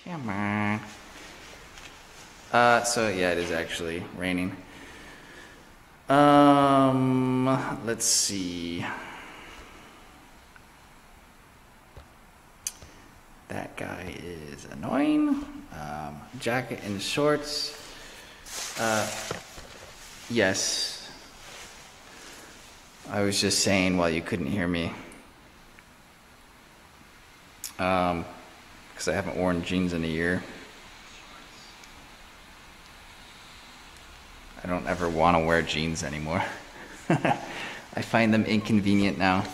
Come on. So yeah, it is actually raining. Let's see. That guy is annoying. Jacket and shorts. Yes. I was just saying while you couldn't hear me. Because I haven't worn jeans in a year. I don't ever want to wear jeans anymore. I find them inconvenient now.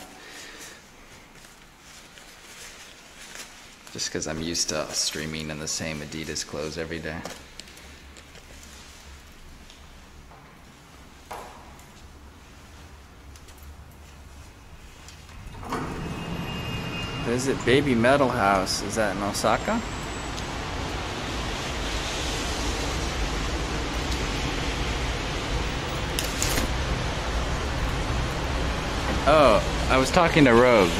Just because I'm used to streaming in the same Adidas clothes every day. Visit Baby Metal House. Is that in Osaka? Oh, I was talking to Rogue.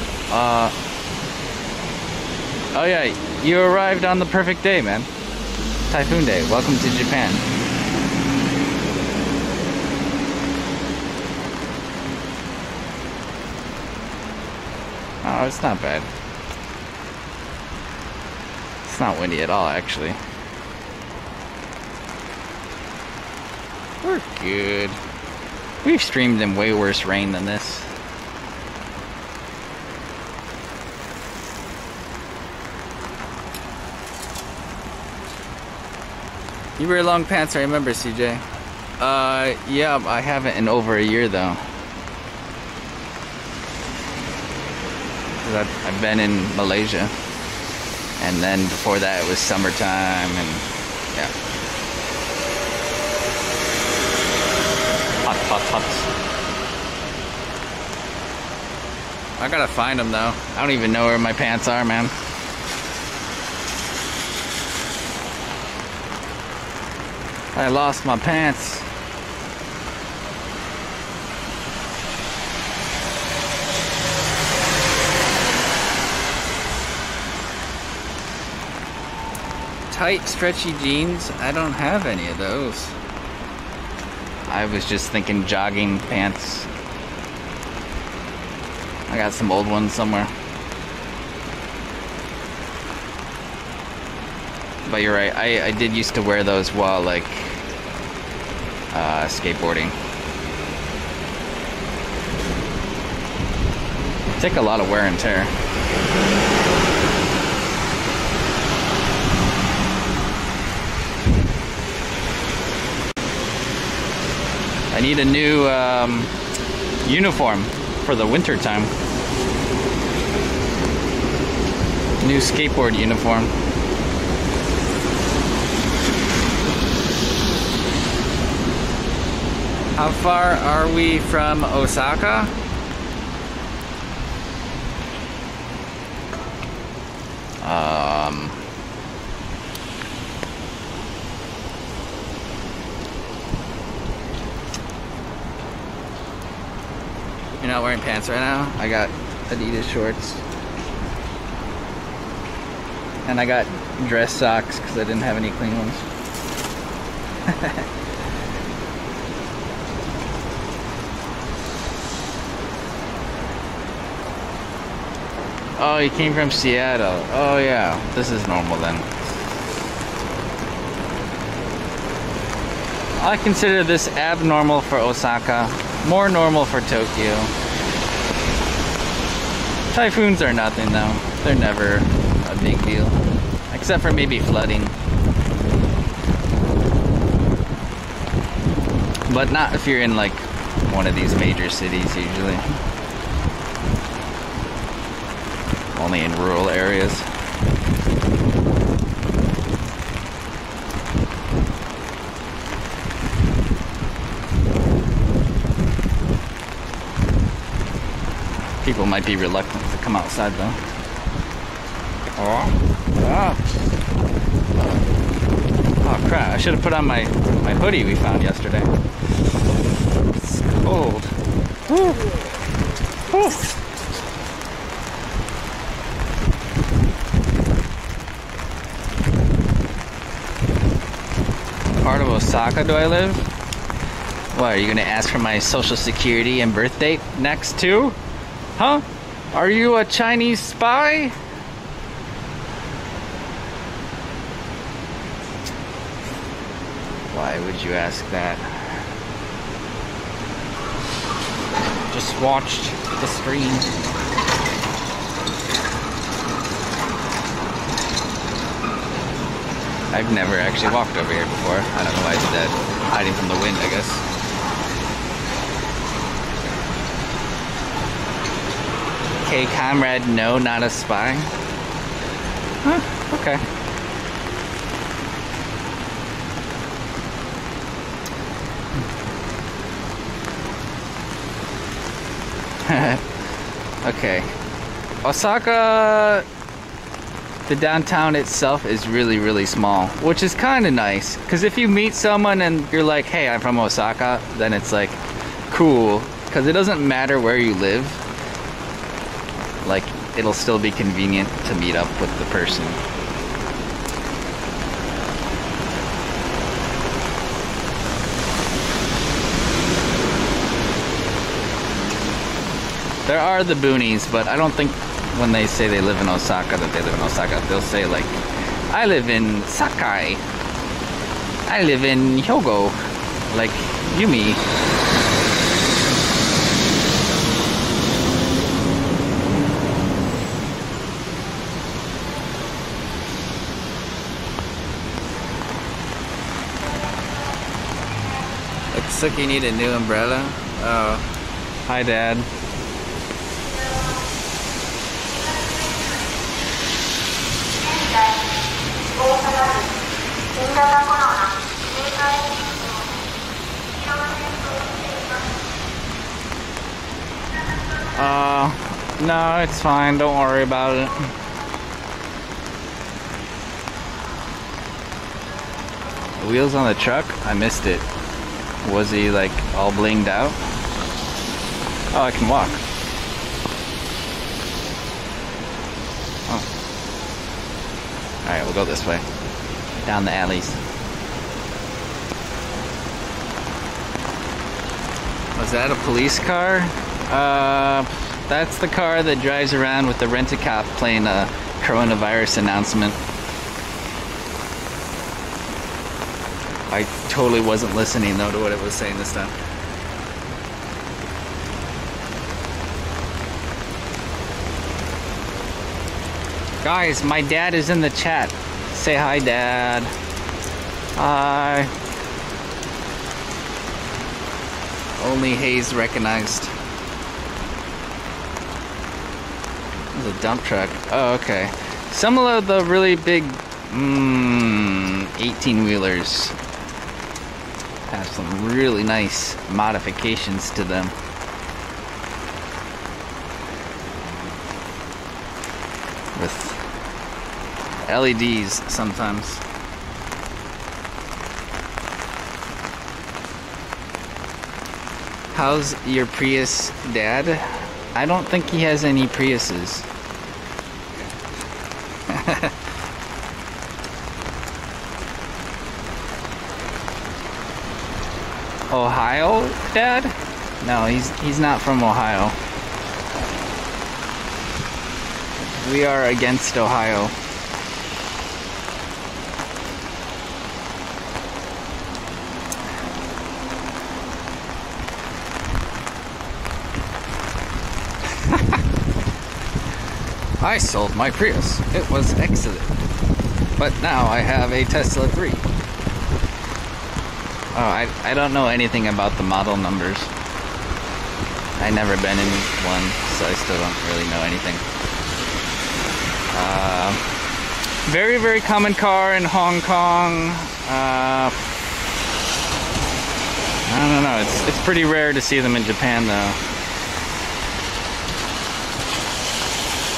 Oh yeah, you arrived on the perfect day, man. Typhoon day. Welcome to Japan. Oh, it's not bad. It's not windy at all, actually. We're good. We've streamed in way worse rain than this. You wear long pants, I remember, CJ. Yeah, I haven't in over a year, though. Because I've been in Malaysia. And then before that, it was summertime, and yeah. Hot, hot, hot. I gotta find them, though. I don't even know where my pants are, man. I lost my pants. Tight, stretchy jeans. I don't have any of those. I was just thinking jogging pants. I got some old ones somewhere. But you're right, I did used to wear those while like skateboarding. Take a lot of wear and tear. I need a new uniform for the winter time. New skateboard uniform. How far are we from Osaka? You're not wearing pants right now? I got Adidas shorts. And I got dress socks because I didn't have any clean ones. Oh, you came from Seattle. Oh yeah, this is normal then. I consider this abnormal for Osaka, more normal for Tokyo. Typhoons are nothing though. They're never a big deal. Except for maybe flooding. But not if you're in like one of these major cities usually. Only in rural areas. People might be reluctant to come outside though. Oh crap, I should have put on my hoodie we found yesterday. It's cold. Woo. Woo. part of Osaka do I live? What, are you gonna ask for my social security and birth date next too? Huh? Are you a Chinese spy? Why would you ask that? Just watched the stream. I've never actually walked over here before. I don't know why I did that. Hiding from the wind, I guess. Okay, comrade, no, not a spy. Huh, okay. Okay. Osaka, the downtown itself is really, really small, which is kind of nice. Because if you meet someone and you're like, hey, I'm from Osaka, then it's like, cool. Because it doesn't matter where you live. Like, it'll still be convenient to meet up with the person. There are the boonies, but I don't think when they say they live in Osaka that they live in Osaka. They'll say like, I live in Sakai. I live in Hyogo. Like Yumi. Looks like you need a new umbrella. Oh. Hi, Dad. No, it's fine. Don't worry about it. The wheels on the truck? I missed it. Was he like all blinged out? Oh, I can walk. Oh. Alright, we'll go this way. Down the alleys. Was that a police car? That's the car that drives around with the rent-a-cop playing a coronavirus announcement. I totally wasn't listening though to what it was saying this time. Guys, my dad is in the chat. Say hi, Dad. Hi. Only Hayes recognized. There's a dump truck. Oh, okay. Some of the really big 18-wheelers have some really nice modifications to them. With LEDs sometimes. How's your Prius, Dad? I don't think he has any Priuses. Ohio, Dad? No, he's not from Ohio. We are against Ohio. I sold my Prius. It was excellent. But now I have a Tesla 3. Oh, I don't know anything about the model numbers. I never been in one, so I still don't really know anything. Very, very common car in Hong Kong. I don't know. It's pretty rare to see them in Japan, though.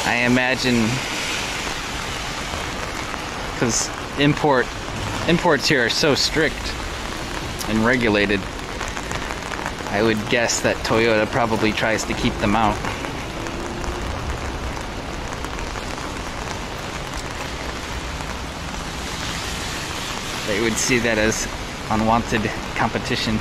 I imagine because imports here are so strict and regulated. I would guess that Toyota probably tries to keep them out. They would see that as unwanted competition.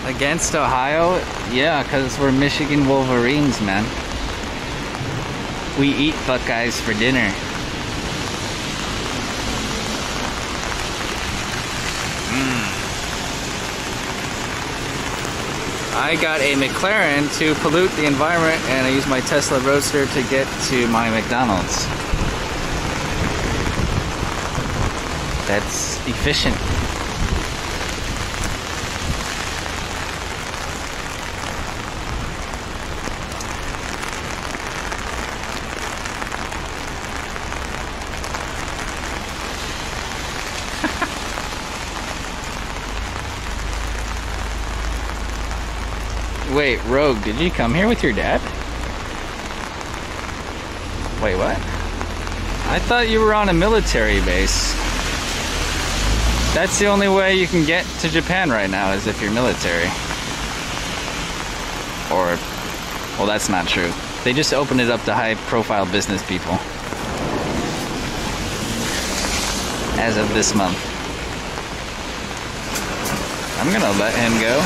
Against Ohio? Yeah, because we're Michigan Wolverines, man. We eat Buckeyes for dinner. I got a McLaren to pollute the environment, and I use my Tesla Roadster to get to my McDonald's. That's efficient. Wait, Rogue, did you come here with your dad? Wait, what? I thought you were on a military base. That's the only way you can get to Japan right now, is if you're military. Or, well, that's not true. They just opened it up to high-profile business people. As of this month. I'm gonna let him go.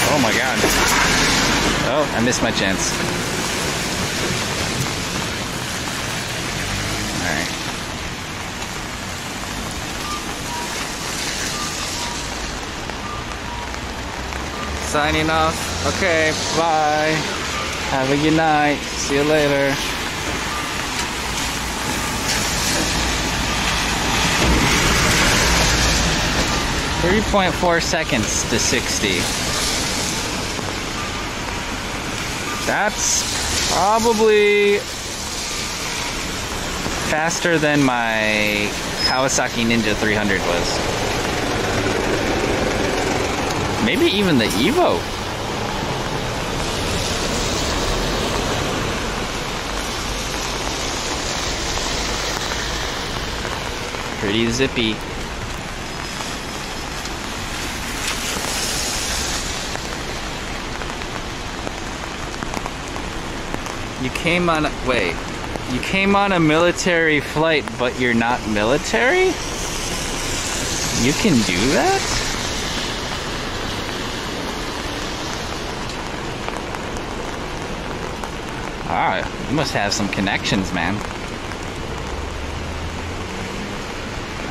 Oh my god. Oh, I missed my chance. Alright. Signing off. Okay, bye. Have a good night. See you later. .4 seconds to 60. That's probably faster than my Kawasaki Ninja 300 was. Maybe even the Evo. Pretty zippy. You came on, wait, you came on a military flight, but you're not military? You can do that? Ah, you must have some connections, man.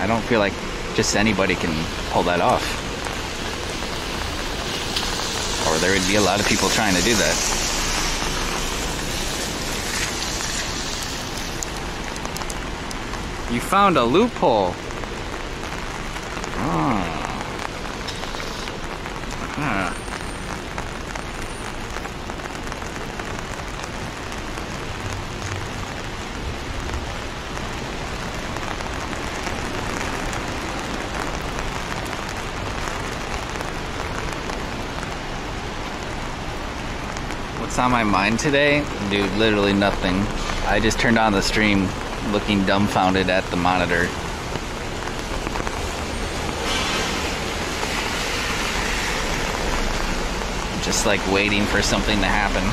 I don't feel like just anybody can pull that off. Or there would be a lot of people trying to do that. You found a loophole. Oh. Huh. What's on my mind today? Dude, literally nothing. I just turned on the stream looking dumbfounded at the monitor. Just like waiting for something to happen.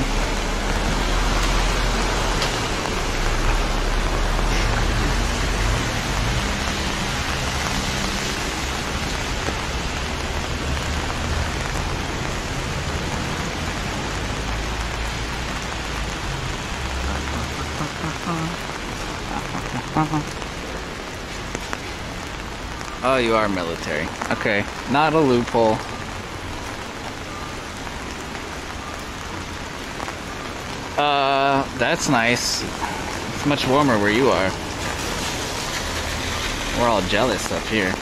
Oh, you are military. Okay, not a loophole. That's nice. It's much warmer where you are. We're all jealous up here.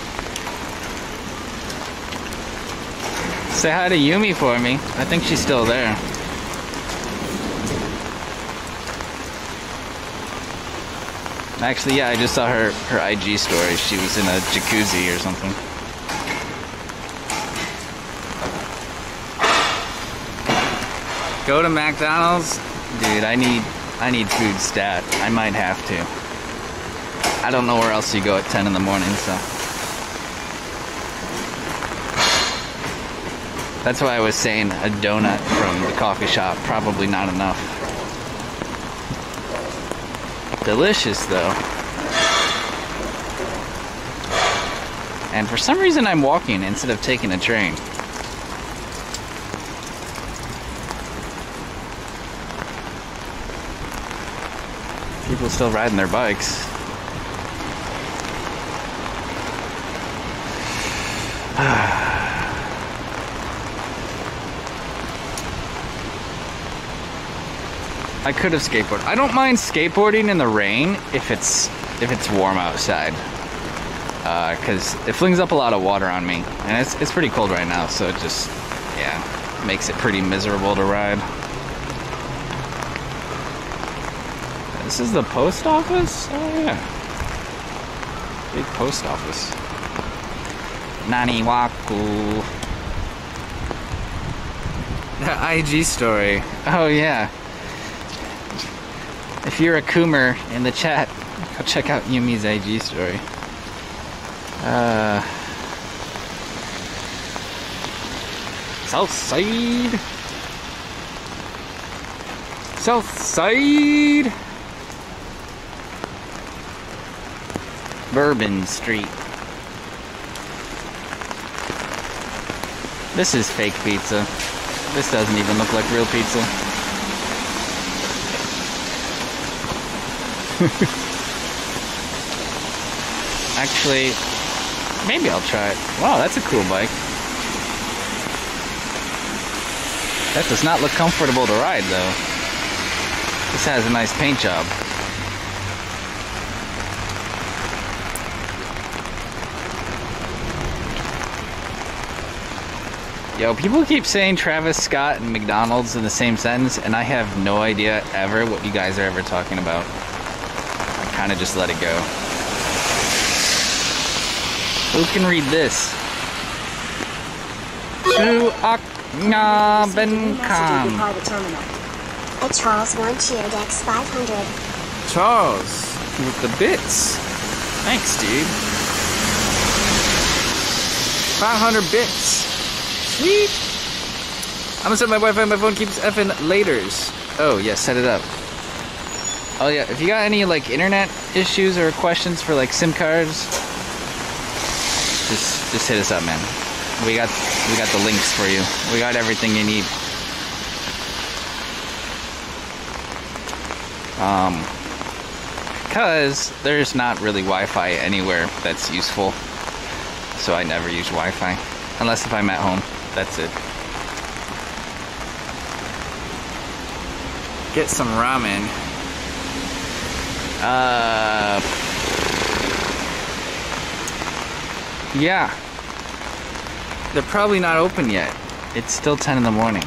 Say hi to Yumi for me. I think she's still there. Actually, yeah, I just saw her IG story. She was in a jacuzzi or something. Go to McDonald's? Dude, I need food stat. I might have to. I don't know where else you go at 10 in the morning, so. That's why I was saying a donut from the coffee shop, probably not enough. Delicious, though. And for some reason, I'm walking instead of taking a train. People still riding their bikes. I could have skateboarded. I don't mind skateboarding in the rain if it's warm outside, because it flings up a lot of water on me, and it's pretty cold right now, so it just, yeah, makes it pretty miserable to ride. This is the post office? Oh yeah, big post office. Naniwaku. The IG story. Oh yeah. If you're a Coomer in the chat, go check out Yumi's IG story. South Side. South Side. Bourbon Street. This is fake pizza. This doesn't even look like real pizza. Actually, maybe I'll try it. Wow, that's a cool bike. That does not look comfortable to ride, though. This has a nice paint job. Yo, people keep saying Travis Scott and McDonald's in the same sentence, and I have no idea ever what you guys are ever talking about. I kind of just let it go. Who can read this? To Aknabenkam. Charles 1 cheered X 500. Charles, with the bits. Thanks, dude. 500 bits. Sweet. I'm gonna set my Wi-Fi. My phone keeps effing laters. Oh yeah, set it up. Oh yeah, if you got any like internet issues or questions for like SIM cards, just hit us up, man. We got the links for you. We got everything you need. Because there's not really Wi-Fi anywhere that's useful, so I never use Wi-Fi unless if I'm at home. That's it. Get some ramen. Yeah. They're probably not open yet. It's still 10 in the morning.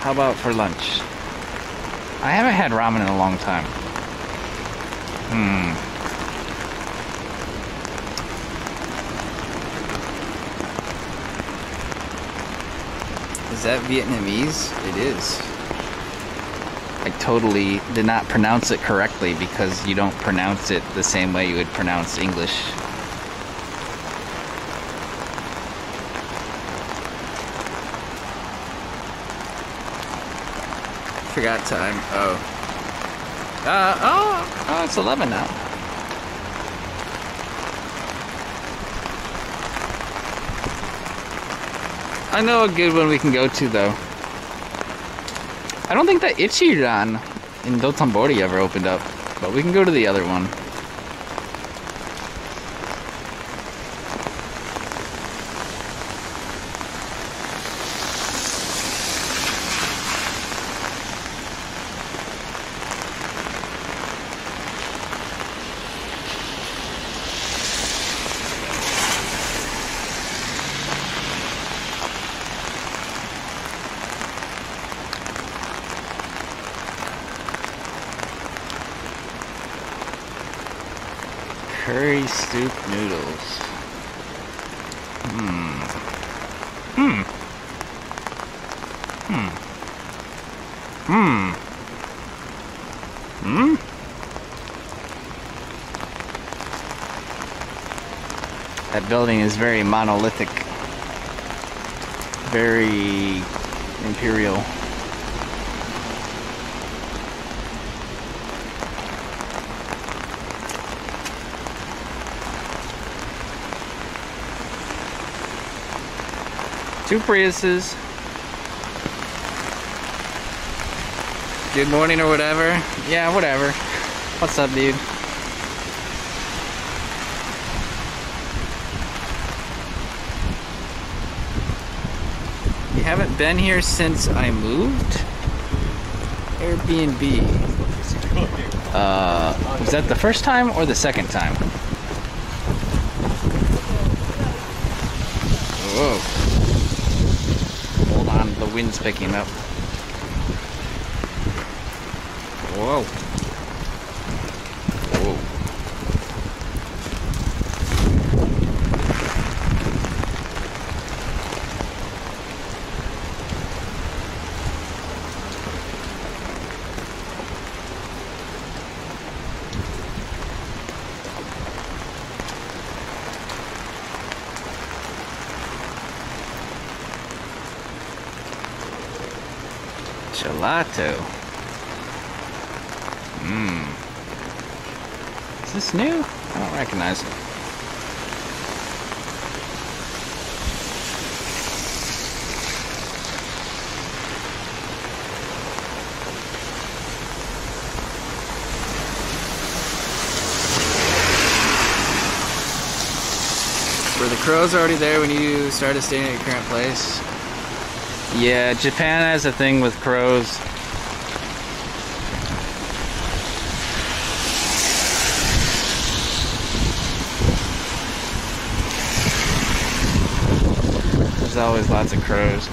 How about for lunch? I haven't had ramen in a long time. Is that Vietnamese? It is. I totally did not pronounce it correctly because you don't pronounce it the same way you would pronounce English. Forgot time. Oh, it's 11 now. I know a good one we can go to, though. I don't think that Ichiran in Dotonbori ever opened up, but we can go to the other one. Curry soup noodles. That building is very monolithic. Very imperial. 2 Priuses. Good morning or whatever. Yeah, whatever. What's up, dude? You haven't been here since I moved? Airbnb. Was that the first time or the second time? Whoa. Hold on, the wind's picking up. Whoa. Whoa. Gelato. Is this new? I don't recognize it. Were the crows already there when you started staying at your current place? Yeah, Japan has a thing with crows. There's always lots of crows.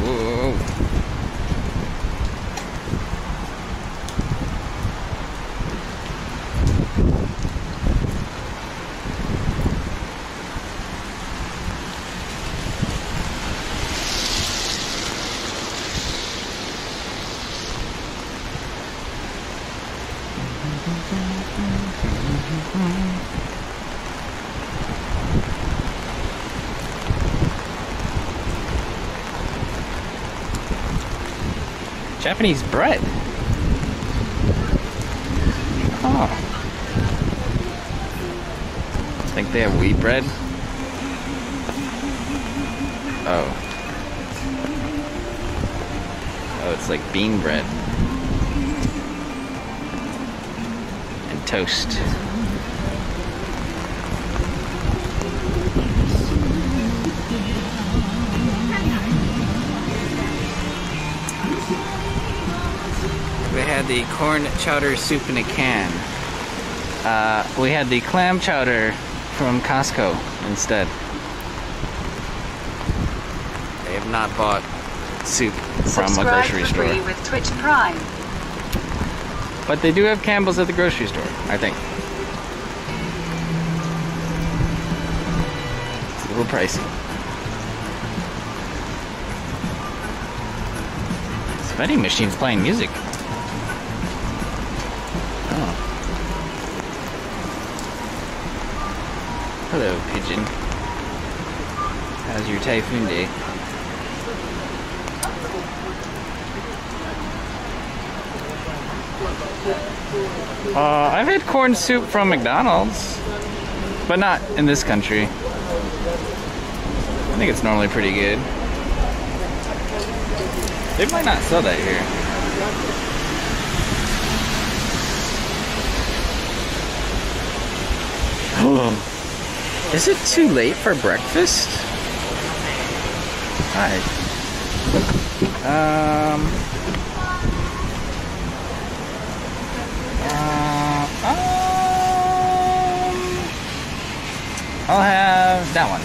Whoa. Japanese bread. Oh. I think they have wheat bread. Oh. Oh, it's like bean bread. And toast. We had the corn chowder soup in a can. We had the clam chowder from Costco instead. They have not bought soup from a grocery store. Subscribe for free with Twitch Prime. But they do have Campbell's at the grocery store, I think. It's a little pricey. This vending machine's playing music. Hello, pigeon. How's your typhoon day? I've had corn soup from McDonald's, but not in this country. I think it's normally pretty good. They might not sell that here. Is it too late for breakfast? Hi. I'll have that one.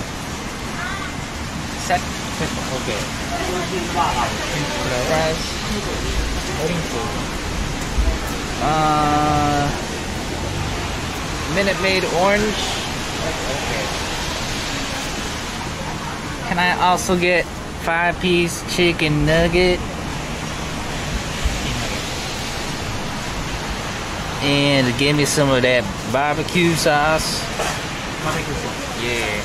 Set. Okay. Rice. Minute Maid orange. Okay. Can I also get 5-piece chicken nugget? And give me some of that barbecue sauce. Barbecue sauce. Yeah.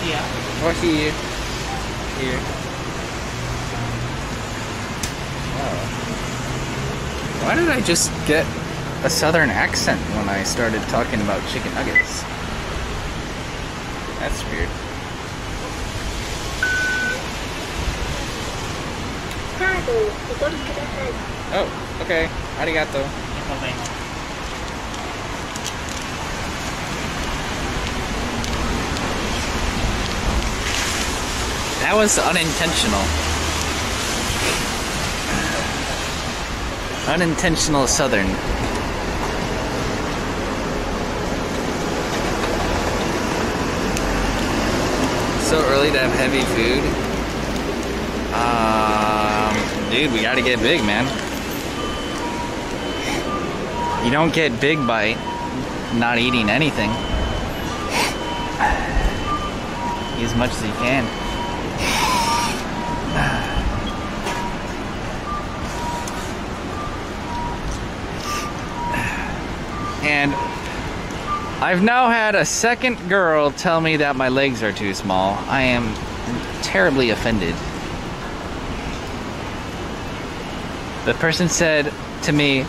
Yeah. Or here. Here. Oh. Why did I just get a southern accent when I started talking about chicken nuggets? That's weird. Oh, okay. Arigato. That was unintentional. Unintentional southern. So early to have heavy food. Dude, we gotta get big, man. You don't get big by not eating anything. Eat as much as you can. And I've now had a second girl tell me that my legs are too small. I am terribly offended. The person said to me,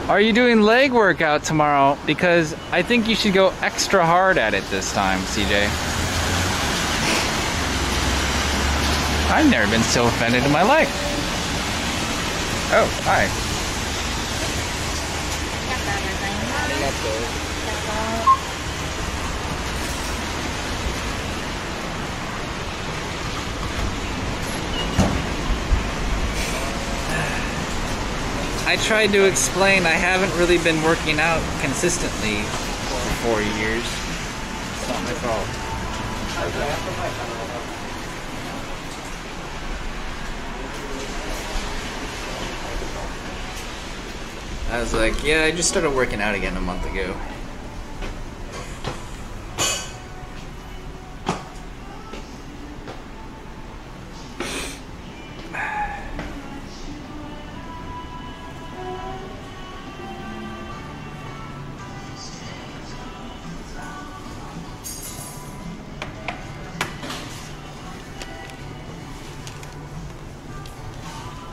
"Are you doing leg workout tomorrow? Because I think you should go extra hard at it this time, CJ." I've never been so offended in my life. Oh, hi. I tried to explain I haven't really been working out consistently for 4 years. It's not my fault. I was like, yeah, I just started working out again a month ago.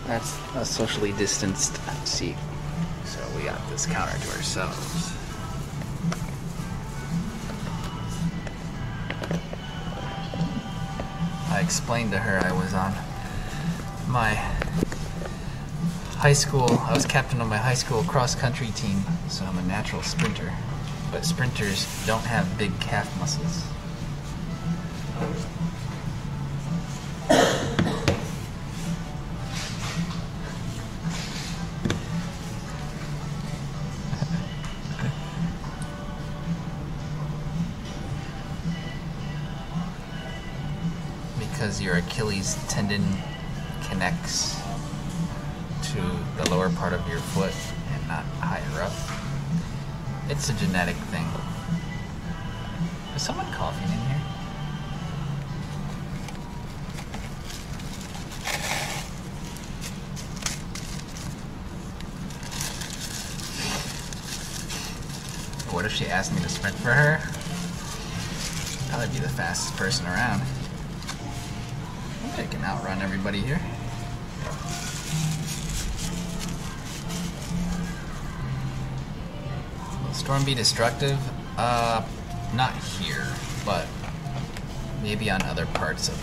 That's a socially distanced seat. So we got this counter to ourselves. I explained to her I was on my high school, I was captain of my high school cross-country team, so I'm a natural sprinter. But sprinters don't have big calf muscles. Because your Achilles tendon connects to the lower part of your foot and not higher up. It's a genetic thing. Is someone coughing in here? What if she asked me to sprint for her? I'd probably be the fastest person around. I can outrun everybody here. Will storm be destructive? Not here, but maybe on other parts of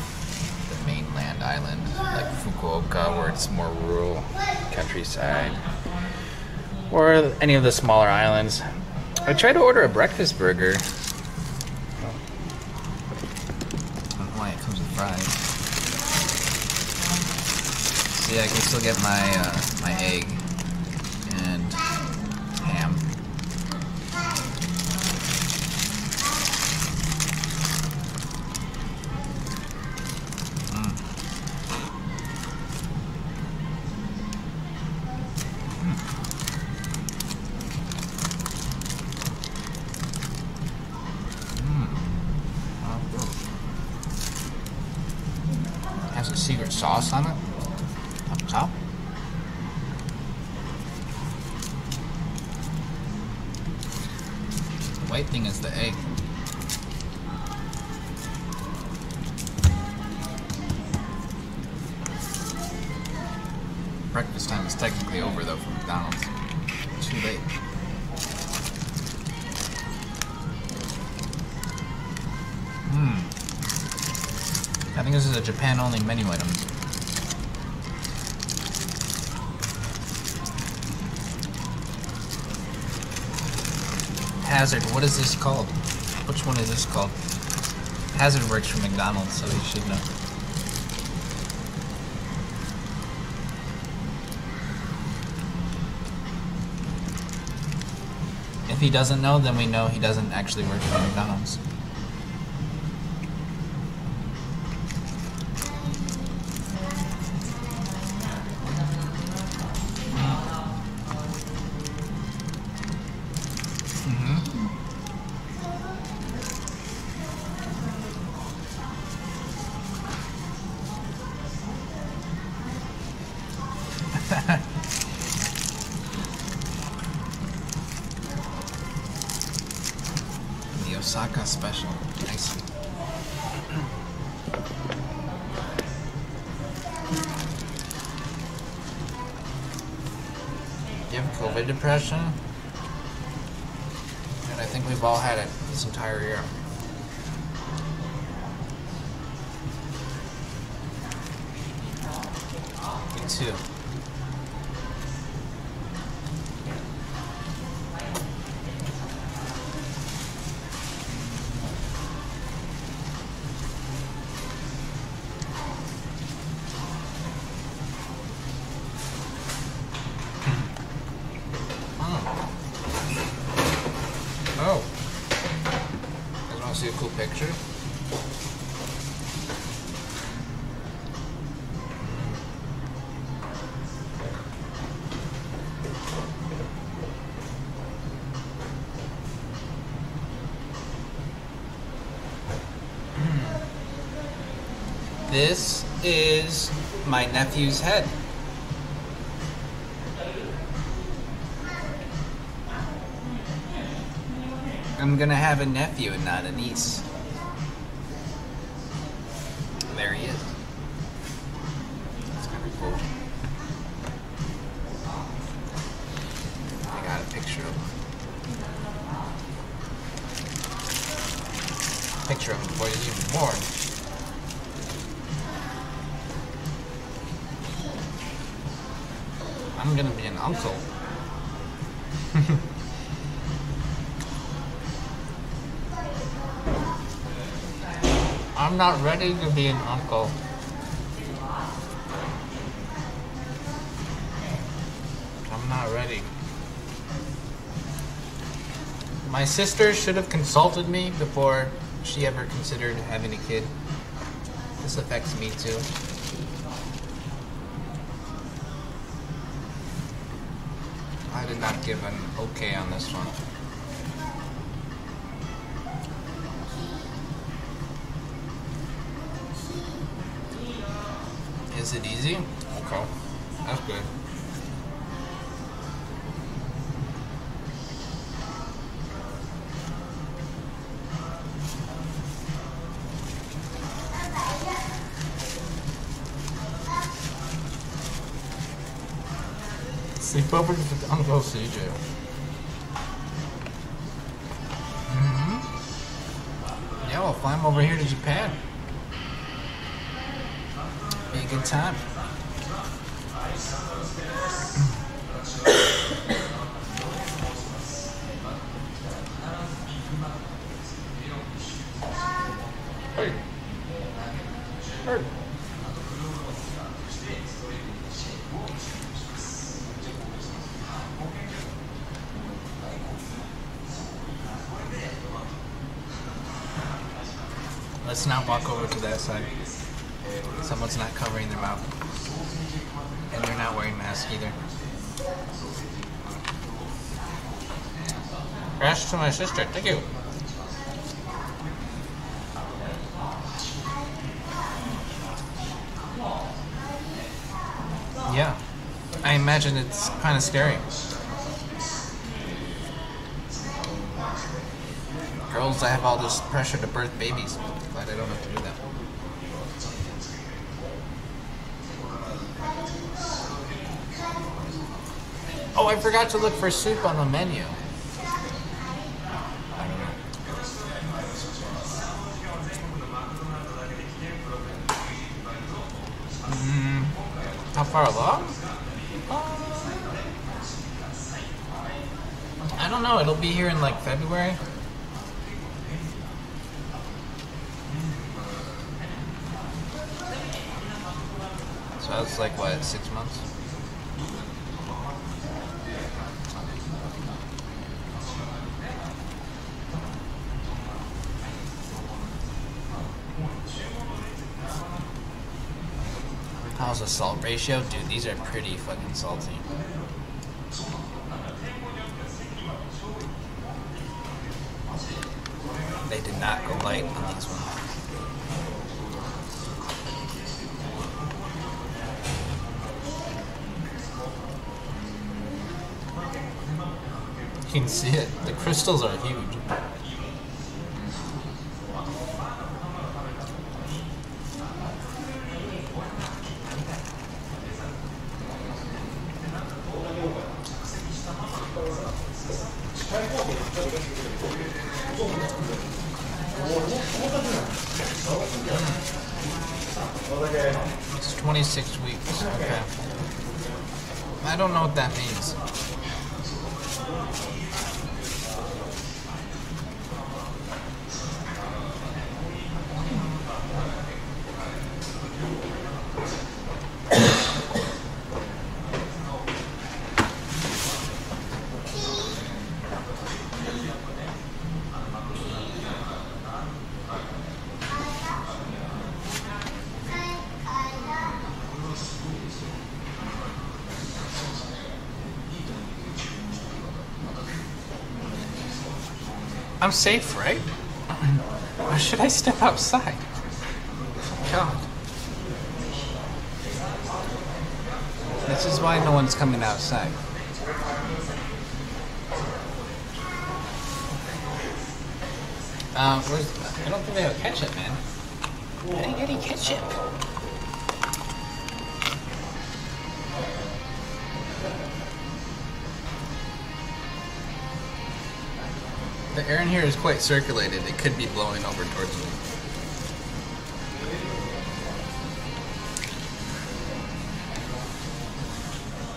the mainland island, like Fukuoka, where it's more rural countryside, or any of the smaller islands. I tried to order a breakfast burger. I don't know why it comes with fries. See, I can still get my my egg and ham. Has a secret sauce on it up top. The white thing is the egg. breakfast time is technically over though for McDonald's. Too late. I think this is a Japan-only menu item. Hazard, what is this called? Which one is this called? Hazard works for McDonald's, so he should know. If he doesn't know, then we know he doesn't actually work for McDonald's. The Osaka special. Nice. You have COVID depression? And I think we've all had it this entire year. Me too. Oh. You guys want to see a cool picture? This is my nephew's head. I'm gonna have a nephew and not a niece. There he is. That's gonna be cool. I got a picture of him. Picture of him before he's even born. I'm gonna be an uncle. I'm not ready to be an uncle. I'm not ready. My sister should have consulted me before she ever considered having a kid. This affects me too. I did not give an okay on this one. Is it easy? Okay. That's good. Sleep over with Uncle CJ. Yeah, we'll fly him over here to Japan. Be a good time. Hey. Hey. Let's not walk over to that side. Someone's not covering their mouth. And you're not wearing a mask either. Crash to my sister. Thank you. Yeah. I imagine it's kind of scary. Girls that have all this pressure to birth babies. Glad I don't have to do that. Oh, I forgot to look for soup on the menu. I don't know. How far along? I don't know. It'll be here in like February. So that's like what, 6 months? How's the salt ratio? Dude, these are pretty fucking salty. They did not go light on these ones. You can see it. The crystals are huge. It's 26 weeks. Okay. I don't know what that means. I'm safe, right? Why should I step outside? God. This is why no one's coming outside. I don't think they have ketchup, man. I didn't get any ketchup. The air in here is quite circulated. It could be blowing over towards me.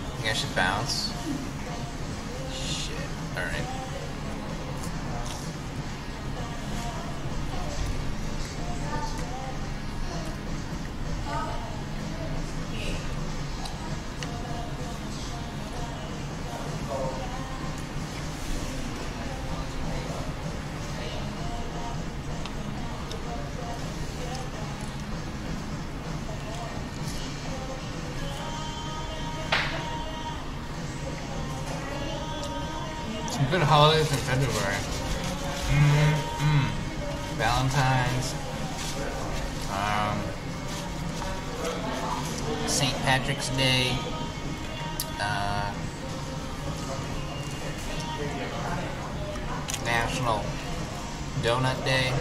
I think I should bounce. Shit. Alright. Some good holidays in February. Valentine's. St. Patrick's Day. National Donut Day.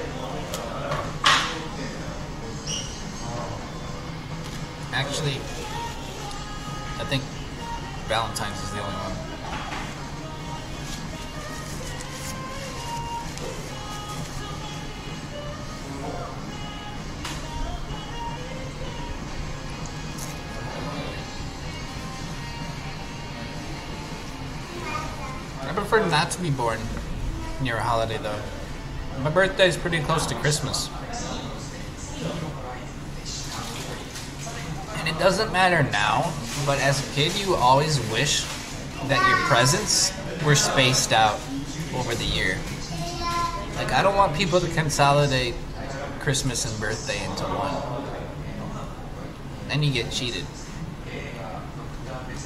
Actually, I think Valentine's is the only one. I prefer not to be born near a holiday though. My birthday is pretty close to Christmas. And it doesn't matter now, but as a kid you always wish that your presents were spaced out over the year. Like, I don't want people to consolidate Christmas and birthday into one. Then you get cheated.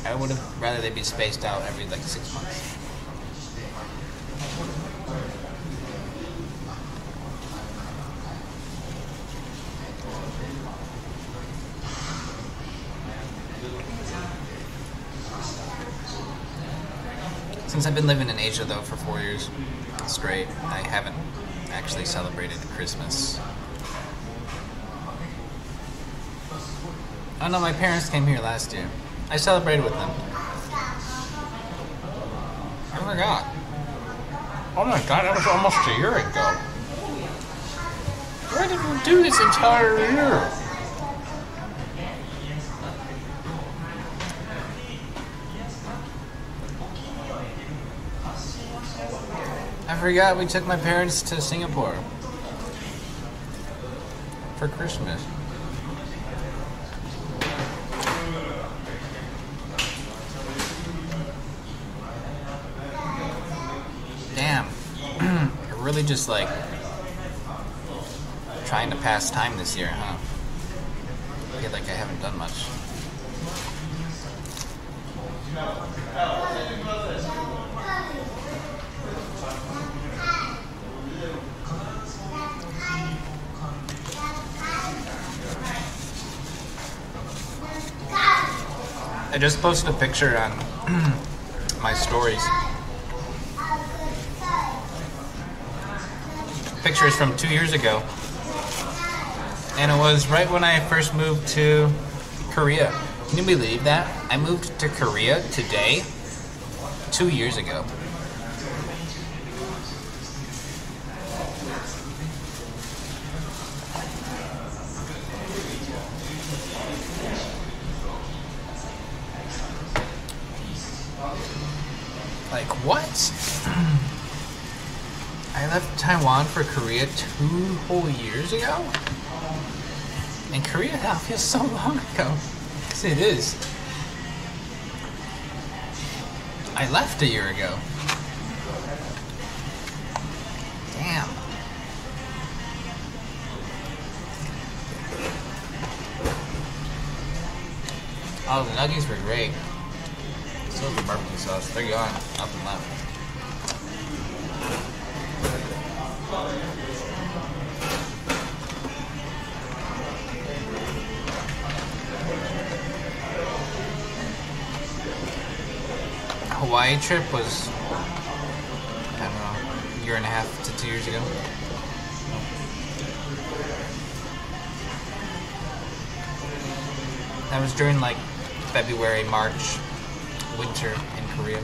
I would have rather they be spaced out every like 6 months. Since I've been living in Asia though for 4 years straight, I haven't actually celebrated Christmas. Oh no, my parents came here last year. I celebrated with them. forgot. Oh my god, that was almost a year ago. Why did we do this entire year? I forgot we took my parents to Singapore for Christmas. Damn. I really just like trying to pass time this year, huh? I feel like I haven't done much. I just posted a picture on my stories. Picture is from 2 years ago. And it was right when I first moved to Korea. Can you believe that? I moved to Korea today, 2 years ago. Like, what? I left Taiwan for Korea 2 whole years ago? And Korea now feels so long ago. Yes, it is. I left a year ago. Damn. Oh, the nuggets were great. So the barbecue sauce. They're gone. Nothing left. Hawaii trip was, I don't know, a year and a half to 2 years ago. That was during like February, March, winter in Korea.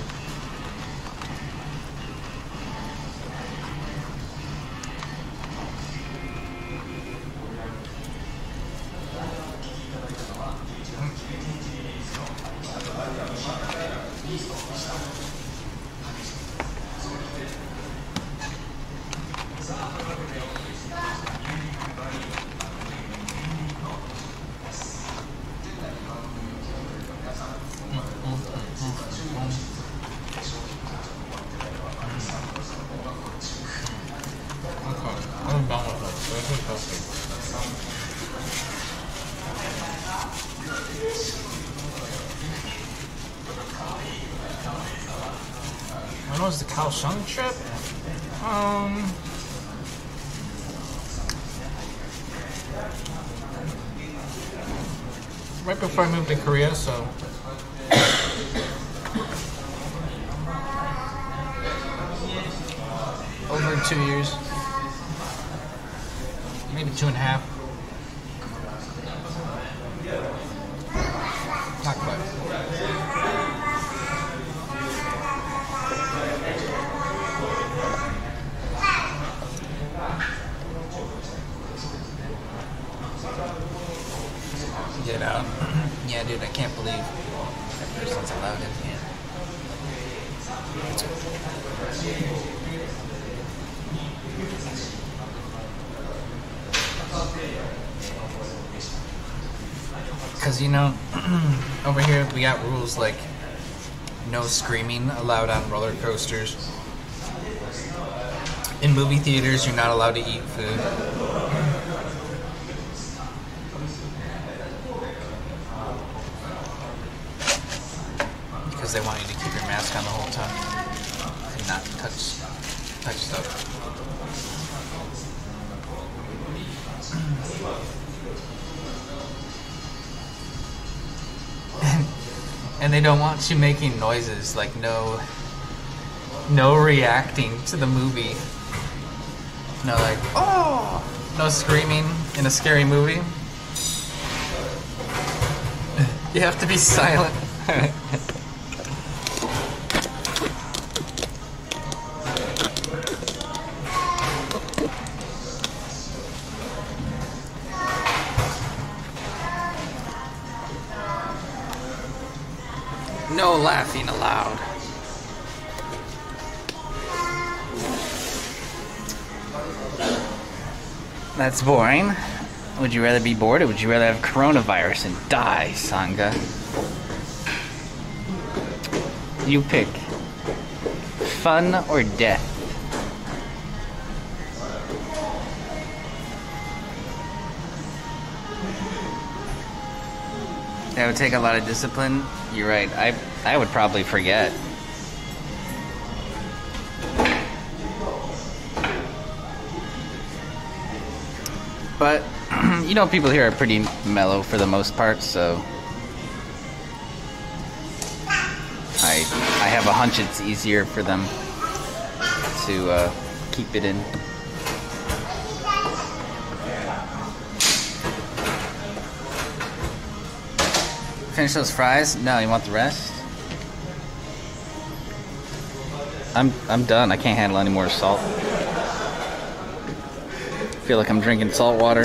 When was the Kaohsiung trip? Right before I moved to Korea, so over 2 years, maybe 2.5. Not quite. Get out. Yeah, dude, I can't believe that person's allowed in here. Because, you know, over here we got rules like no screaming allowed on roller coasters. In movie theaters, you're not allowed to eat food. Because they want you to keep your mask on the whole time and not touch stuff. And they don't want you making noises, like no reacting to the movie. No, like, oh! No screaming in a scary movie. You have to be silent. No laughing aloud. That's boring. Would you rather be bored or would you rather have coronavirus and die, Sangha? You pick. Fun or death? That would take a lot of discipline. You're right. I would probably forget. But, you know, people here are pretty mellow for the most part, so I have a hunch it's easier for them to keep it in. Finish those fries? No, you want the rest? I'm done. I can't handle any more salt. I feel like I'm drinking salt water.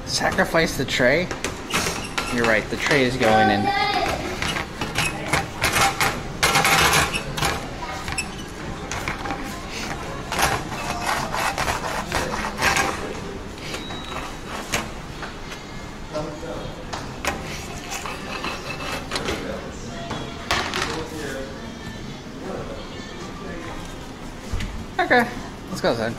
Sacrifice the tray? You're right, the tray is going in. Okay, let's go outside.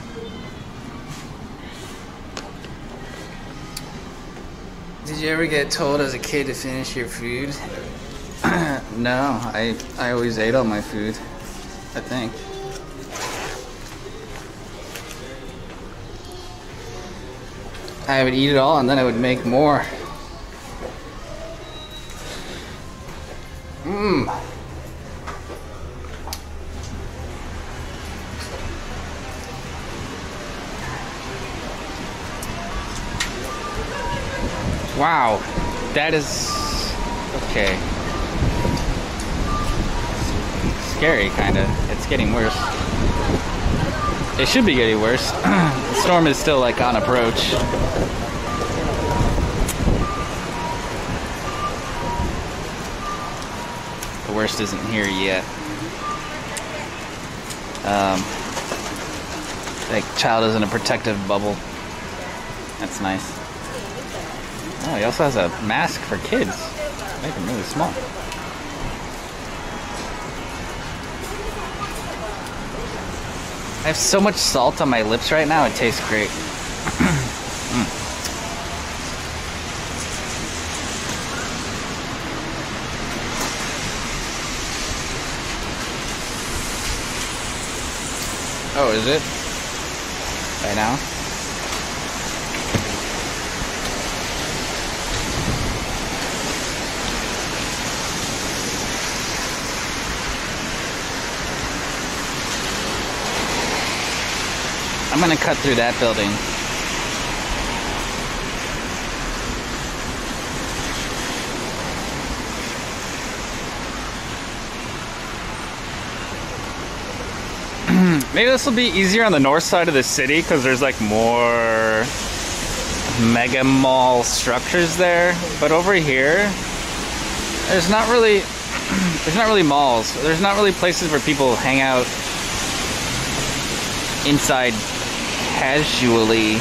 Did you ever get told as a kid to finish your food? No, I always ate all my food, I think. I would eat it all and then I would make more. Wow, that is okay. Scary, kinda. It's getting worse. It should be getting worse. The storm is still like on approach. The worst isn't here yet. Like child is in a protective bubble. That's nice. Oh, he also has a mask for kids. Make them really small. I have so much salt on my lips right now, it tastes great. Oh, is it? Right now? I'm gonna cut through that building. Maybe this will be easier on the north side of the city because there's like more mega mall structures there. But over here, there's not really malls. There's not really places where people hang out inside casually.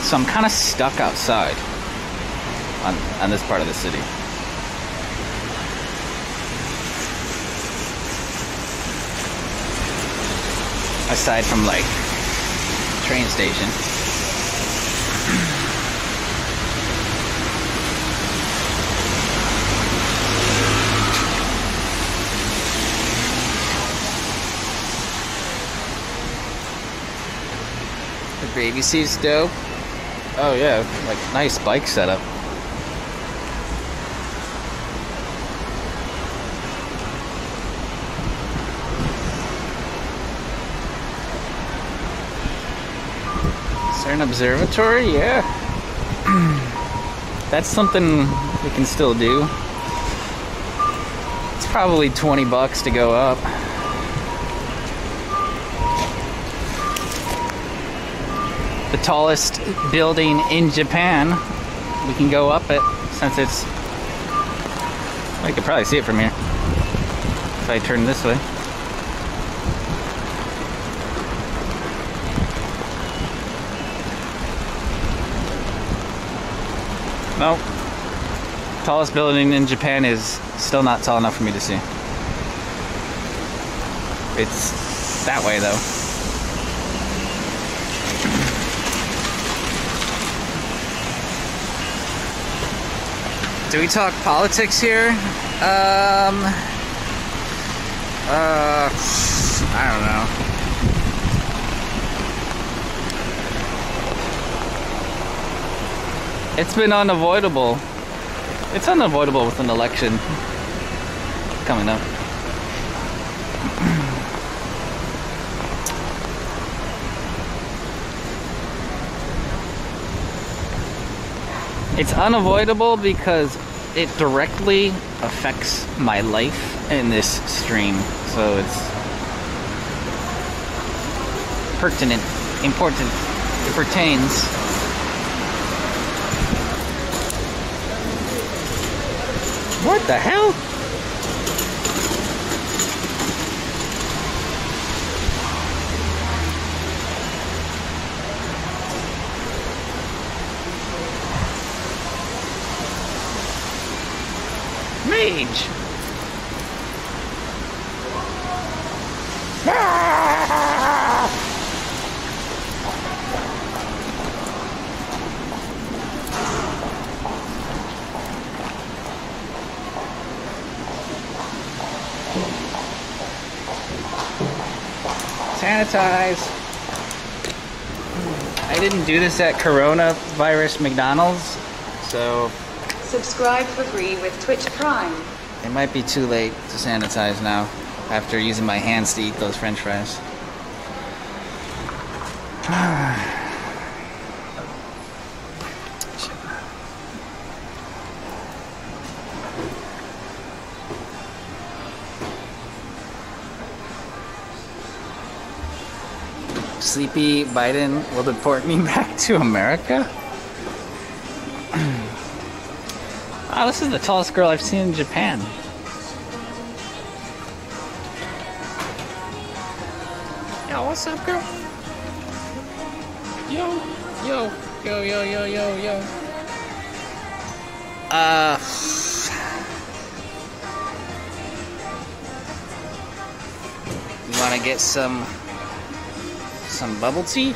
So I'm kind of stuck outside on this part of the city. Aside from like train station. Baby seat's dope. Oh yeah, like nice bike setup. Is there an observatory? Yeah. That's something we can still do. It's probably 20 bucks to go up. The tallest building in Japan. We can go up it since it's... I could probably see it from here if I turn this way. Nope. Tallest building in Japan is still not tall enough for me to see. It's that way though. Do we talk politics here? I don't know. It's been unavoidable. It's unavoidable with an election coming up. It's unavoidable because it directly affects my life in this stream. So it's pertinent, important, it pertains. What the hell? Mage! Sanitize. I didn't do this at coronavirus McDonald's, so Subscribe for free with Twitch Prime. it might be too late to sanitize now after using my hands to eat those French fries. Sleepy Biden will deport me back to America? Oh, this is the tallest girl I've seen in Japan. Yo, what's up, girl? Yo, yo, yo, yo, yo, yo, yo. You wanna get some bubble tea?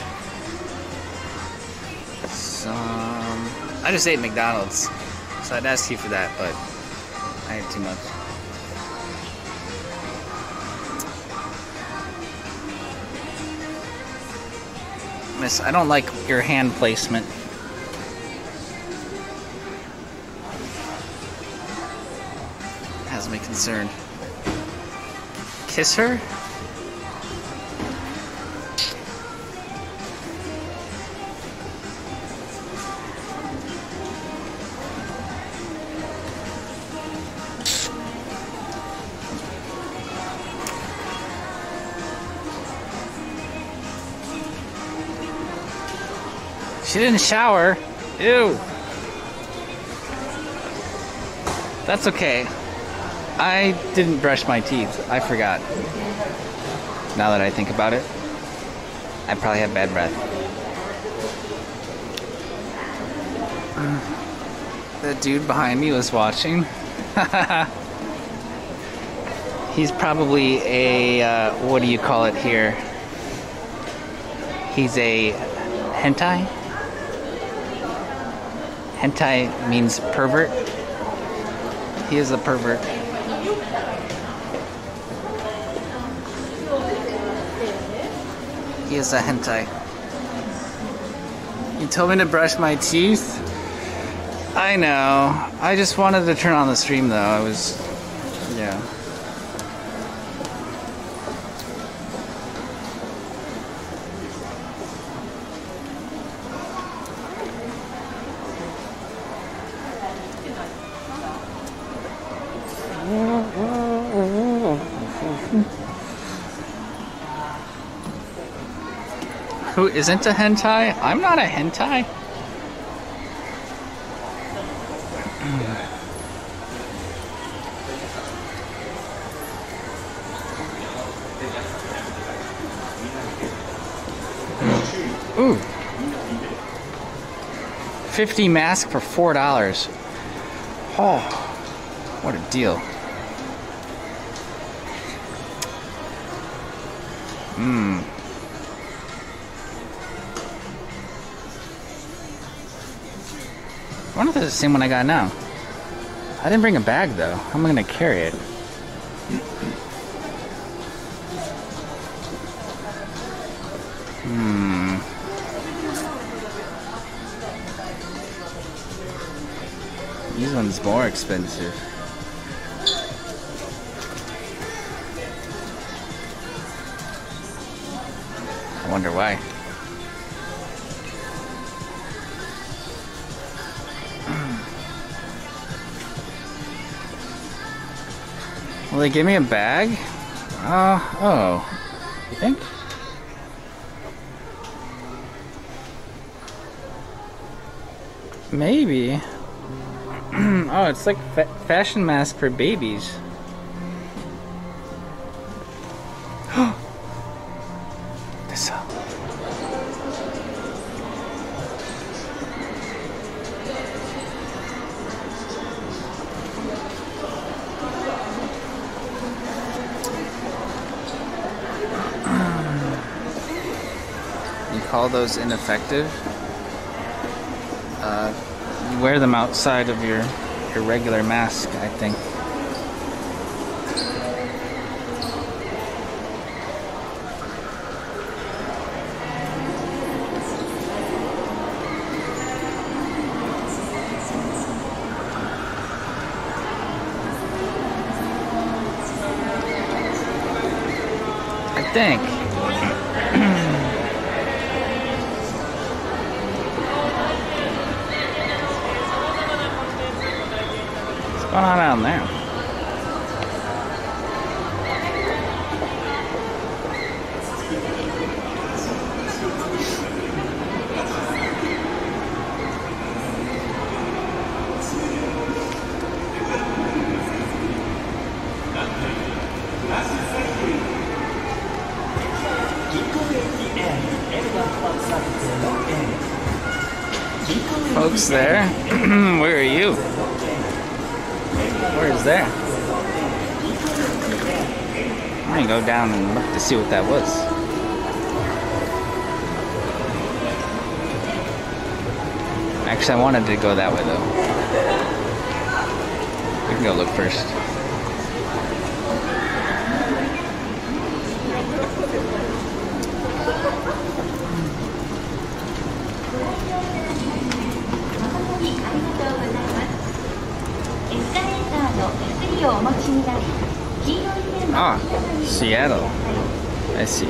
I just ate McDonald's. So I'd ask you for that, but I ate too much. Miss, I don't like your hand placement. Has me concerned. Kiss her? She didn't shower. Ew. That's okay. I didn't brush my teeth. I forgot. Now that I think about it, I probably have bad breath. The dude behind me was watching. He's probably a, what do you call it here? He's a hentai? Hentai means pervert. He is a pervert. He is a hentai. You told me to brush my teeth? I know. I just wanted to turn on the stream though. I was... yeah. Who isn't a hentai? I'm not a hentai. Ooh. 50 mask for $4. Oh, what a deal. Mmm. I wonder if it's the same one I got now. I didn't bring a bag though. How am I gonna carry it? This one's more expensive. I wonder why. Will they give me a bag? Oh. You think? Maybe. Oh, it's like fashion mask for babies. This up. You call those ineffective? You wear them outside of your regular mask, I think. I think. What's going on down there? Folks there? Where are you? Where's there? I'm gonna go down and look to see what that was. Actually, I wanted to go that way though. We can go look first. Ah, Seattle. I see.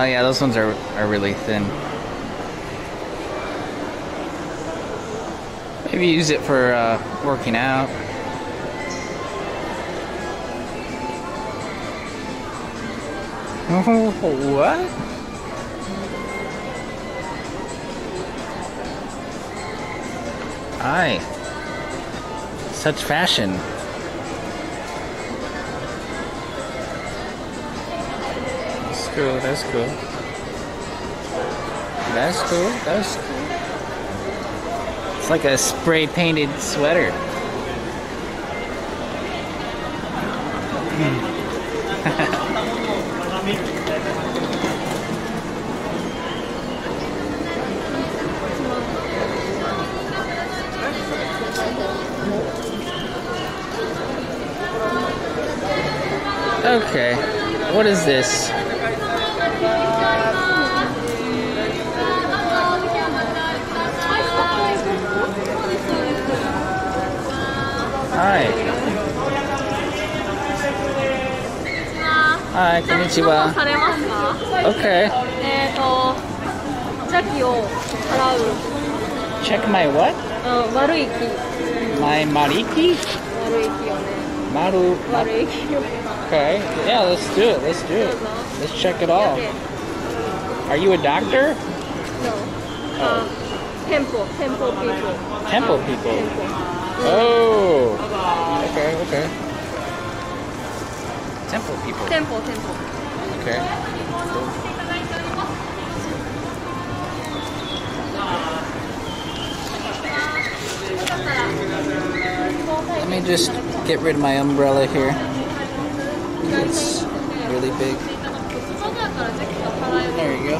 Yeah, those ones are really thin. Maybe use it for working out. What? Aye. Such fashion. That's cool, that's cool. That's cool, that's cool. It's like a spray painted sweater. Okay, what is this? Hi. Hi, こんにちは。されますか？ Okay. 邪気を払う、Check my what? 悪い気、 My mariki? 悪い気をね、 Maru. 悪い気を。 Okay. Yeah, let's do it. Let's do it. Let's check it all. Are you a doctor? No. Temple people. Temple people. Temple. Oh. Okay, okay. Temple people. Temple. Okay. Let me just get rid of my umbrella here. It's really big. There you go.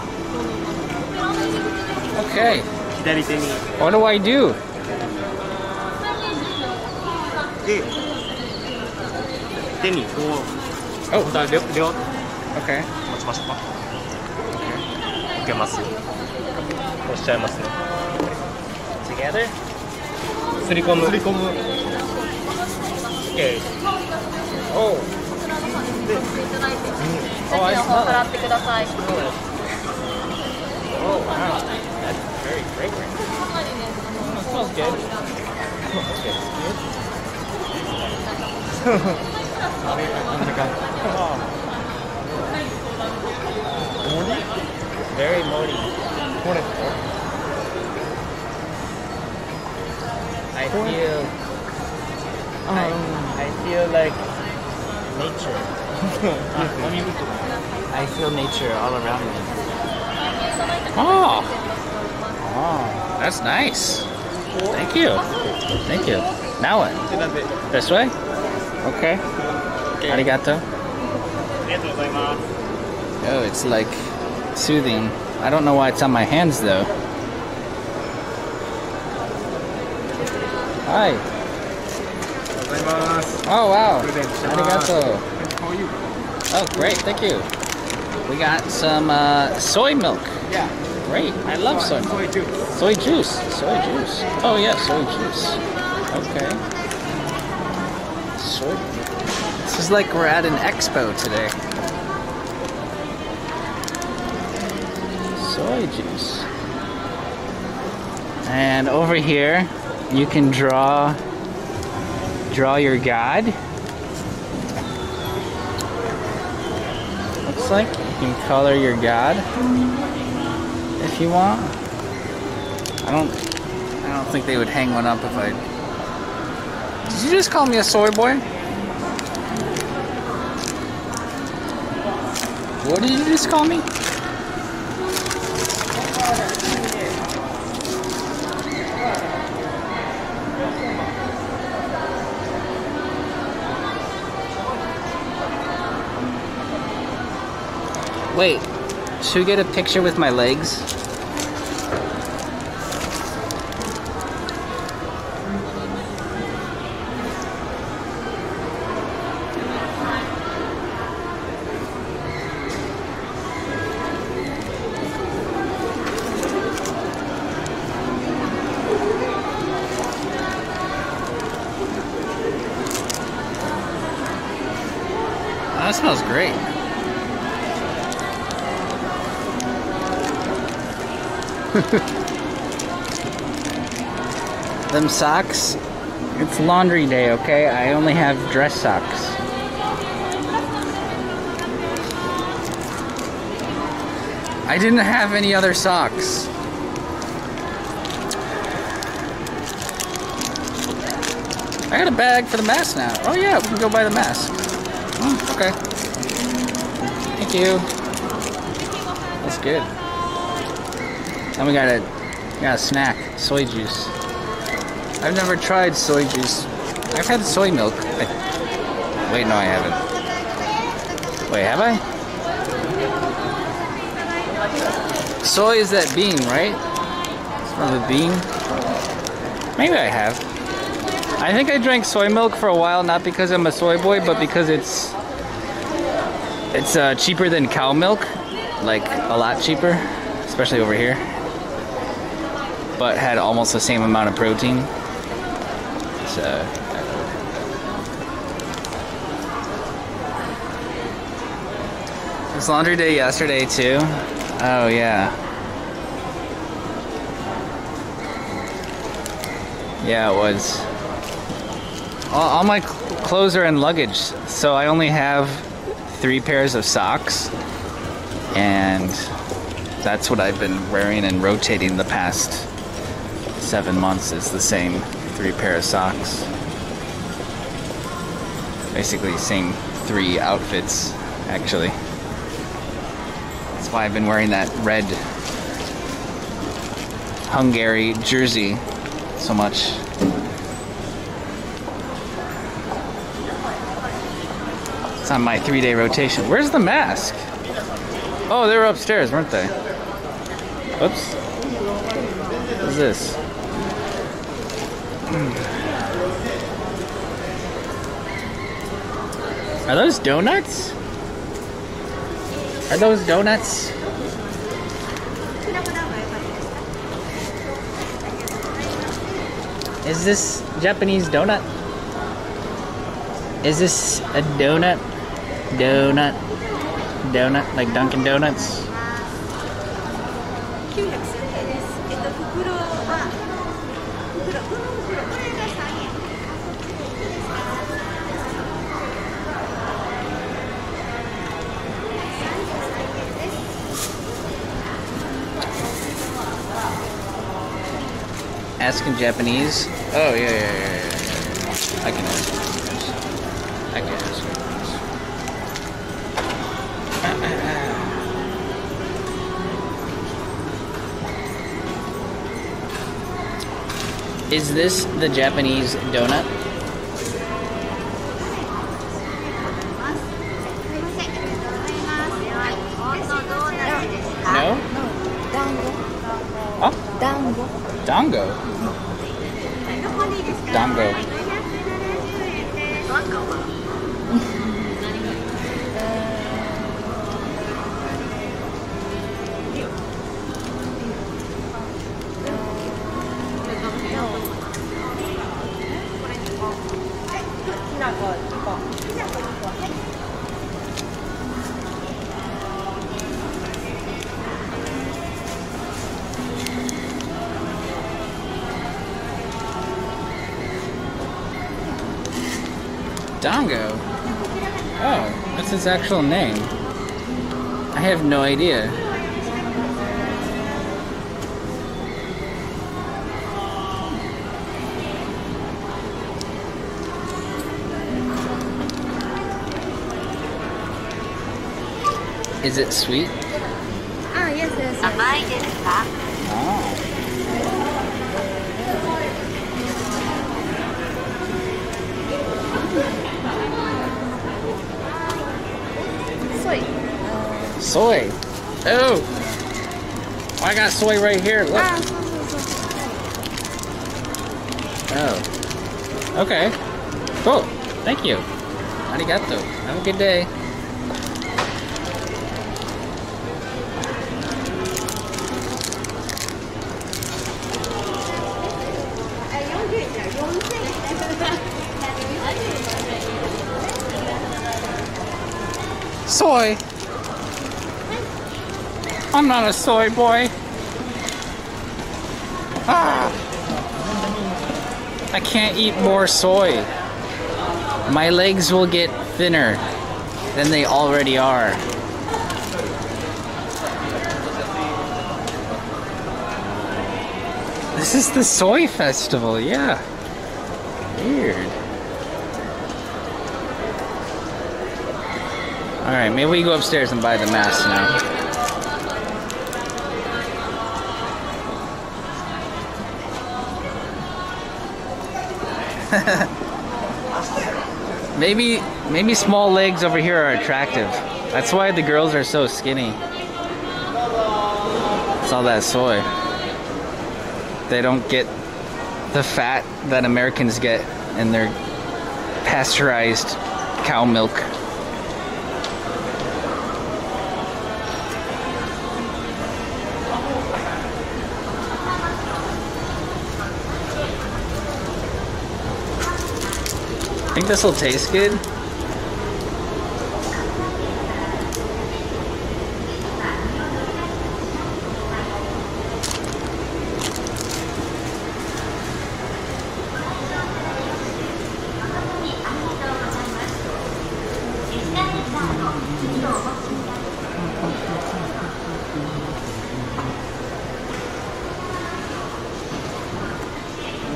Okay. 左手に What do I do? で手にこう Oh. 両 Okay. 持ちましょうか。いけますよ。押しちゃいますね。 Together? すり込む。OK。 Oh. 邪気の方払ってください。 Oh, wow. That's very fragrant. That smells good. Very moldy. I feel like nature. I feel nature all around me. Oh, that's nice. Thank you. Thank you. Now what? This way? Okay. Arigato. ありがとうございます。 Oh, it's like soothing. I don't know why it's on my hands though. Hi. ありがとうございます。 Oh wow. プレゼントします。 Arigato. How are you? Oh great, thank you. We got some soy milk. Yeah. Great. I love soy milk. Soy juice. Soy juice. Soy juice. Oh yeah, soy juice. Okay. Soy. This is like we're at an expo today. Soy juice. And over here, you can draw your god. Looks like you can color your god if you want. I don't think they would hang one up if I. Did you just call me a soy boy? What did you just call me? Wait, should we get a picture with my legs? Oh, that smells great. Them socks, it's laundry day, okay? I only have dress socks. I didn't have any other socks. I got a bag for the mask now. Oh yeah, we can go buy the mask. Oh, okay. Thank you. That's good. And we got a snack, soy juice. I've never tried soy juice. I've had soy milk. Wait, no, I haven't. Wait, have I? Soy is that bean, right? It's from the bean. Maybe I have. I think I drank soy milk for a while, not because I'm a soy boy, but because it's cheaper than cow milk, like a lot cheaper, especially over here. But had almost the same amount of protein. So. It was laundry day yesterday too. Oh yeah. Yeah, it was. All my clothes are in luggage, so I only have 3 pairs of socks, and that's what I've been wearing and rotating the past 7 months, is the same 3 pair of socks. Basically same 3 outfits, actually. That's why I've been wearing that red Hungary jersey so much. It's on my 3-day rotation. Where's the mask? Oh, they were upstairs, weren't they? Oops. What is this? Are those donuts? Are those donuts? Is this Japanese donut? Is this a donut? Donut? Donut? Like Dunkin' Donuts? Ask in Japanese. Oh, yeah. I can ask. I can ask. Is this the Japanese donut? No? Huh? Dango? Dango. Dango? Oh, that's its actual name. I have no idea. Is it sweet? Ah, yes. Oh. Soy. Oh! I got soy right here. Look. Oh. Okay. Cool. Thank you. Arigato. Have a good day. Soy. I'm not a soy boy. Ah! I can't eat more soy. My legs will get thinner than they already are. This is the soy festival, yeah. Weird. Alright, maybe we go upstairs and buy the mask now. Maybe small legs over here are attractive. That's why the girls are so skinny. It's all that soy. They don't get the fat that Americans get in their pasteurized cow milk. I think this will taste good.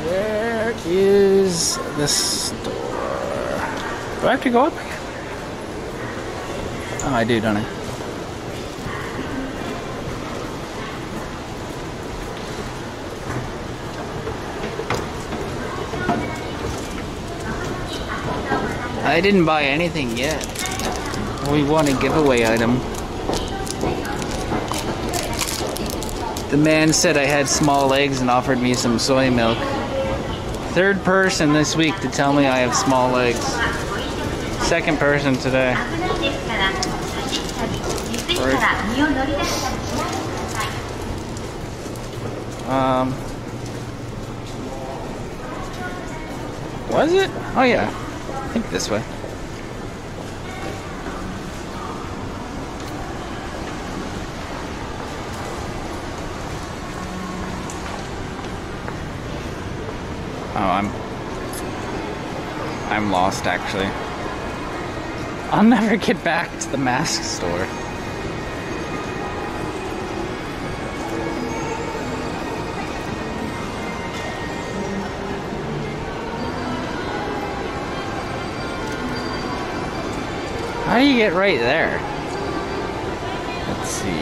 Where is the store? Do I have to go up? Oh, I do, don't I? I didn't buy anything yet. We won a giveaway item. The man said I had small legs and offered me some soy milk. Third person this week to tell me I have small legs. Second person today. Was it? Oh yeah. I think this way. Oh, I'm lost actually. I'll never get back to the mask store. How do you get right there? Let's see.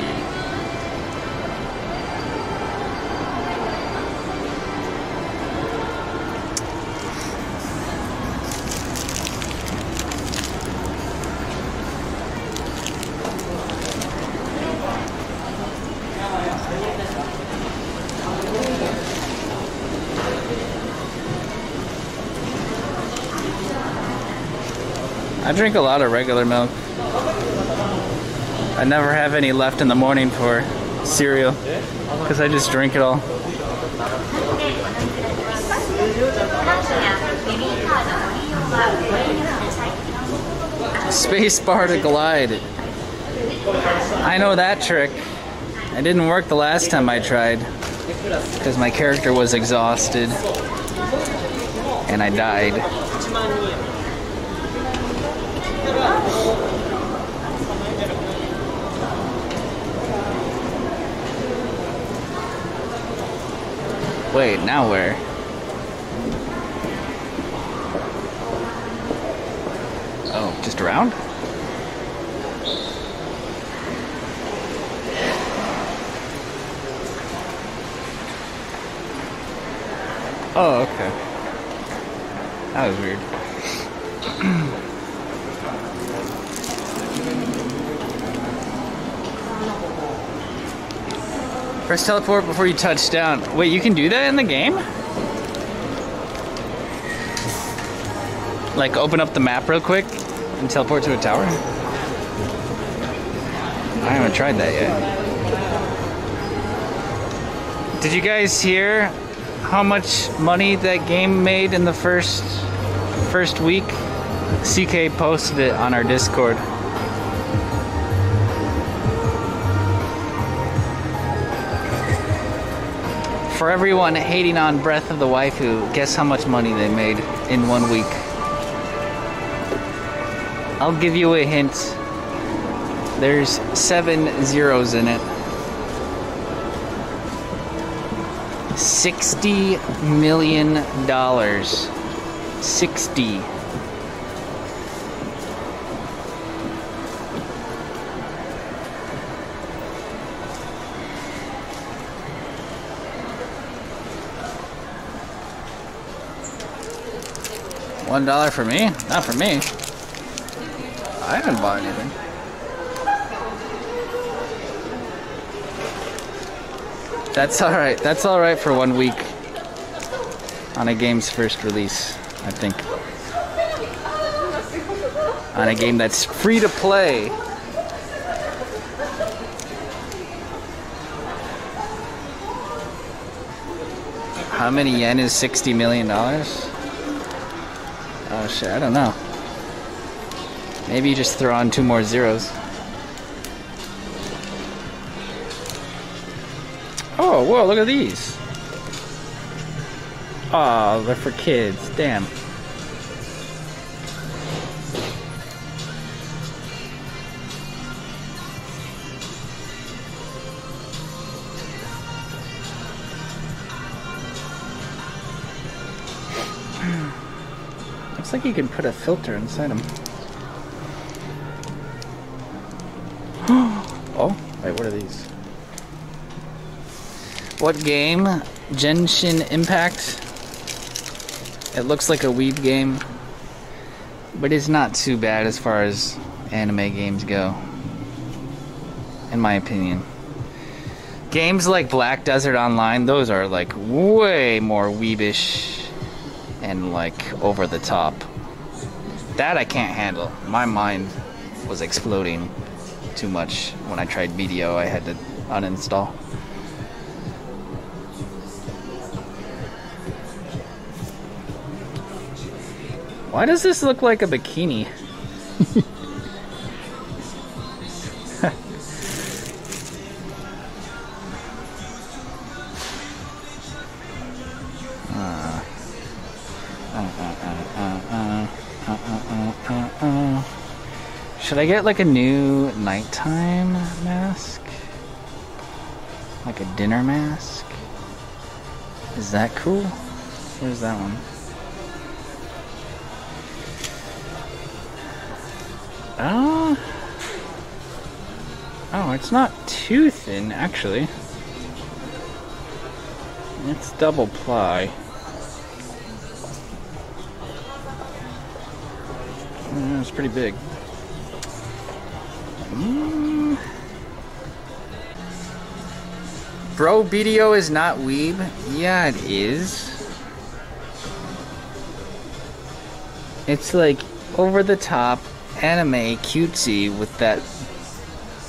I drink a lot of regular milk. I never have any left in the morning for cereal because I just drink it all. Space bar to glide. I know that trick. It didn't work the last time I tried because my character was exhausted and I died. Wait, now where? Oh, just around? Oh, okay. That was weird. Press teleport before you touch down. Wait, you can do that in the game? Like open up the map real quick and teleport to a tower? I haven't tried that yet. Did you guys hear how much money that game made in the first week? CK posted it on our Discord. For everyone hating on Breath of the Waifu, guess how much money they made in 1 week? I'll give you a hint. There's 7 zeros in it. $60 million. 60. $1 for me? Not for me. I haven't bought anything. That's alright. That's alright for 1 week on a game's first release, I think. On a game that's free to play. How many yen is $60 million? Oh shit, I don't know. Maybe you just throw on 2 more zeros. Oh, whoa, look at these. Oh, they're for kids. Damn. Looks like you can put a filter inside them. Oh, wait, what are these? What game? Genshin Impact. It looks like a weeb game, but it's not too bad as far as anime games go, in my opinion. Games like Black Desert Online, those are like way more weebish and like over the top. That I can't handle. My mind was exploding too much when I tried BDO. I had to uninstall. Why does this look like a bikini? Should I get like a new nighttime mask? Like a dinner mask? Is that cool? Where's that one? Oh, it's not too thin, actually. It's double ply. It's pretty big. Bro, BDO is not weeb? Yeah, it is. It's like over the top anime cutesy with that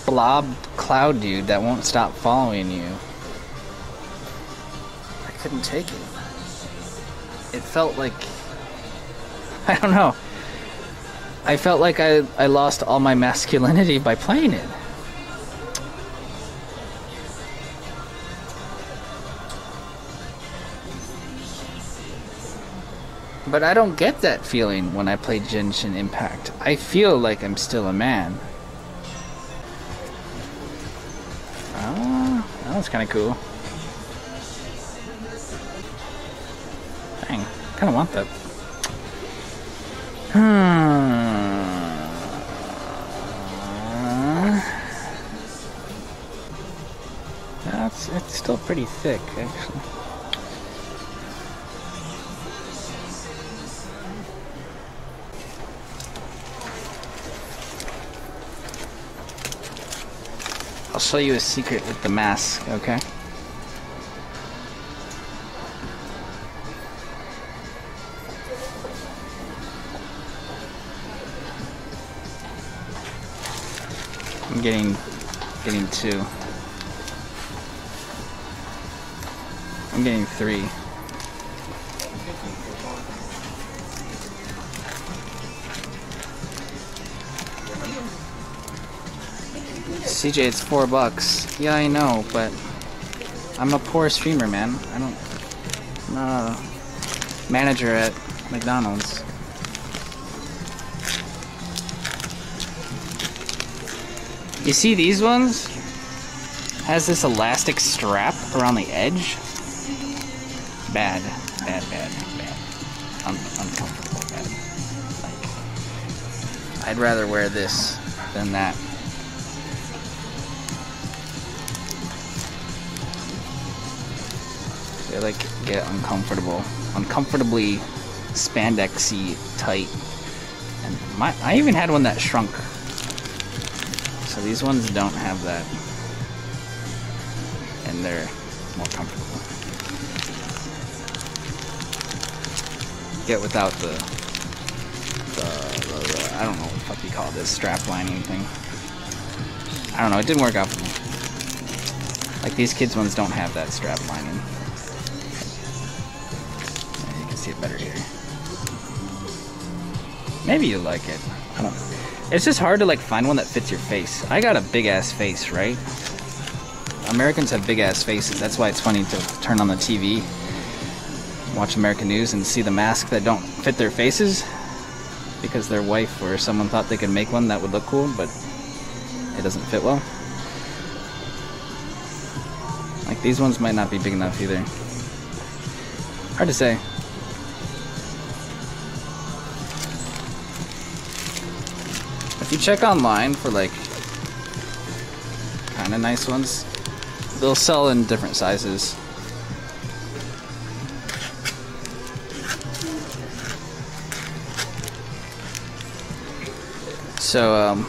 blob cloud dude that won't stop following you. I couldn't take it. It felt like, I don't know. I felt like I lost all my masculinity by playing it. But I don't get that feeling when I play Genshin Impact. I feel like I'm still a man. Oh, that was kind of cool. Dang, I kind of want that. It's still pretty thick, actually. I'll show you a secret with the mask, okay? I'm getting 2. I'm getting 3. CJ, it's $4. Yeah, I know, but I'm a poor streamer, man. I'm not a manager at McDonald's. You see these ones? Has this elastic strap around the edge. Bad. Uncomfortable, bad. Like, I'd rather wear this than that. They like get uncomfortably spandexy tight. And I even had one that shrunk. So these ones don't have that. And they're more comfortable. Get without the I don't know what the fuck you call this, strap lining thing. I don't know, it didn't work out for me. Like these kids ones don't have that strap lining. Yeah, you can see it better here. Maybe you like it. I don't know. It's just hard to like find one that fits your face. I got a big ass face, right? Americans have big ass faces. That's why it's funny to turn on the TV, watch American news, and see the masks that don't fit their faces because their wife or someone thought they could make one that would look cool, but it doesn't fit well. Like these ones might not be big enough either. Hard to say. If you check online for like kind of nice ones, they'll sell in different sizes. So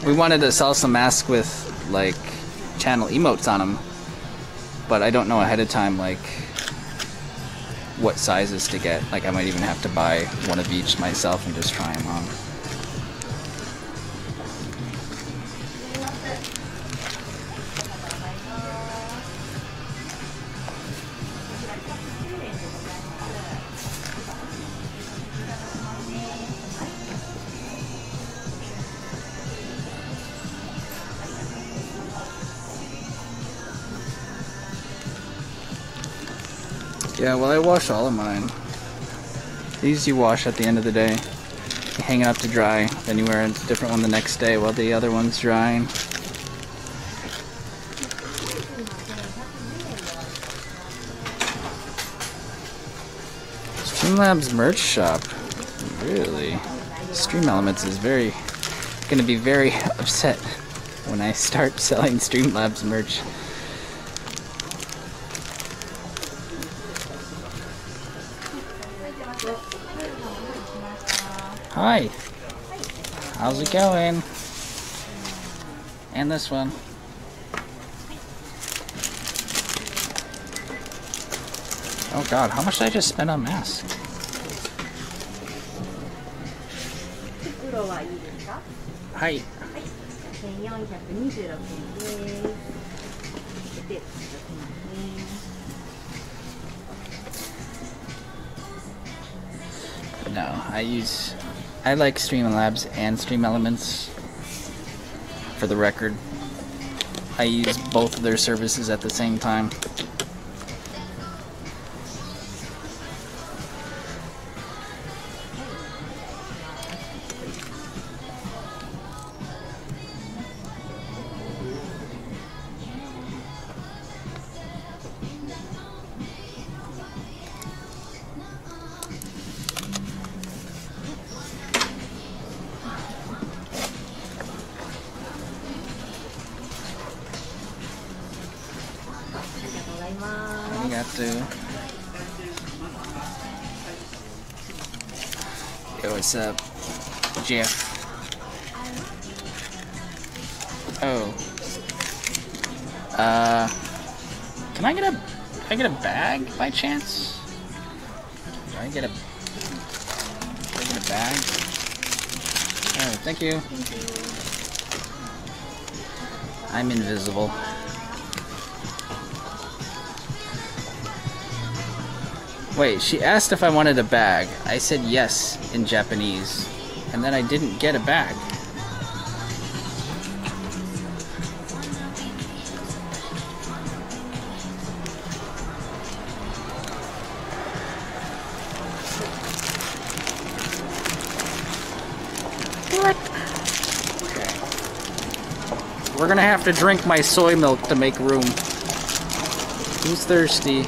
we wanted to sell some masks with like channel emotes on them, but I don't know ahead of time like what sizes to get. Like I might even have to buy one of each myself and just try them on. Yeah, well, I wash all of mine. These you wash at the end of the day. You hang it up to dry, then you wear a different one the next day while the other one's drying. Streamlabs merch shop. Really? Stream Elements is gonna be very upset when I start selling Streamlabs merch. Hi. How's it going? And this one. Oh god, how much did I just spend on masks? Hi. No, I like Streamlabs and Stream Elements. For the record, I use both of their services at the same time. Yo, what's up, Jeff? Oh. Can I get a bag by chance? Can I get a bag? Oh, thank you. I'm invisible. Wait, she asked if I wanted a bag. I said yes in Japanese, and then I didn't get a bag. What? Okay. We're gonna have to drink my soy milk to make room. Who's thirsty?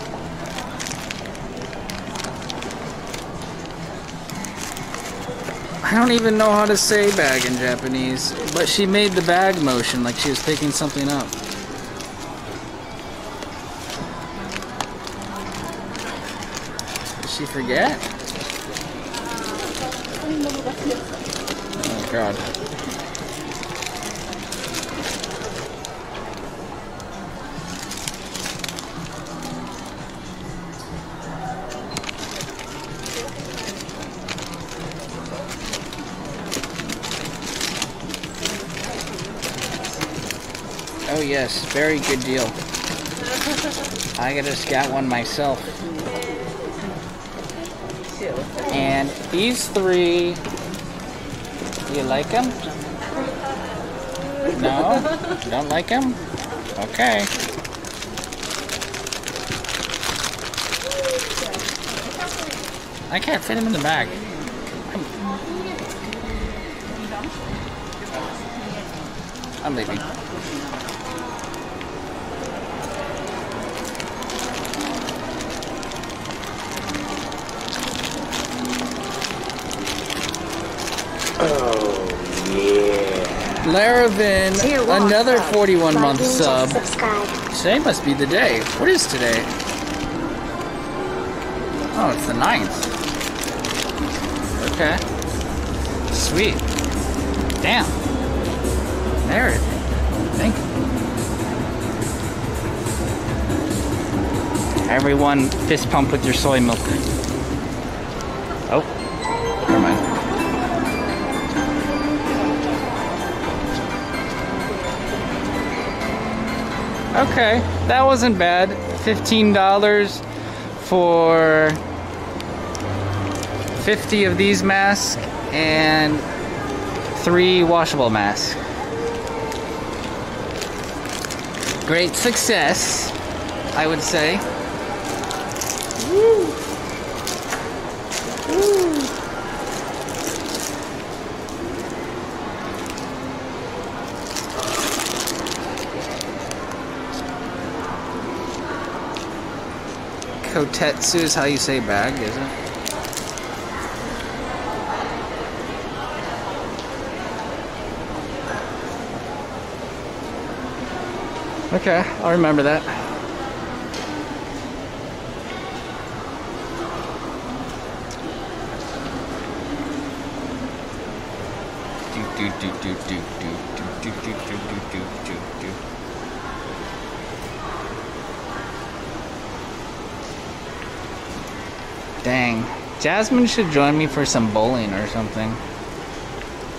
I don't even know how to say bag in Japanese, but she made the bag motion like she was picking something up. Did she forget? Oh god. Oh yes, very good deal. I just got one myself. And these three, do you like them? No? You don't like them? Okay. I can't fit them in the bag. I'm leaving. Laravan, another 41-month sub. Today must be the day. What is today? Oh, it's the 9th. Okay. Sweet. Damn. There. Thank you. Everyone fist pump with your soy milk. Oh. Never mind. Okay, that wasn't bad. $15 for 50 of these masks and 3 washable masks. Great success, I would say. Woo. Woo. Kotetsu is how you say bag, is it? Okay, I'll remember that. Dang, Jasmine should join me for some bowling or something.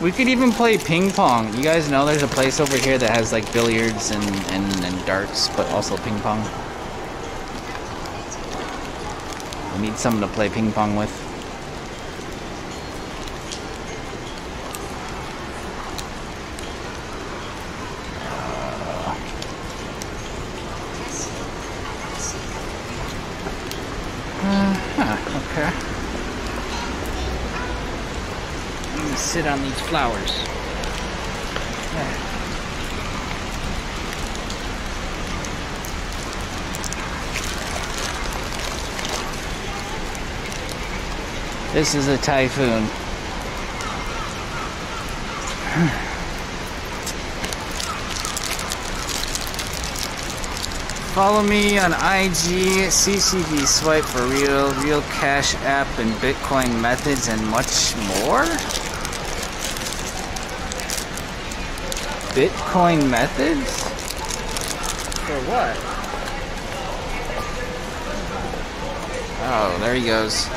We could even play ping pong. You guys know there's a place over here that has like billiards and darts, but also ping pong. We need someone to play ping pong with. Okay. Let me sit on these flowers. Yeah. This is a typhoon. Follow me on IG, CCV Swipe for Real Cash App and Bitcoin methods and much more? Bitcoin methods? For what? Oh, there he goes.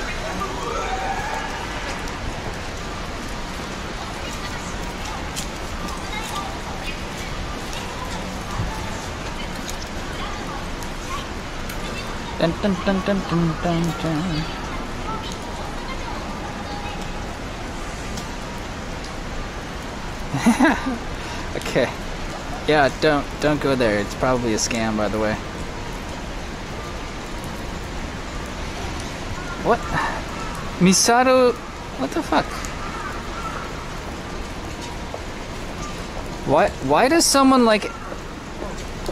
Dun, dun, dun, dun, dun, dun, dun. Okay. Yeah, don't go there. It's probably a scam, by the way. What? Misato, what the fuck? Why does someone like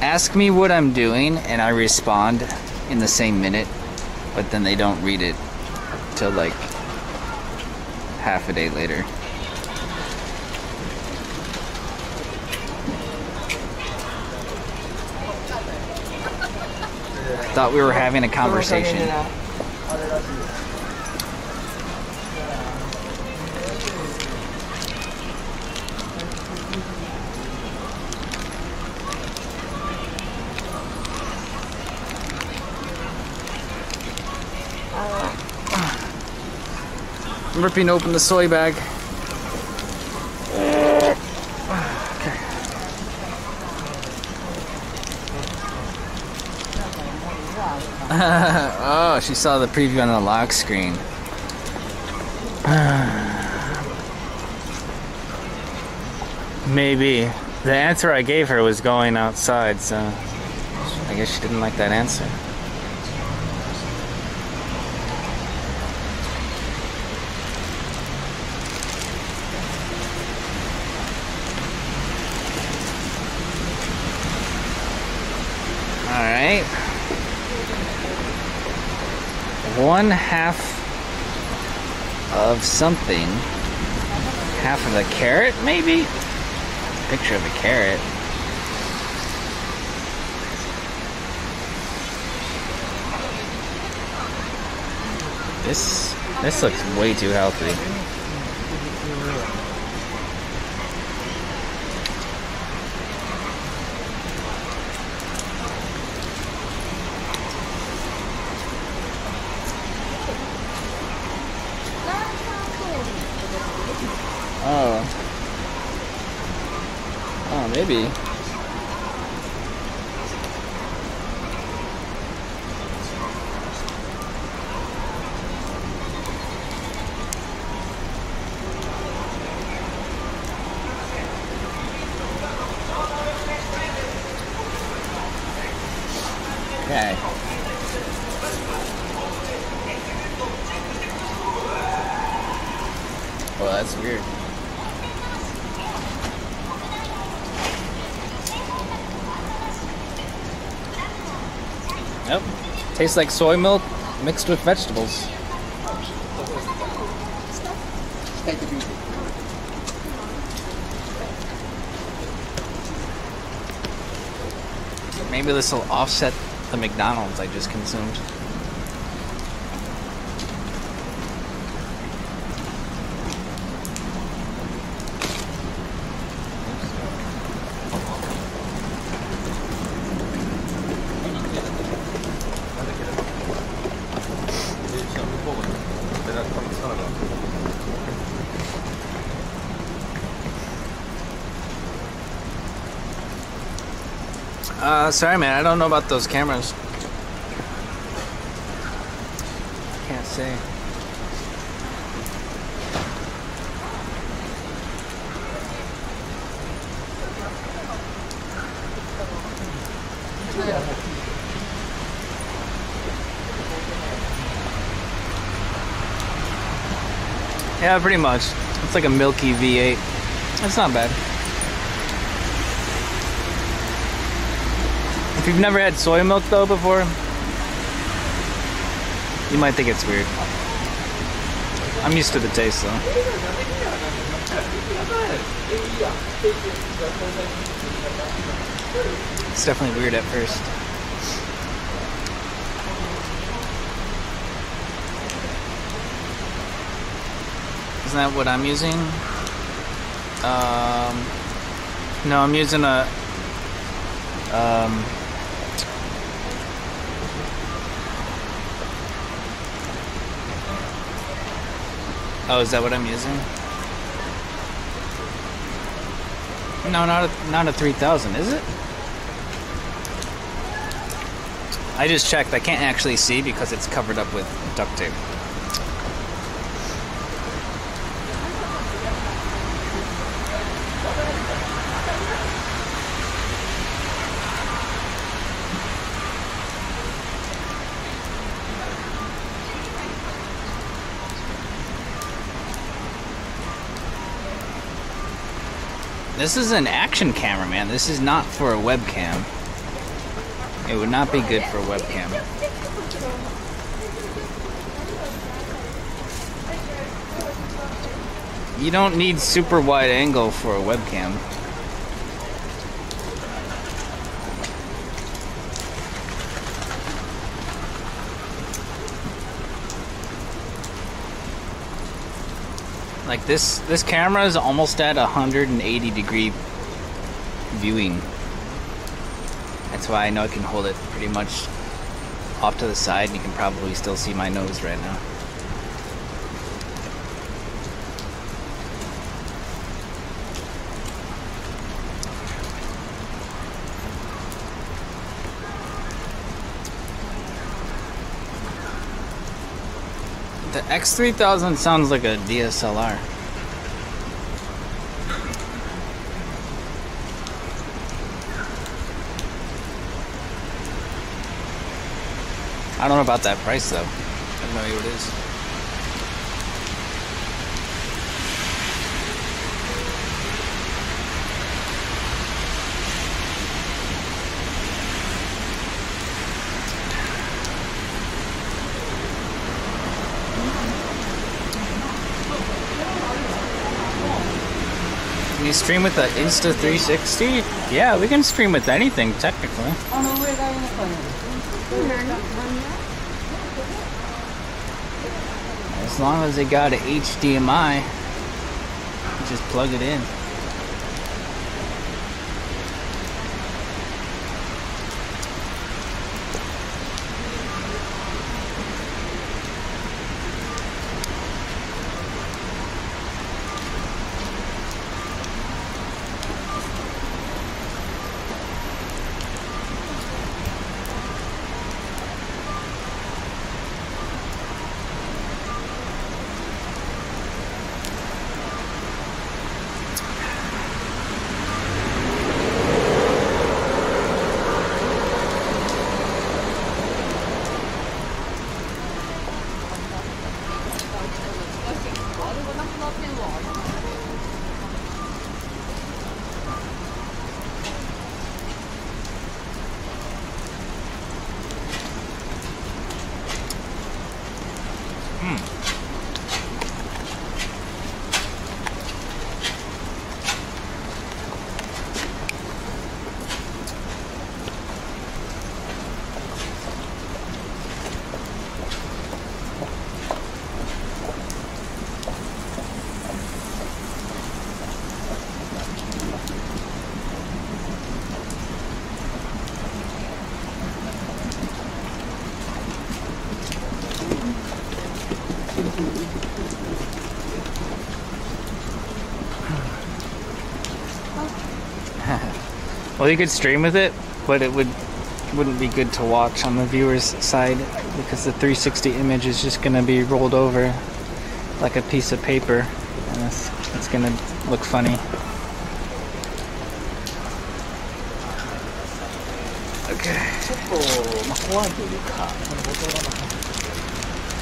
ask me what I'm doing and I respond in the same minute, but then they don't read it till like half a day later? Thought we were having a conversation. I'm ripping open the soy bag. Okay. Oh, she saw the preview on the lock screen. Maybe. The answer I gave her was going outside, so I guess she didn't like that answer. Alright. 1/2 of something. Half of a carrot, maybe? Picture of a carrot. This looks way too healthy. Oh, maybe. Okay. Oh, that's weird. Nope. Tastes like soy milk mixed with vegetables. Maybe this will offset the McDonald's I just consumed. Sorry man, I don't know about those cameras. Can't say. Yeah, pretty much. It's like a milky V8. It's not bad. If you've never had soy milk though before, you might think it's weird. I'm used to the taste though. It's definitely weird at first. Isn't that what I'm using? No, I'm using a oh, is that what I'm using? No, not a 3000, is it? I just checked. I can't actually see because it's covered up with duct tape. This is an action camera, man. This is not for a webcam. It would not be good for a webcam. You don't need super wide angle for a webcam. Like this camera is almost at 180 degree viewing. That's why I know I can hold it pretty much off to the side and you can probably still see my nose right now. The X3000 sounds like a DSLR. I don't know about that price though. I have no idea what it is. Can you stream with the Insta360? Yeah, we can stream with anything technically. As long as they got an HDMI, you just plug it in. Well, you could stream with it, but it wouldn't be good to watch on the viewer's side because the 360 image is just going to be rolled over like a piece of paper, and it's going to look funny. Okay.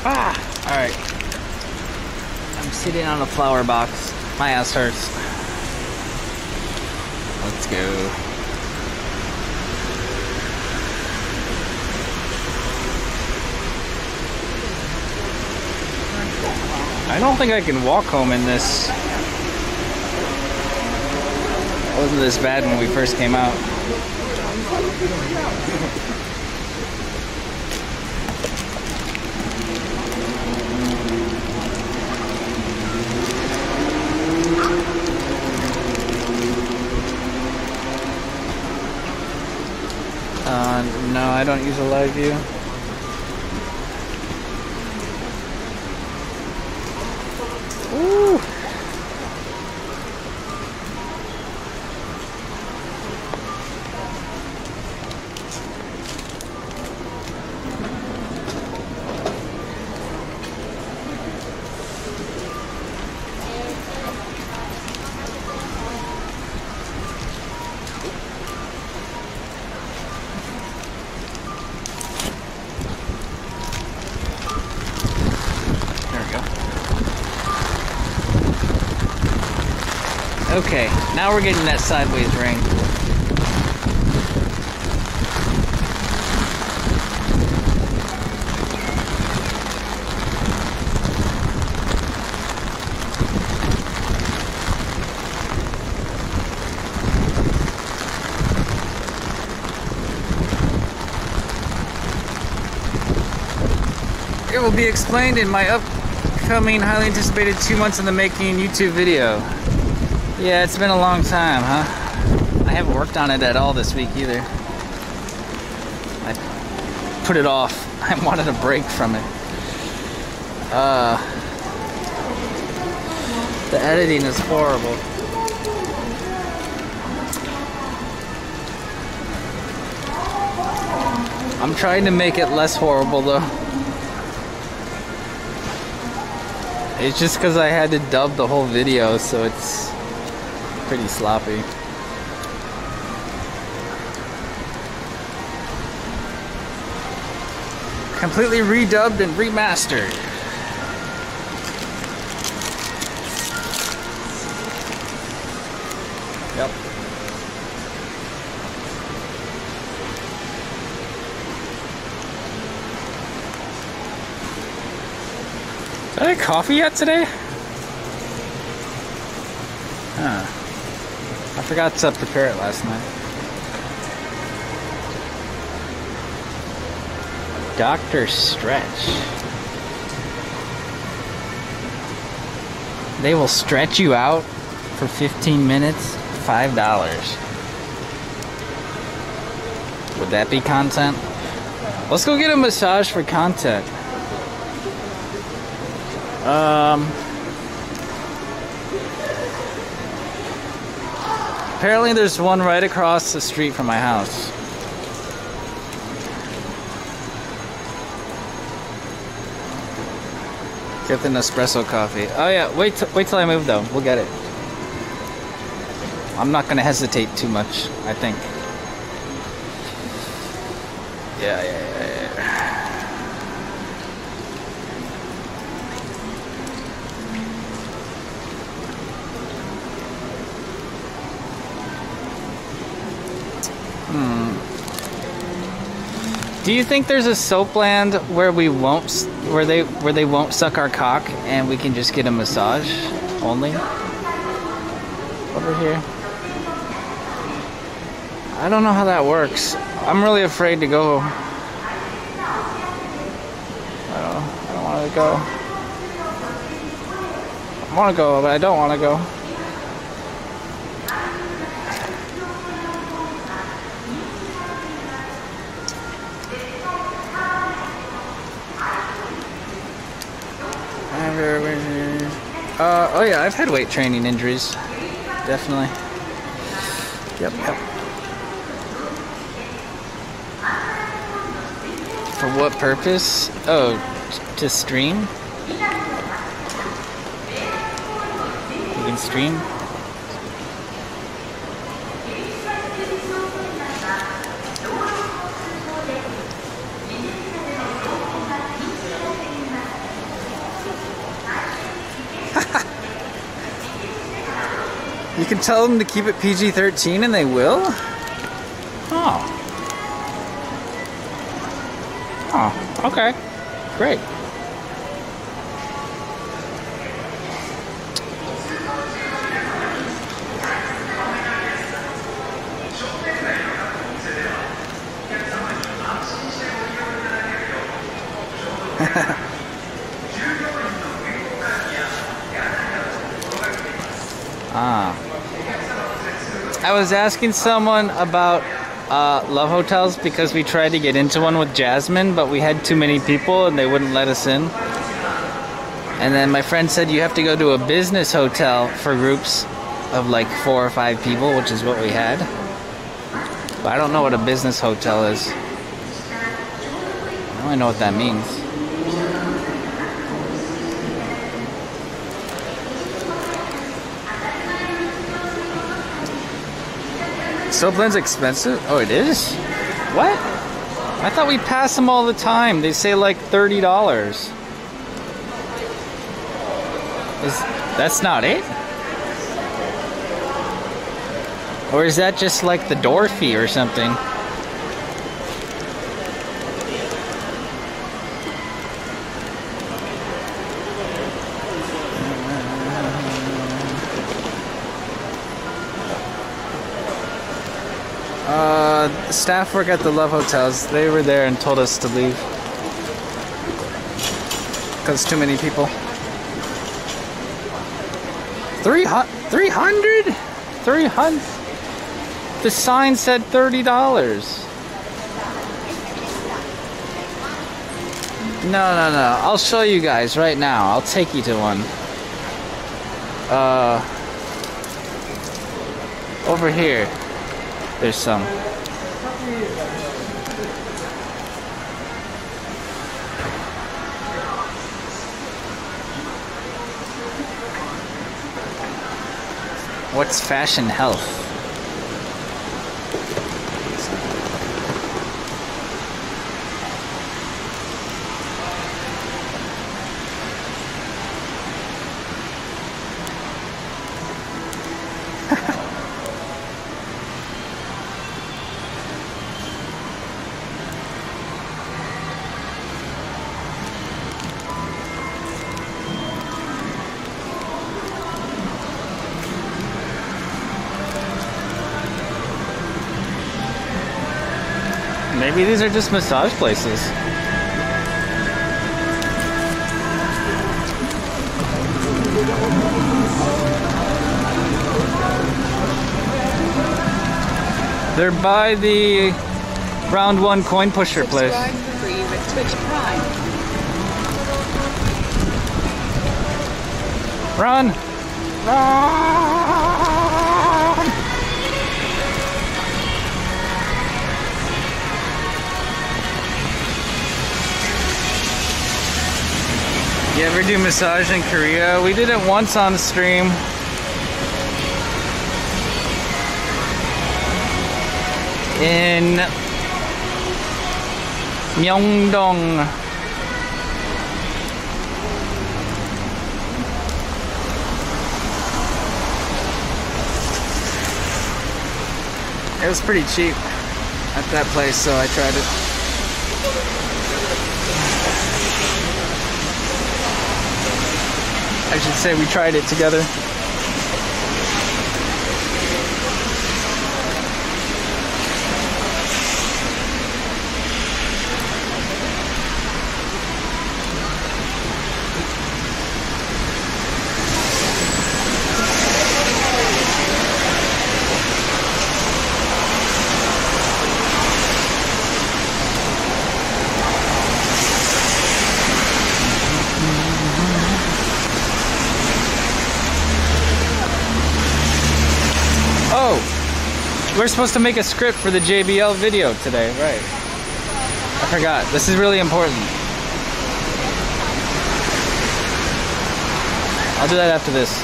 Alright. I'm sitting on a flower box. My ass hurts. Let's go. I don't think I can walk home in this. It wasn't this bad when we first came out. No, I don't use a live view. Ooh. Okay, now we're getting that sideways ring. It will be explained in my upcoming, highly anticipated 2 months in the making YouTube video. Yeah, it's been a long time, huh? I haven't worked on it at all this week either. I put it off. I wanted a break from it. The editing is horrible. I'm trying to make it less horrible though. It's just because I had to dub the whole video, so it's pretty sloppy. Completely redubbed and remastered. Yep. Did I have coffee yet today? Huh. I forgot to prepare it last night. Dr. Stretch. They will stretch you out for 15 minutes, $5. Would that be content? Let's go get a massage for content. Apparently there's one right across the street from my house. Get an espresso coffee. Oh yeah, wait till I move though. We'll get it. I'm not gonna hesitate too much, I think. Yeah. Do you think there's a soapland where they won't suck our cock and we can just get a massage only? Over here. I don't know how that works. I'm really afraid to go. I don't want to go. I want to go, but I don't want to go. Oh yeah, I've had weight training injuries. Definitely. Yep. For what purpose? Oh, to stream? You can stream? You can tell them to keep it PG-13 and they will? Oh. Oh, okay. Great. I was asking someone about love hotels because we tried to get into one with Jasmine, but we had too many people and they wouldn't let us in. And then my friend said you have to go to a business hotel for groups of like 4 or 5 people, which is what we had. But I don't know what a business hotel is. I don't know what that means. Soapland's expensive? Oh, it is? What? I thought we pass them all the time. They say like $30. That's not it? Or is that just like the door fee or something? Staff work at the love hotels. They were there and told us to leave because too many people. 300? 300? The sign said $30. No. I'll show you guys right now. I'll take you to one. Over here. There's some. What's fashion health? Maybe these are just massage places. They're by the round one coin pusher place. Subscribe for free with Twitch Prime. Run! Run! You ever do massage in Korea? We did it once on stream. In Myeongdong. It was pretty cheap at that place, so I tried it. I should say we tried it together. We're supposed to make a script for the JBL video today, right? I forgot. This is really important. I'll do that after this.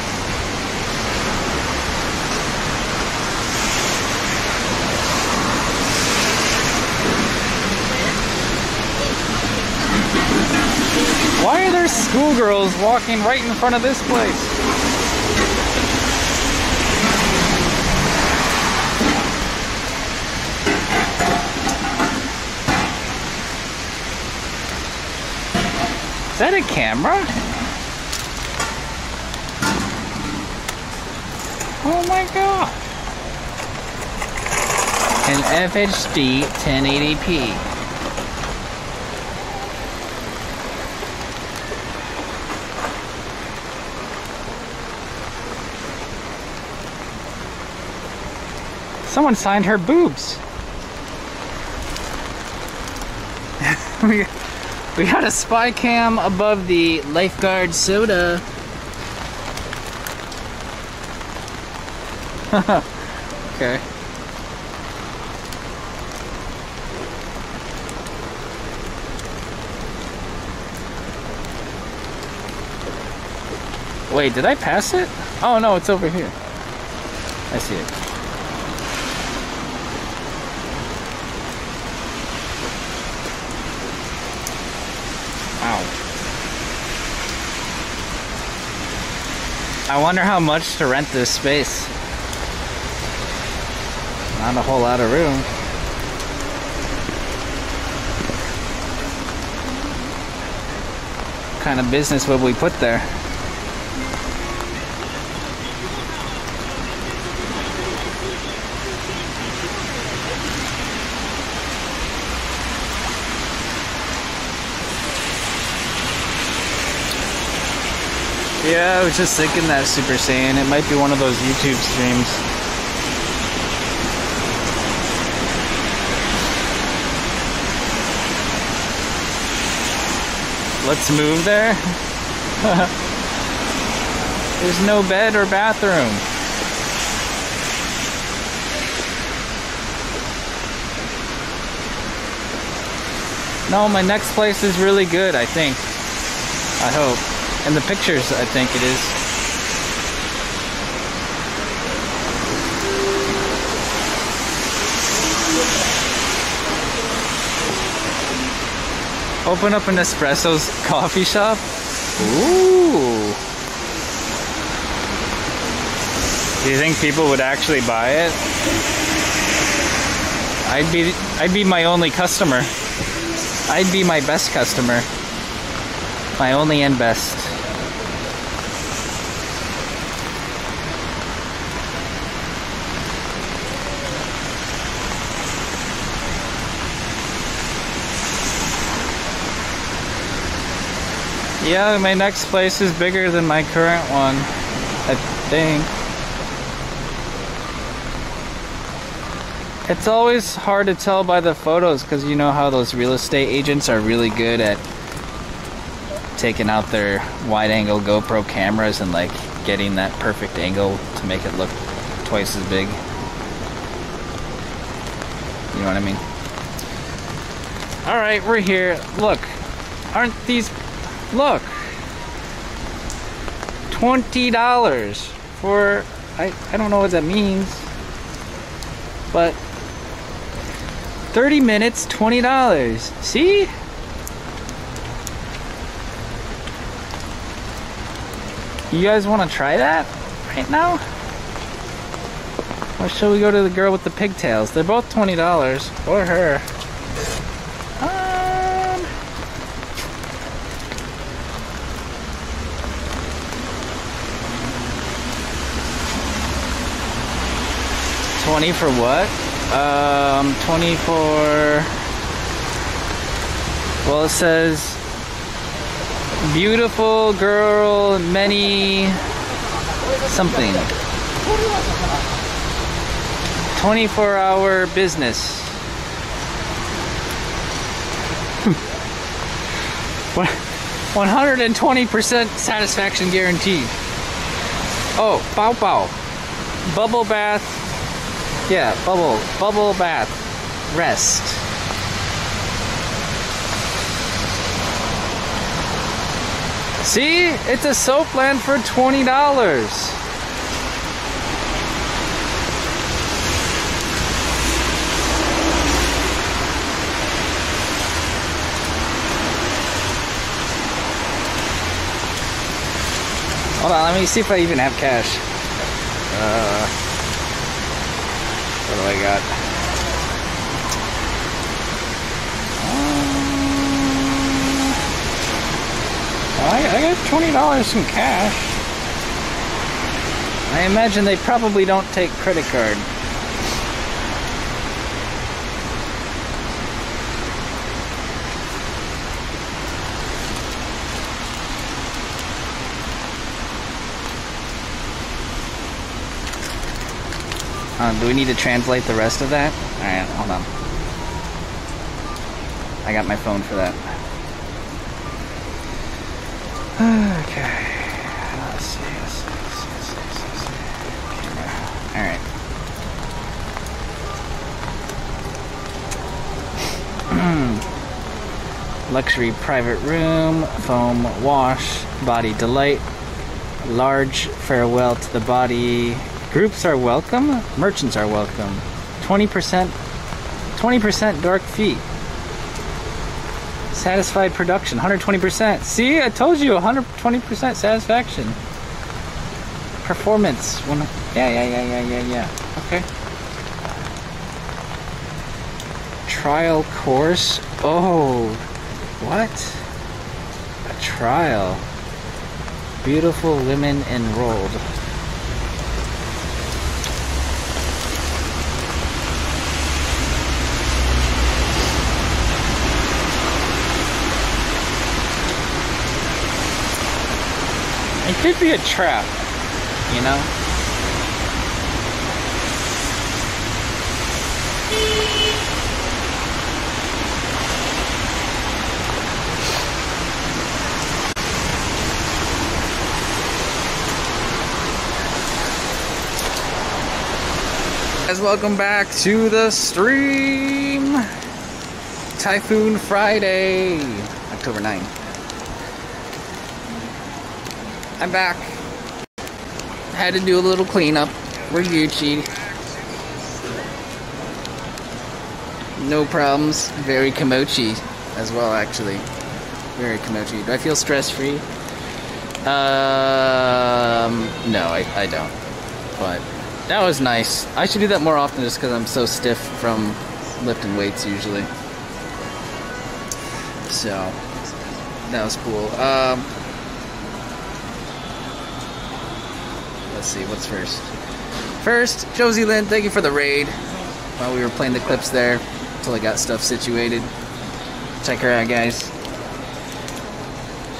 Why are there schoolgirls walking right in front of this place? Is that a camera? Oh my god. An FHD 1080p. Someone signed her boobs. We got a spy cam above the lifeguard soda. Okay. Wait, did I pass it? Oh no, it's over here. I see it. I wonder how much to rent this space. Not a whole lot of room. What kind of business would we put there? Yeah, I was just thinking that, Super Saiyan. It might be one of those YouTube streams. Let's move there. There's no bed or bathroom. No, my next place is really good, I think. I hope. In the pictures, I think it is. Open up an espresso's coffee shop? Ooh. Do you think people would actually buy it? I'd be my only customer. I'd be my best customer. My only and best. Yeah, my next place is bigger than my current one, I think. It's always hard to tell by the photos because you know how those real estate agents are really good at taking out their wide-angle GoPro cameras and like getting that perfect angle to make it look twice as big. You know what I mean? Alright, we're here. Look, aren't these... Look! $20 for... I don't know what that means. But... 30 minutes, $20. See? You guys want to try that right now? Or shall we go to the girl with the pigtails? They're both $20. Or her. $20 for what? 20 for... Well, it says... Beautiful girl, many... something. 24-hour business. 120% satisfaction guaranteed. Oh, pow pow. Bubble bath. Yeah, bubble bath. Rest. See? It's a soap land for $20. Hold on, let me see if I even have cash. What do I got? I got $20 in cash. I imagine they probably don't take credit card. Do we need to translate the rest of that? Alright, hold on. I got my phone for that. Okay. Let's see. Alright. Luxury private room, foam wash, body delight, large farewell to the body. Groups are welcome, merchants are welcome. 20% dark feet. Satisfied production, 120%. See, I told you, 120% satisfaction. Performance, yeah. Okay. Trial course. Oh, what? A trial. Beautiful women enrolled. It could be a trap, you know? Guys, welcome back to the stream. Typhoon Friday, October 9th. I'm back. Had to do a little cleanup. We're Gucci. No problems. Very kimochi as well, actually. Very kimochi. Do I feel stress-free? No, I don't. But that was nice. I should do that more often just because I'm so stiff from lifting weights usually. So that was cool. Let's see, what's first? First, Josie Lynn, thank you for the raid while we were playing the clips there until I got stuff situated. Check her out, guys.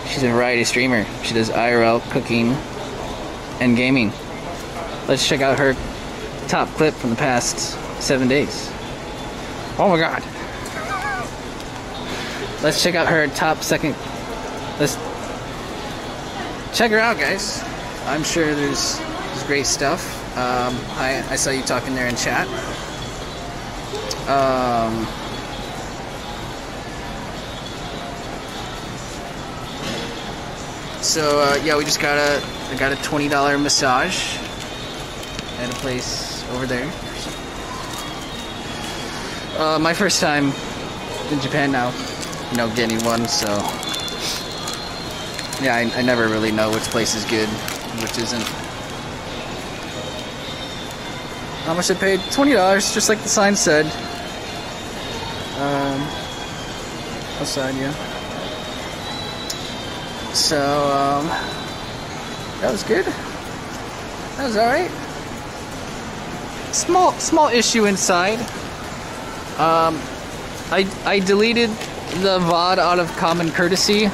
She's a variety streamer. She does IRL, cooking, and gaming. Let's check out her top clip from the past 7 days. Oh my god. Let's check out her top second. Let's check her out, guys. I'm sure there's great stuff. I saw you talking there in chat. So yeah, we just got I got a $20 massage at a place over there. My first time in Japan now, you know, getting one. So yeah, I never really know which place is good, which isn't. How much I paid? $20, just like the sign said. Outside, yeah. So, that was good. That was alright. Small issue inside. I deleted the VOD out of common courtesy,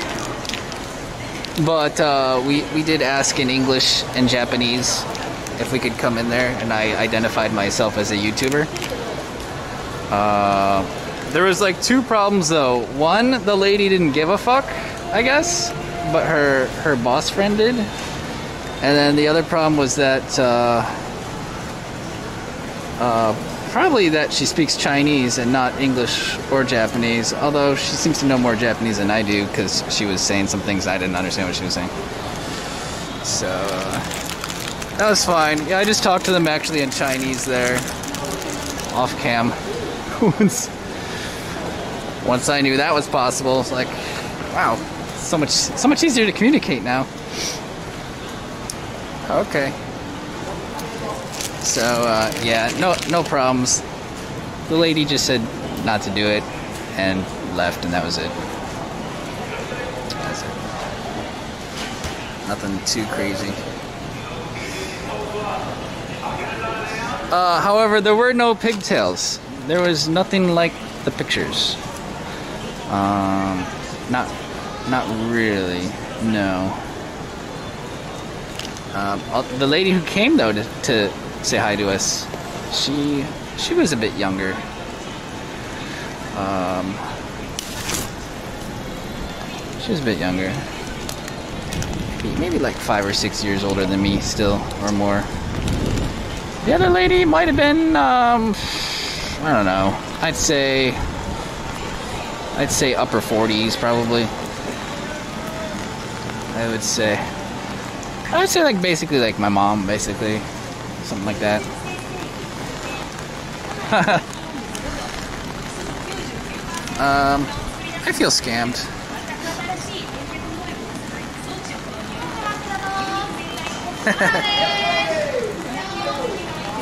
but we did ask in English and Japanese if we could come in there, and I identified myself as a YouTuber. There was like two problems though. One, the lady didn't give a fuck, I guess, but her boss friend did. And then the other problem was that probably that she speaks Chinese and not English or Japanese, although she seems to know more Japanese than I do because she was saying some things I didn't understand what she was saying. So that was fine. Yeah, I just talked to them actually in Chinese there, off cam. Once I knew that was possible, it's like, wow, so much easier to communicate now. Okay. So yeah, no problems. The lady just said not to do it and left, and that was it. That's it. Nothing too crazy. However, there were no pigtails. There was nothing like the pictures. Not really. No. The lady who came though to say hi to us, she was a bit younger. She was a bit younger. Maybe like 5 or 6 years older than me still, or more. The other lady might have been, I don't know. I'd say upper 40s probably. I would say like basically like my mom, basically. Something like that. I feel scammed.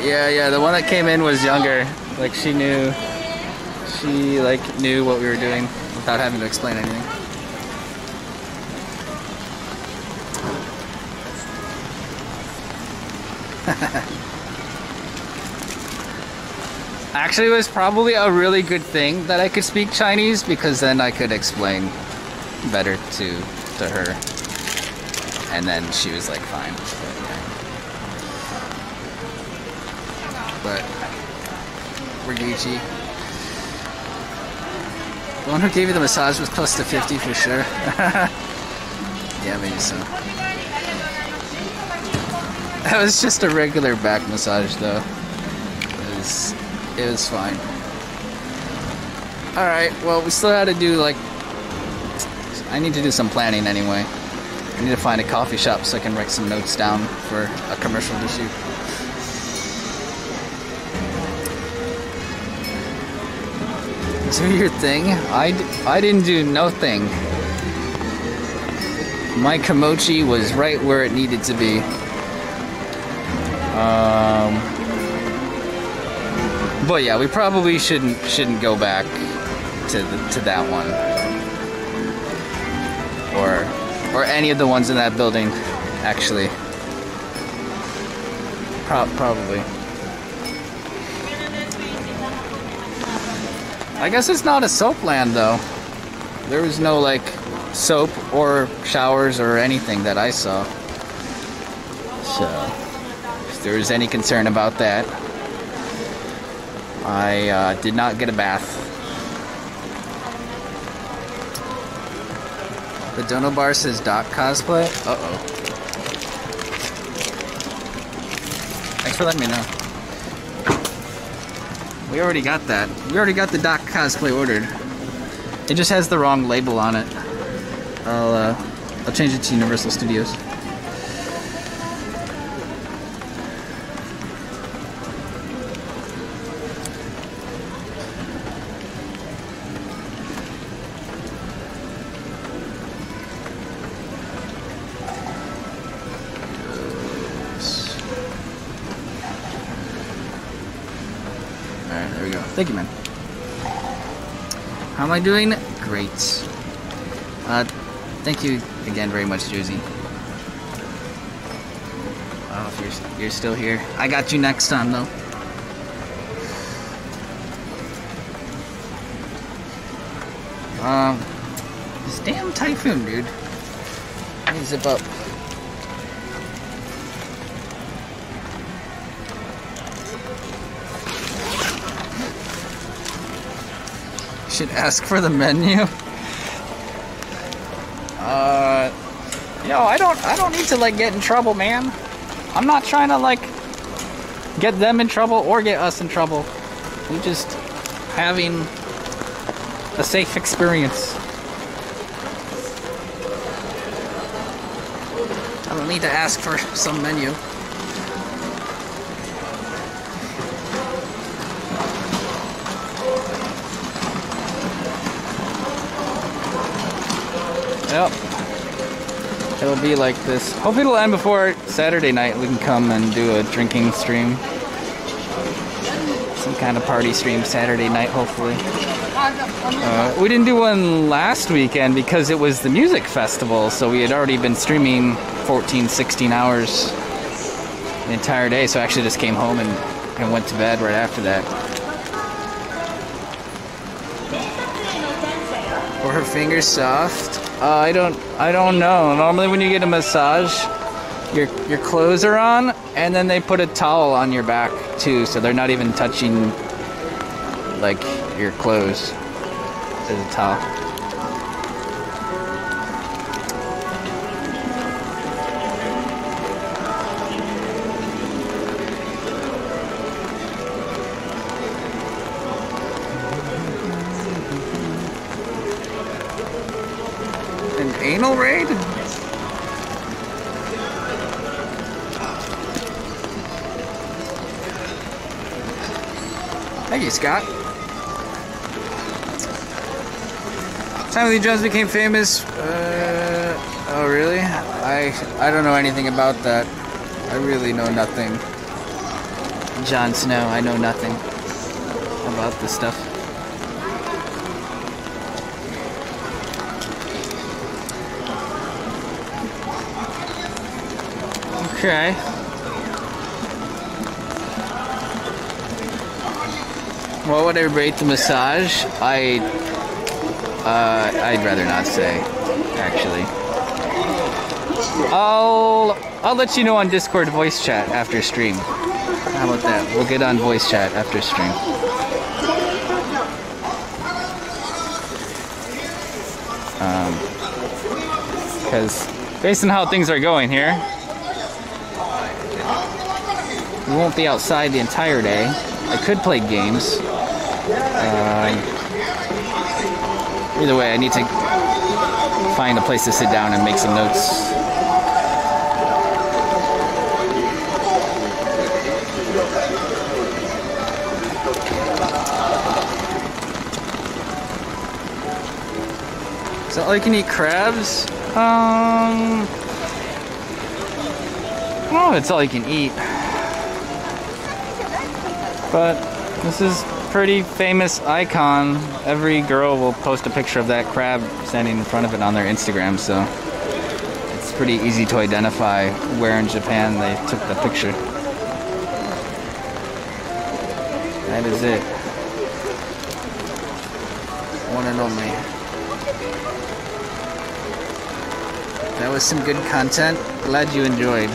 Yeah, the one that came in was younger. Like she knew what we were doing without having to explain anything. Actually, it was probably a really good thing that I could speak Chinese, because then I could explain better to her, and then she was like fine. But we're Gucci. The one who gave you the massage was close to 50 for sure. Yeah, maybe so. That was just a regular back massage though. It was fine. Alright, well, we still had to do like... I need to do some planning anyway. I need to find a coffee shop so I can write some notes down for a commercial to shoot. Do your thing? I didn't do no thing. My kimochi was right where it needed to be. But yeah, we probably shouldn't go back to that one, or any of the ones in that building, actually. Probably. I guess it's not a soap land though. There was no like soap or showers or anything that I saw. So, if there was any concern about that, I did not get a bath. The Dono Bar says Doc cosplay. Uh-oh. Thanks for letting me know. We already got that. We already got the Doc cosplay ordered. It just has the wrong label on it. I'll change it to Universal Studios. Alright, there we go. Thank you, man. How am I doing? Great. Thank you again very much, Josie. Oh, if you're still here. I got you next time, though. This damn typhoon, dude. Let me zip up. Should ask for the menu. Yo, I don't need to like get in trouble, man. I'm not trying to like get them in trouble or get us in trouble. We're just having a safe experience. I don't need to ask for some menu. Yep. It'll be like this. Hope it'll end before Saturday night. We can come and do a drinking stream. Some kind of party stream Saturday night, hopefully. We didn't do one last weekend because it was the music festival, so we had already been streaming 14, 16 hours the entire day, so I actually just came home and went to bed right after that. Were her fingers soft? I don't know. Normally when you get a massage, your clothes are on, and then they put a towel on your back too, so they're not even touching like your clothes. There's a towel. An anal raid? Thank you, Scott. Time Lee Jones became famous. Oh really? I don't know anything about that. I really know nothing. Jon Snow, I know nothing about this stuff. Okay. What would I rate the massage? I'd rather not say, actually. I'll let you know on Discord voice chat after stream. How about that? We'll get on voice chat after stream. Because based on how things are going here, we won't be outside the entire day. I could play games. Either way, I need to find a place to sit down and make some notes. Is that all you can eat crabs? Oh, it's all you can eat. But this is pretty famous icon. Every girl will post a picture of that crab standing in front of it on their Instagram, so it's pretty easy to identify where in Japan they took the picture. That is it. One and only. That was some good content. Glad you enjoyed.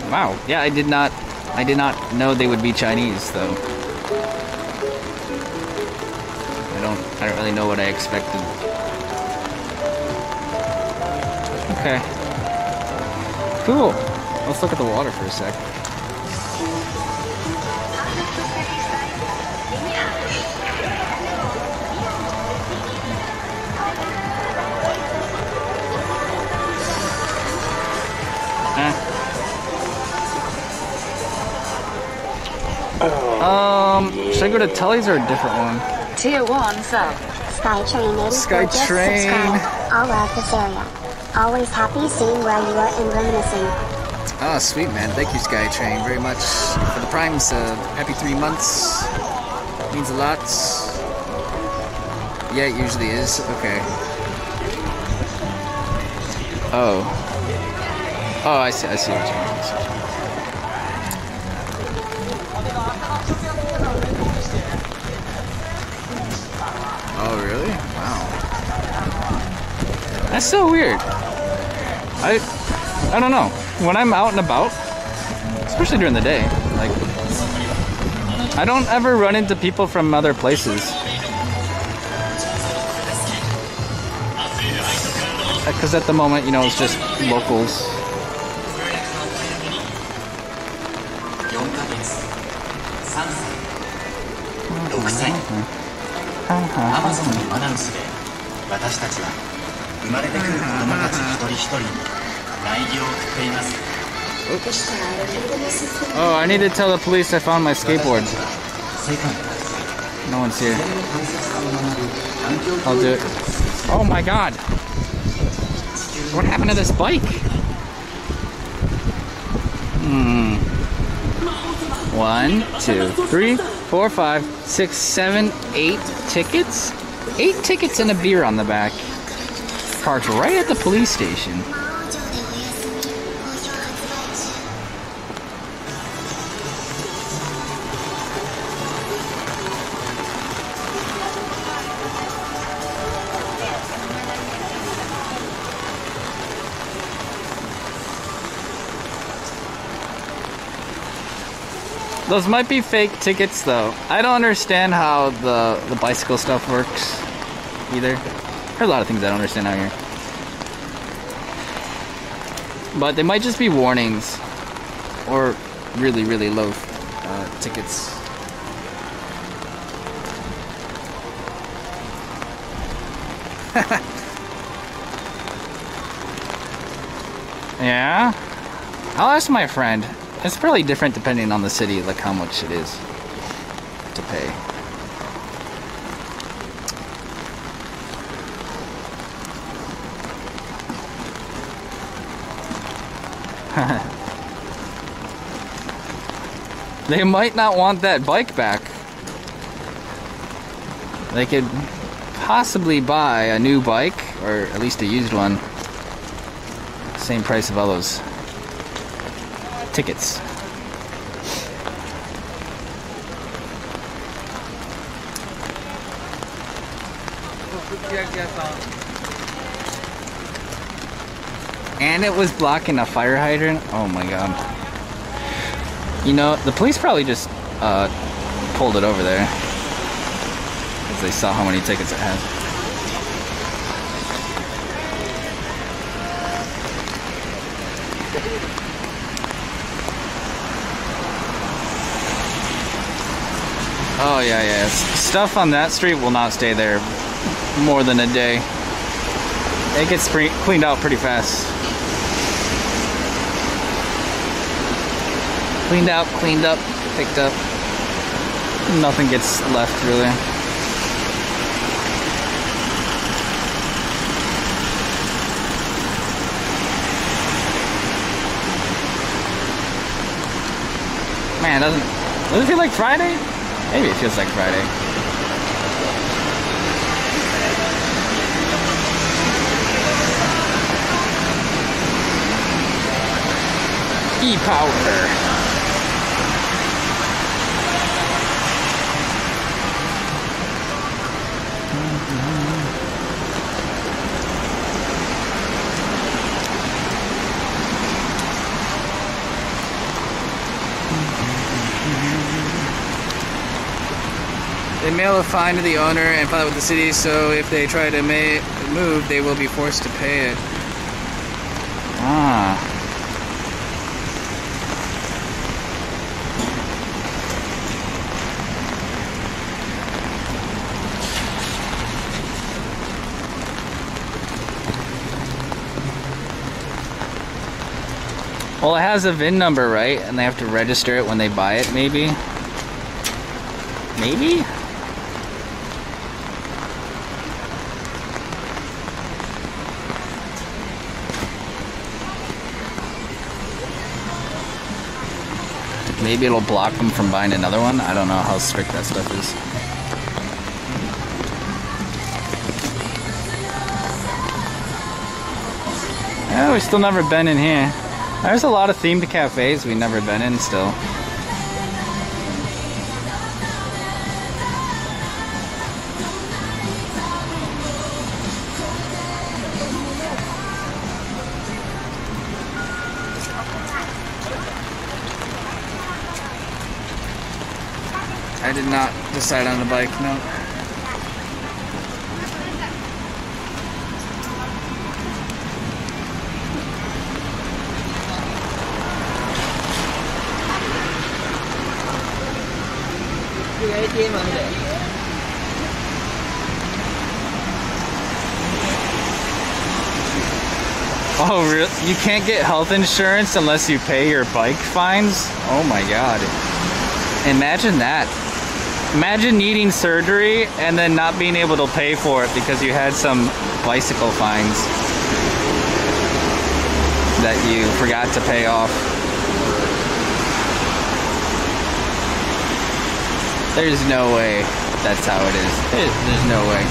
Wow. Yeah, I did not know they would be Chinese though. I don't really know what I expected. Okay. Cool. Let's look at the water for a sec. Should I go to Tully's or a different one? Tier 1 sub. Skytrain 84 Skytrain. just subscribed. All love this area. Always happy seeing where you are and reminiscing. Oh, sweet man. Thank you, Skytrain, very much for the primes. Happy 3 months. Means a lot. Yeah, it usually is. Okay. Oh. Oh, I see what you mean. Oh, really? Wow. That's so weird. I don't know. When I'm out and about, especially during the day, like, I don't ever run into people from other places. Because at the moment, you know, it's just locals. Oh, I need to tell the police I found my skateboard. No one's here. I'll do it. Oh my god! What happened to this bike? 1, 2, 3, 4, 5, 6, 7, 8 tickets? 8 tickets and a beer on the back. Parked right at the police station. Those might be fake tickets though. I don't understand how the bicycle stuff works either. There are a lot of things I don't understand out here. But they might just be warnings or really, really low tickets. Yeah? I'll ask my friend. It's probably different depending on the city, like how much it is to pay. They might not want that bike back. They could possibly buy a new bike, or at least a used one. Same price of all those tickets. And it was blocking a fire hydrant. Oh my god. You know, the police probably just pulled it over there because they saw how many tickets it had. Oh yeah, yeah. Stuff on that street will not stay there more than a day. It gets cleaned out pretty fast. Cleaned out, cleaned up, picked up. Nothing gets left really. Man, does it feel like Friday? Maybe it feels like Friday. E-Power. They mail a fine to the owner and file it with the city, so if they try to move, they will be forced to pay it. Ah. Well, it has a VIN number, right? And they have to register it when they buy it, maybe? Maybe? Maybe it'll block them from buying another one. I don't know how strict that stuff is. Yeah, we've still never been in here. There's a lot of themed cafes we've never been in still. I did not decide on a bike, no. Oh, really? You can't get health insurance unless you pay your bike fines? Oh my god. Imagine that. Imagine needing surgery and then not being able to pay for it because you had some bicycle fines that you forgot to pay off. There's no way that's how it is. There's no way.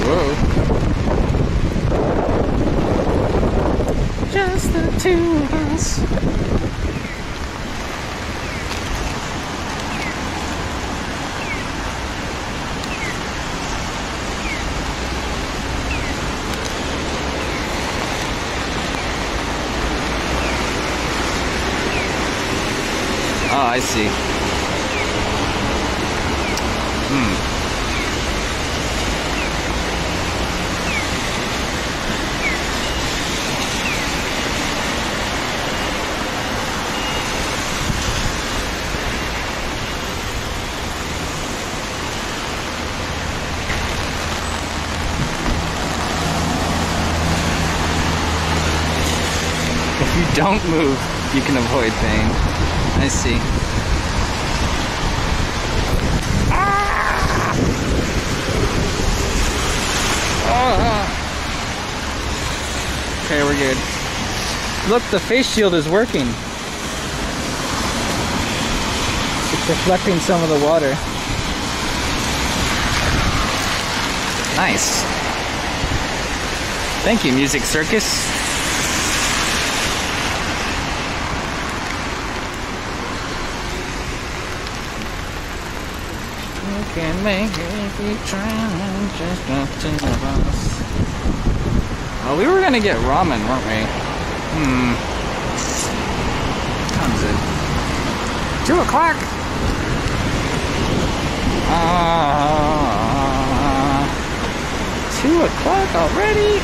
Whoa. Just the two of us. Oh, I see. If you don't move, you can avoid pain. I see. Ah! Okay, we're good. Look, the face shield is working. It's deflecting some of the water. Nice. Thank you, Music Circus. Can make it if you try, just the two of us. Oh, we were gonna get ramen, weren't we? Comes it? 2 o'clock. 2 o'clock already?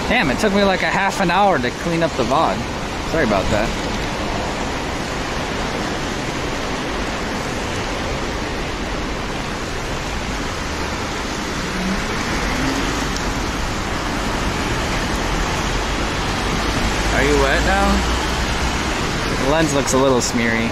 Damn, it took me like a half an hour to clean up the VOD. Sorry about that. Are you wet now? The lens looks a little smeary.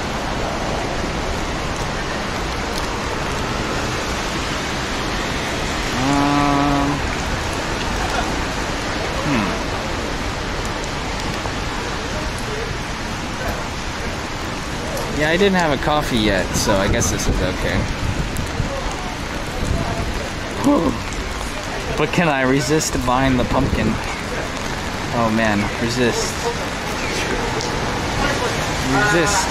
Yeah, I didn't have a coffee yet, so I guess this is okay. Whew. But can I resist buying the pumpkin? Oh man, resist. Resist.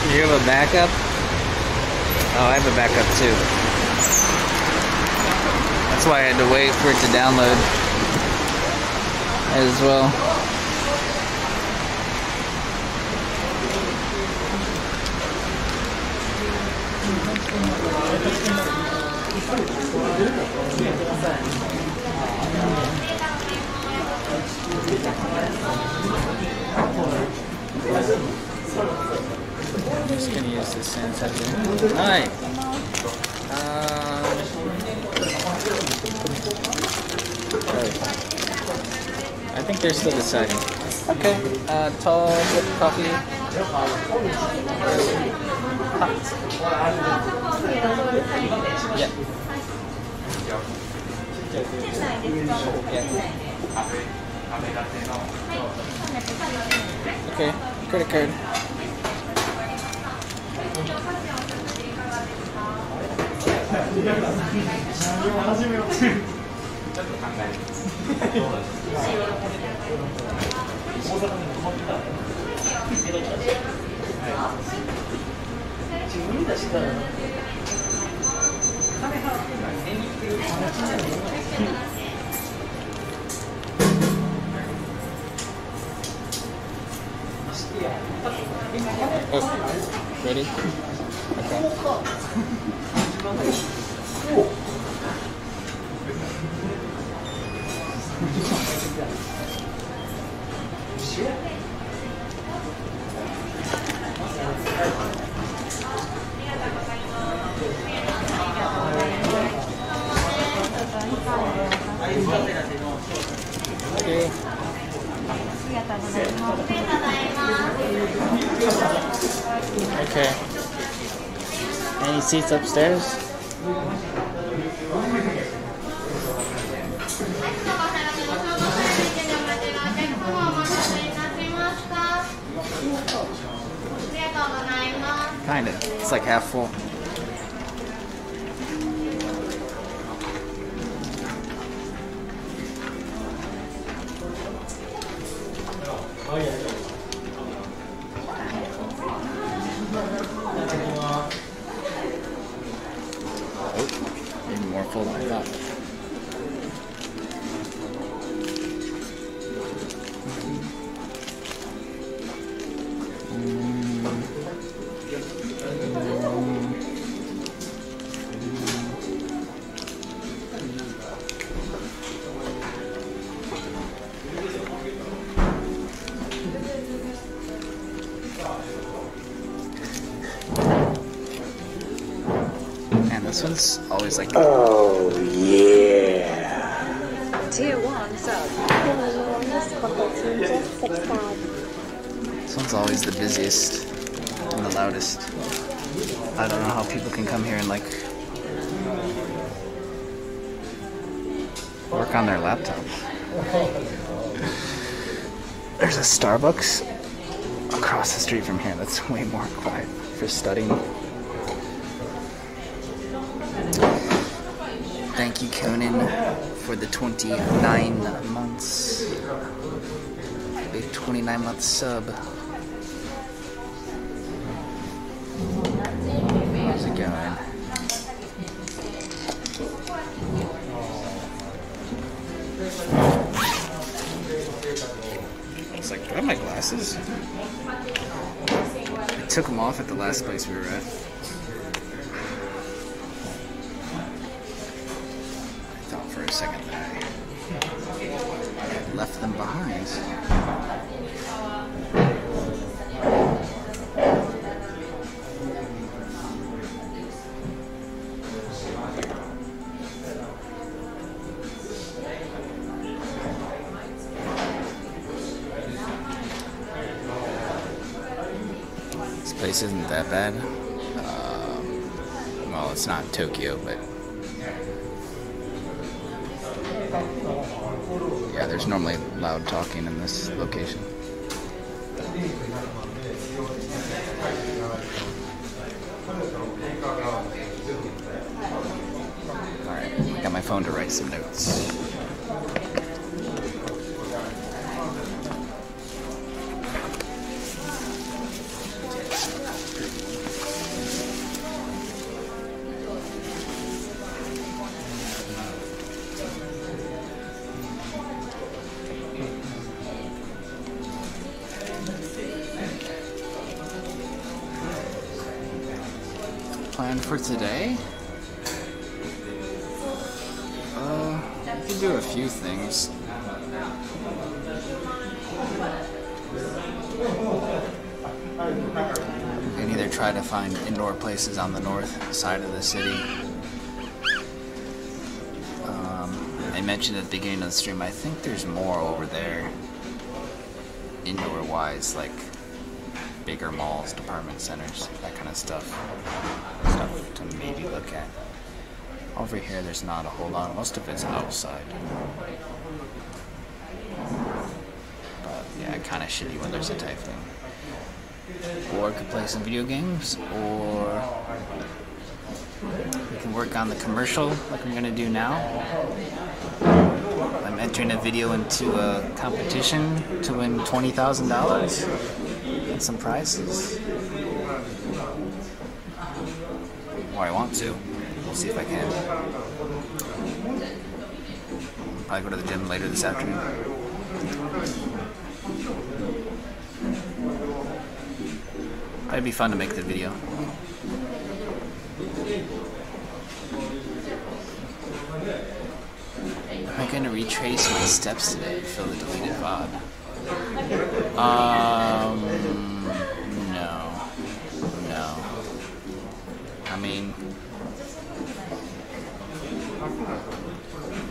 Do you have a backup? Oh, I have a backup too. That's why I had to wait for it to download as well. I'm just gonna use this sanitizer. Hi. I think they're still deciding. Okay. Tall coffee. Hot. Yeah. Yeah. Okay. Credit card. Oh, ready? Okay. Okay. Okay. Any seats upstairs? Kinda. It's like half full. Oh yeah. Even more full than I thought. This one's always like... Oh, yeah. Tier 1 sub. This one's always the busiest and the loudest. I don't know how people can come here and like work on their laptop. There's a Starbucks across the street from here that's way more quiet for studying. Thank you, Conan, for the 29 months. Big 29-month sub. How's it going? It's like, do I have my glasses? I took them off at the last place we were at. I thought for a second that I left them behind. This place isn't that bad. Well, it's not Tokyo, but yeah, there's normally loud talking in this location. Alright, I got my phone to write some notes. Plan for today? We could do a few things. We can either try to find indoor places on the north side of the city. I mentioned at the beginning of the stream, I think there's more over there, indoor-wise, like bigger malls, department centers, that kind of stuff. Stuff to maybe look at. Over here, there's not a whole lot. Most of it's outside. But yeah, kind of shitty when there's a typhoon. Or could play some video games, or we can work on the commercial like I'm gonna do now. I'm entering a video into a competition to win $20,000 and some prizes. Or I want to. We'll see if I can. Probably go to the gym later this afternoon. It'd be fun to make the video. Am I going to retrace my steps today and fill the deleted VOD? No. I mean,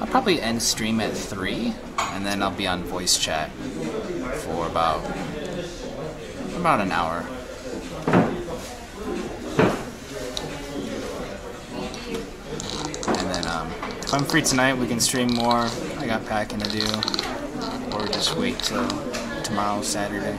I'll probably end stream at 3, and then I'll be on voice chat for about an hour. And then if I'm free tonight, we can stream more. I got packing to do, or just wait till tomorrow, Saturday.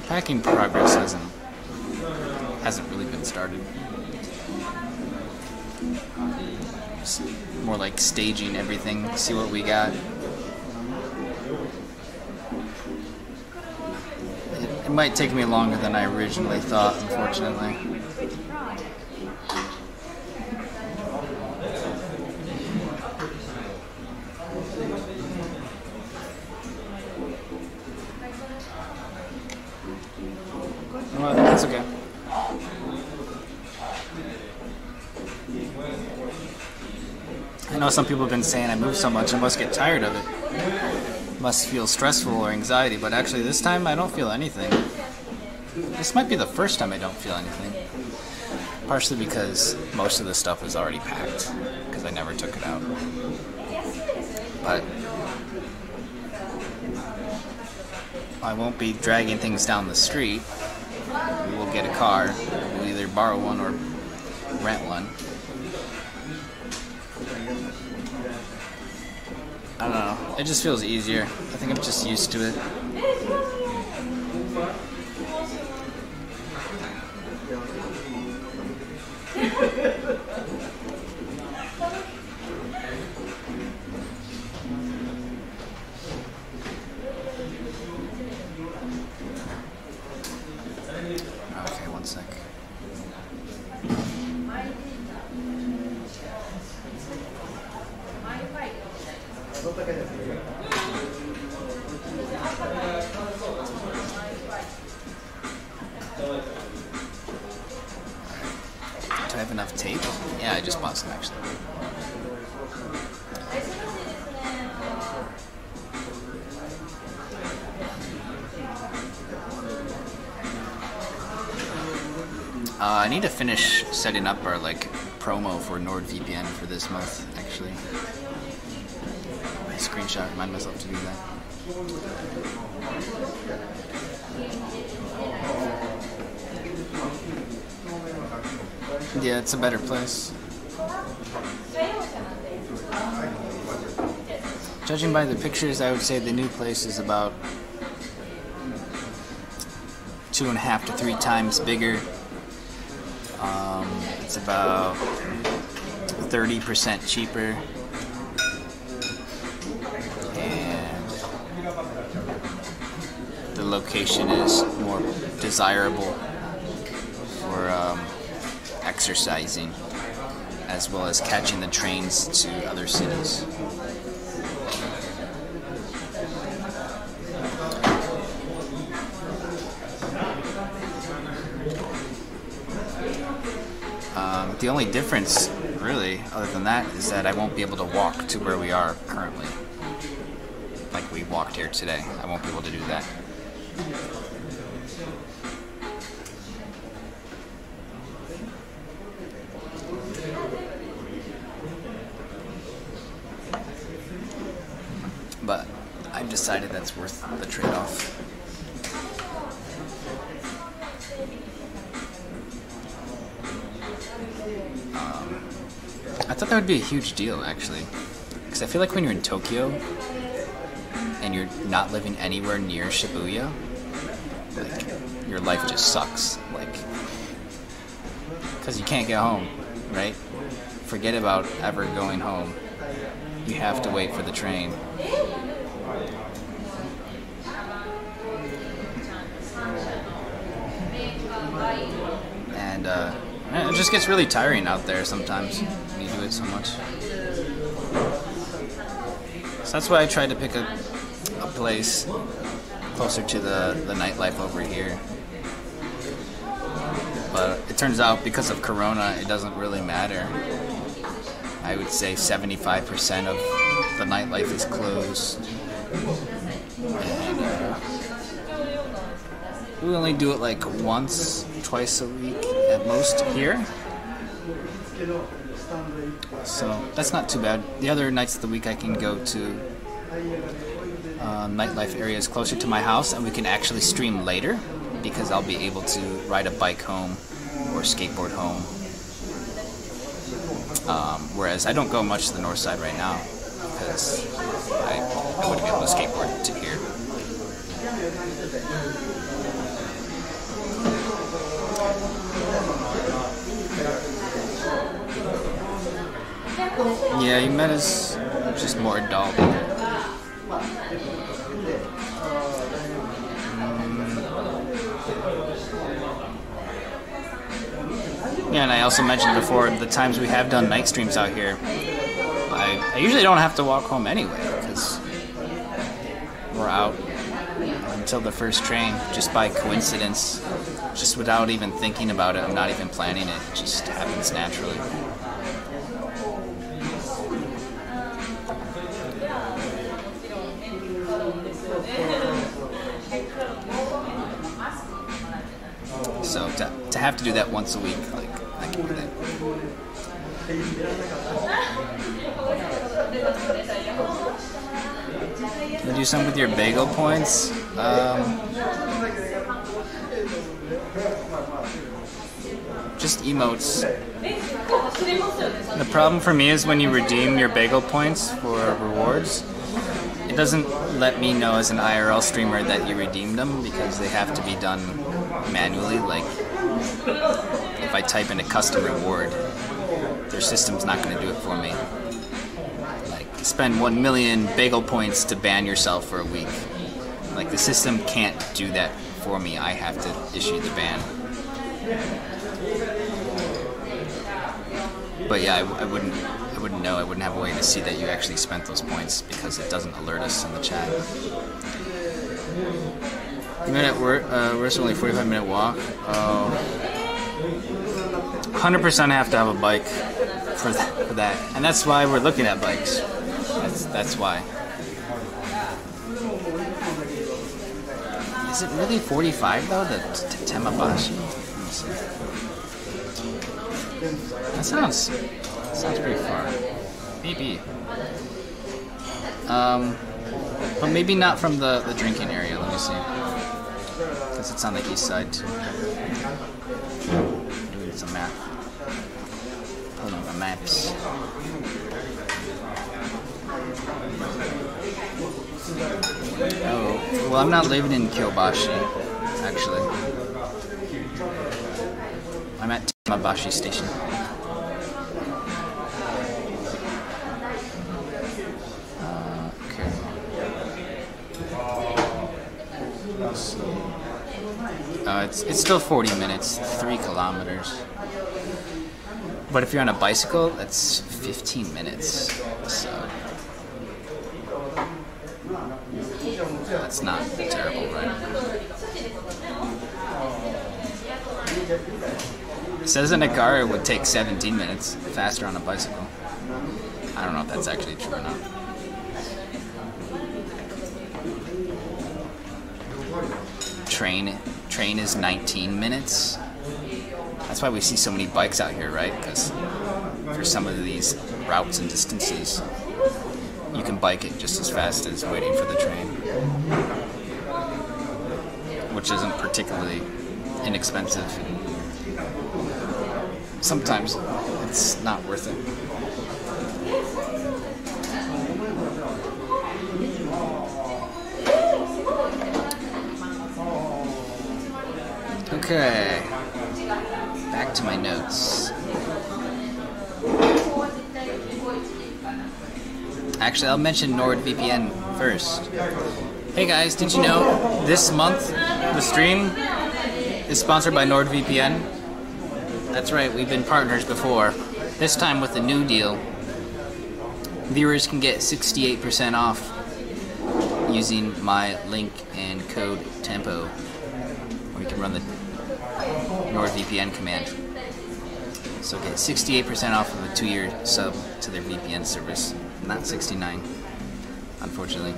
Packing progress hasn't really been started. It's more like staging everything, see what we got. It might take me longer than I originally thought, unfortunately. Well, that's okay. I know some people have been saying I move so much, I must get tired of it. Must feel stressful or anxiety, but actually this time I don't feel anything. This might be the first time I don't feel anything. Partially because most of the stuff is already packed, because I never took it out. But I won't be dragging things down the street. We will get a car. We'll either borrow one or rent one. I don't know. It just feels easier. I think I'm just used to it. Okay, one sec. Do I have enough tape? Yeah, I just bought some actually. I need to finish setting up our promo for NordVPN for this month actually. My screenshot, remind myself to do that. Yeah, it's a better place. Judging by the pictures, I would say the new place is about 2.5 to 3 times bigger. It's about 30% cheaper. And the location is more desirable for exercising, as well as catching the trains to other cities. The only difference, really, other than that, is that I won't be able to walk to where we are currently. Like we walked here today. I won't be able to do that. But I've decided that's worth the trade-off. I thought that would be a huge deal, actually. Because I feel like when you're in Tokyo and you're not living anywhere near Shibuya, your life just sucks. Because you can't get home, right? Forget about ever going home. You have to wait for the train. And it just gets really tiring out there sometimes when you do it so much. So that's why I tried to pick a place closer to the nightlife over here. But it turns out because of Corona, it doesn't really matter. I would say 75% of the nightlife is closed. And we only do it like once, twice a week at most here. So that's not too bad. The other nights of the week I can go to nightlife areas closer to my house, and we can actually stream later because I'll be able to ride a bike home or skateboard home. Whereas I don't go much to the north side right now because I wouldn't be able to skateboard to here. Yeah, Yumeta's just more adult. Yeah, and I also mentioned before, the times we have done night streams out here, I usually don't have to walk home anyway, because we're out until the first train, just by coincidence, just without even thinking about it. I'm not even planning it, it just happens naturally. So to have to do that once a week, I can do that. You do some with your bagel points. Just emotes. The problem for me is when you redeem your bagel points for rewards, it doesn't let me know as an IRL streamer that you redeemed them because they have to be done manually. Like, if I type in a custom reward, their system's not going to do it for me. Like, spend 1 million bagel points to ban yourself for a week. Like, the system can't do that for me. I have to issue the ban. But yeah, I wouldn't know. I wouldn't have a way to see that you actually spent those points because it doesn't alert us in the chat. We're only a 45-minute walk. 100% have to have a bike for that, and that's why we're looking at bikes. That's why. Is it really 45 though? The Temabashi. That sounds pretty far. Maybe. But maybe not from the drinking area. Let me see. Because it's on the east side too. Doing some map. Pulling up the maps. Oh, well, I'm not living in Kyobashi, actually. I'm at Temabashi Station. Okay. It's still 40 minutes, 3 kilometers. But if you're on a bicycle, that's 15 minutes. So that's not terrible, right? It says a Nagara would take 17 minutes faster on a bicycle. I don't know if that's actually true or not. Train is 19 minutes. That's why we see so many bikes out here, right? Because for some of these routes and distances, you can bike it just as fast as waiting for the train, which isn't particularly inexpensive. Sometimes it's not worth it. Okay, back to my notes. Actually, I'll mention NordVPN first. Hey guys, did you know this month the stream is sponsored by NordVPN? That's right, we've been partners before. This time with the new deal, viewers can get 68% off using my link and code TEMPO, or you can run the NordVPN command. So get 68% off of a 2-year sub to their VPN service. Not 69, unfortunately.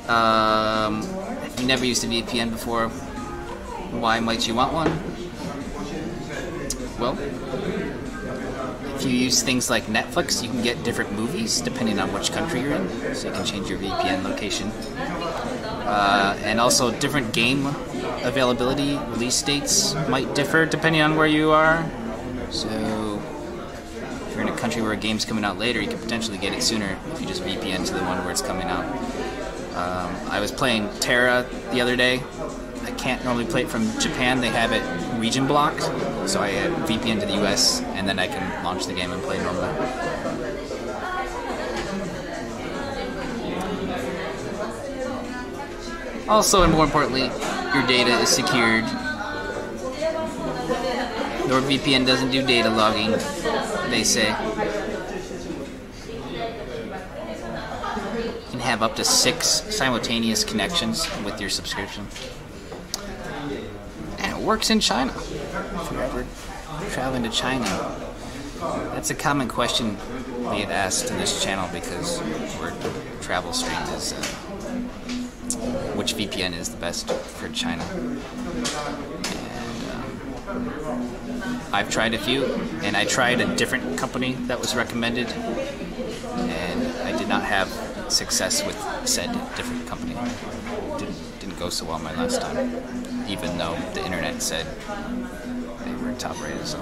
If you never used a VPN before, why might you want one? Well, if you use things like Netflix, you can get different movies depending on which country you're in, so you can change your VPN location. And also different game availability, release dates might differ depending on where you are. So if you're in a country where a game's coming out later, you can potentially get it sooner if you just VPN to the one where it's coming out. I was playing Terra the other day. I can't normally play it from Japan. They have it region blocked, so I VPN to the US, and then I can launch the game and play normally. Also, and more importantly, your data is secured. NordVPN doesn't do data logging, they say. You can have up to 6 simultaneous connections with your subscription. And it works in China. If you're ever traveling to China. That's a common question we get asked in this channel because our travel stream is which VPN is the best for China. I've tried a few, and I tried a different company that was recommended, and I did not have success with said different company. Didn't go so well my last time, even though the internet said they were top rated. So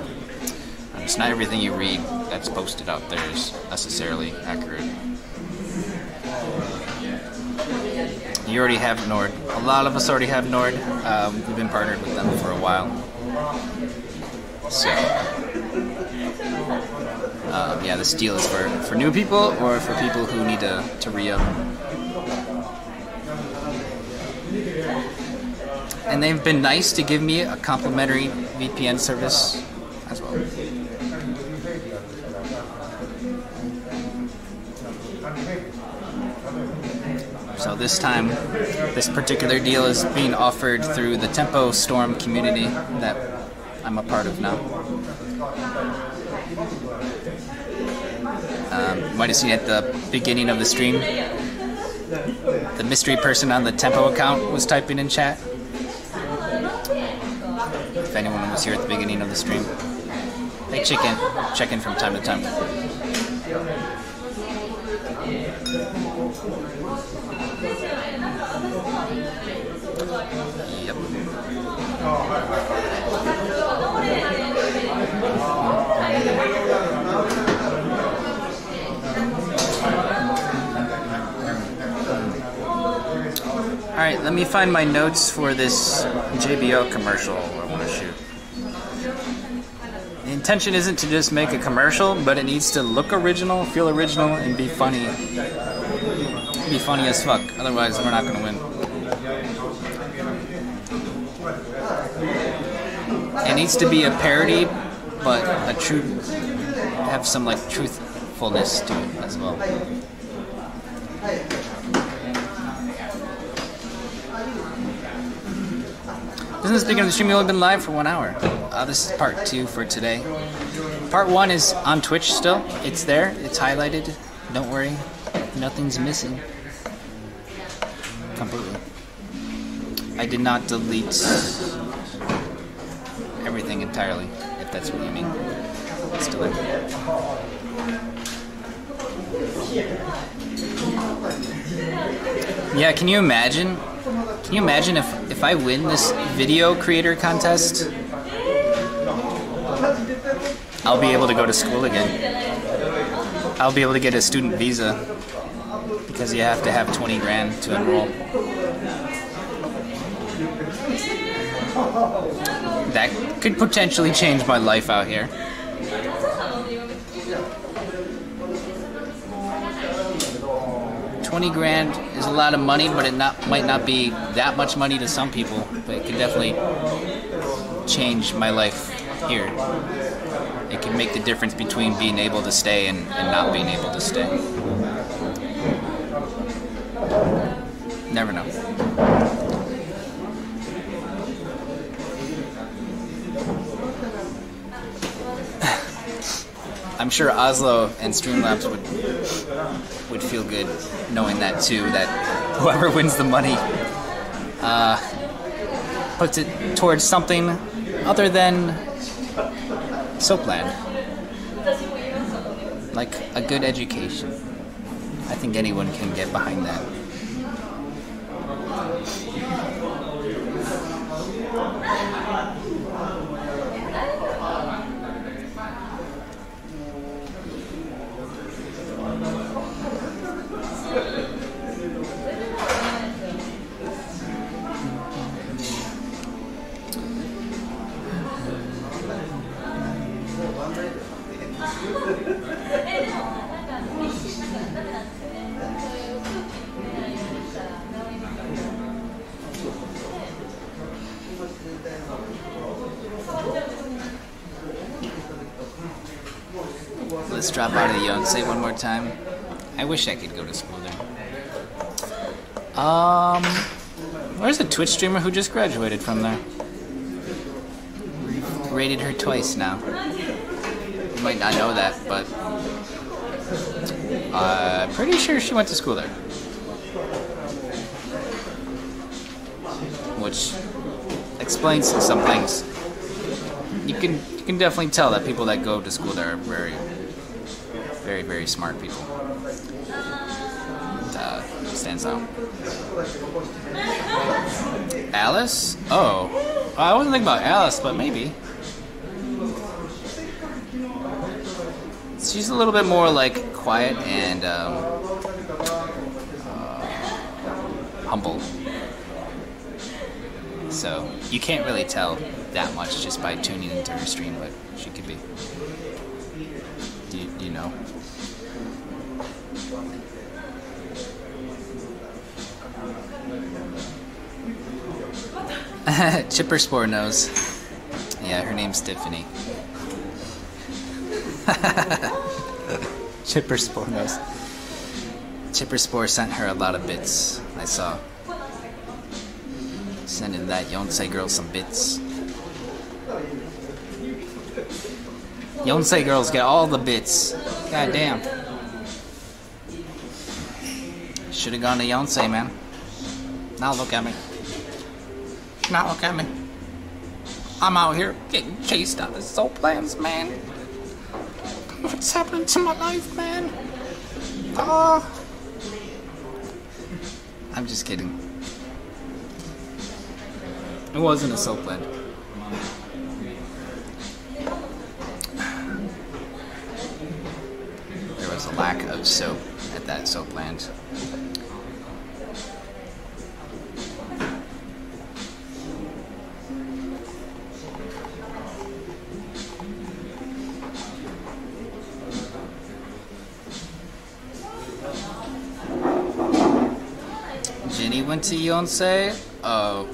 it's not everything you read that's posted out there is necessarily accurate. You already have Nord. A lot of us already have Nord. We've been partnered with them for a while. So, yeah, this deal is for new people or for people who need to re-up. And they've been nice to give me a complimentary VPN service as well. So this time, this particular deal is being offered through the Tempo Storm community that I'm a part of now. You might have seen at the beginning of the stream, the mystery person on the Tempo account was typing in chat. If anyone was here at the beginning of the stream, they check in from time to time. Yep. Alright, let me find my notes for this JBL commercial I want to shoot. The intention isn't to just make a commercial, but it needs to look original, feel original, and be funny. Be funny as fuck, otherwise we're not going to win. It needs to be a parody, but have some like truthfulness to it as well. Business Speaking of the stream, we've only been live for 1 hour. This is part 2 for today. Part 1 is on Twitch still. It's there. It's highlighted. Don't worry. Nothing's missing. Completely. I did not delete everything entirely, if that's what you mean. It's still there. Yeah, can you imagine? Can you imagine if I win this video creator contest? I'll be able to go to school again. I'll be able to get a student visa because you have to have 20 grand to enroll. That could potentially change my life out here. $20 grand is a lot of money, but it might not be that much money to some people, but it could definitely change my life here. It can make the difference between being able to stay and not being able to stay. Never know. I'm sure Oslo and Streamlabs would feel good knowing that too, that whoever wins the money puts it towards something other than Soapland. Like a good education. I think anyone can get behind that. Let's drop out of the Yonsei one more time. I wish I could go to school there. Where's a Twitch streamer who just graduated from there? Rated her twice now. You might not know that, but pretty sure she went to school there. Which explains some things. You can definitely tell that people that go to school there are very, very, very smart people. It stands out. Alice? Oh. I wasn't thinking about Alice, but maybe. She's a little bit more like quiet and humble. So you can't really tell that much just by tuning into her stream, but she could be. You know. Chipper Spore knows. Yeah, her name's Tiffany. Chipper Spore knows. Chipper Spore sent her a lot of bits, I saw. Sending that Yonsei girl some bits. Yonsei girls get all the bits. God damn. Should have gone to Yonsei, man. Now look at me. Now look at me. I'm out here getting chased out of soul plans, man. What's happening to my life, man? Oh. I'm just kidding. It wasn't a soap blend. There was a lack of soap at that soap blend. Jenny went to Yonsei? Oh.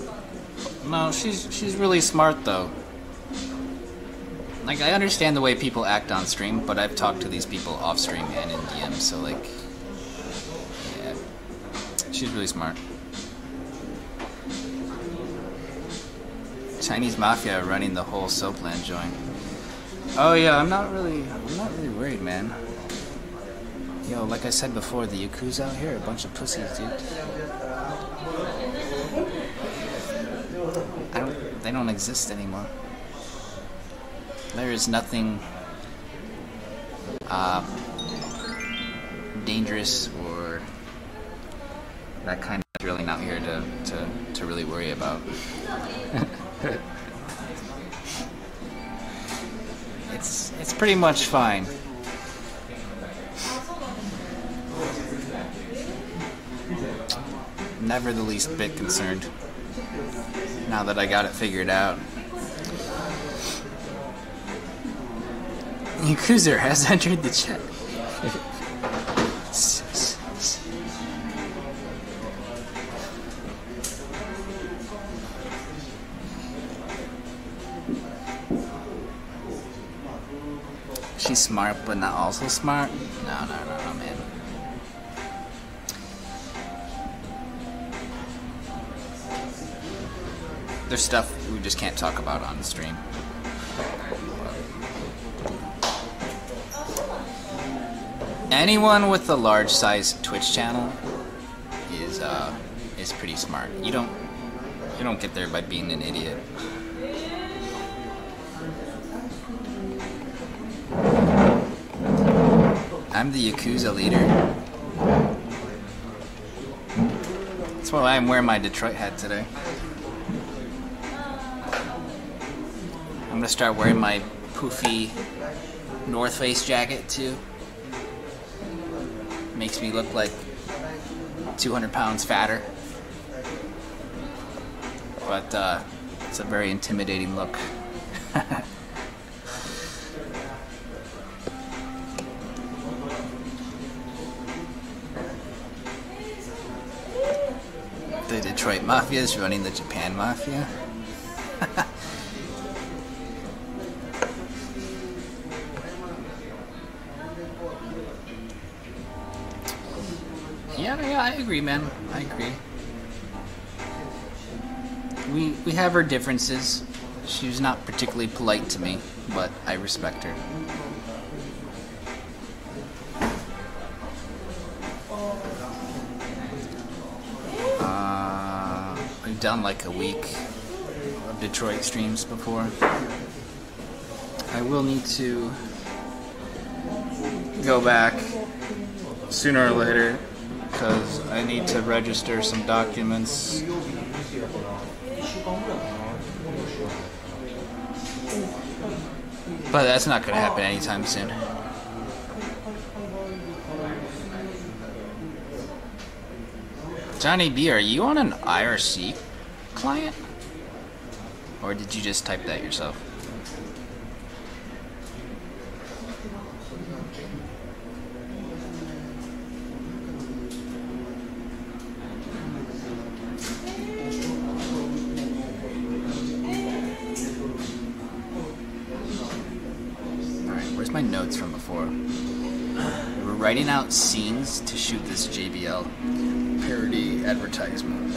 No, she's really smart though. Like, I understand the way people act on stream, but I've talked to these people off stream and in DM, so like, yeah, she's really smart. Chinese mafia running the whole Soapland joint. Oh yeah, I'm not really worried, man. Yo, like I said before, the Yakuza out here are a bunch of pussies, dude. They don't exist anymore. There is nothing dangerous or that kind of drilling out here to really worry about. It's pretty much fine. Never the least bit concerned. Now that I got it figured out. Yakuza has entered the chat. She's smart, but not also smart? No, man. There's stuff we just can't talk about on the stream. Anyone with a large size Twitch channel is pretty smart. You don't get there by being an idiot. I'm the Yakuza leader. That's why I'm wearing my Detroit hat today. I'm gonna start wearing my poofy North Face jacket too. Makes me look like 200 pounds fatter. But it's a very intimidating look. The Detroit Mafia is running the Japan Mafia. Yeah, I agree, man. I agree. We have our differences. She was not particularly polite to me, but I respect her. We've done like a week of Detroit streams before. I will need to go back sooner or later because I need to register some documents. But that's not going to happen anytime soon. Johnny B, are you on an IRC client? Or did you just type that yourself? Alright, where's my notes from before? We're writing out scenes to shoot this JBL parody advertisement.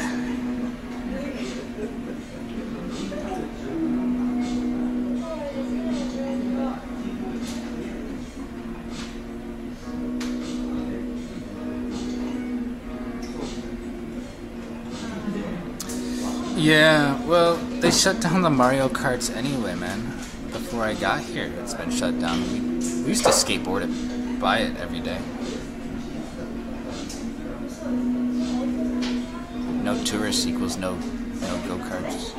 Yeah, well, they shut down the Mario Karts anyway, man. Before I got here, it's been shut down. We used to skateboard it, buy it every day. No tourists equals no go-karts.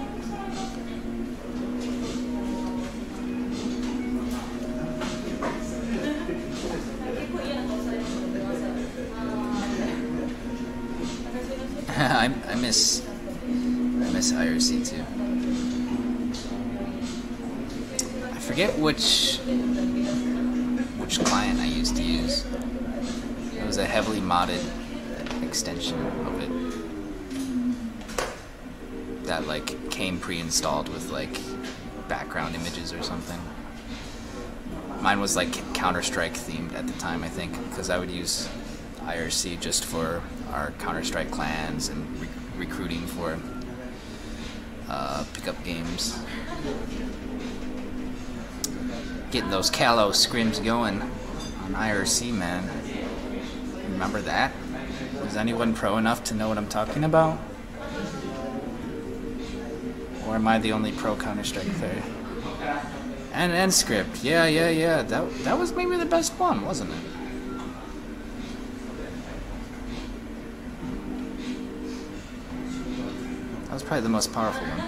I miss IRC too. I forget which client I used to use. It was a heavily modded extension of it that like came pre-installed with like background images or something. Mine was like Counter-Strike themed at the time, I think, because I would use IRC just for our Counter-Strike clans and recruiting for pickup games. Getting those Callow scrims going on IRC, man. Remember that? Is anyone pro enough to know what I'm talking about? Or am I the only pro Counter-Strike player? And script. Yeah. That was maybe the best one, wasn't it? That was probably the most powerful one.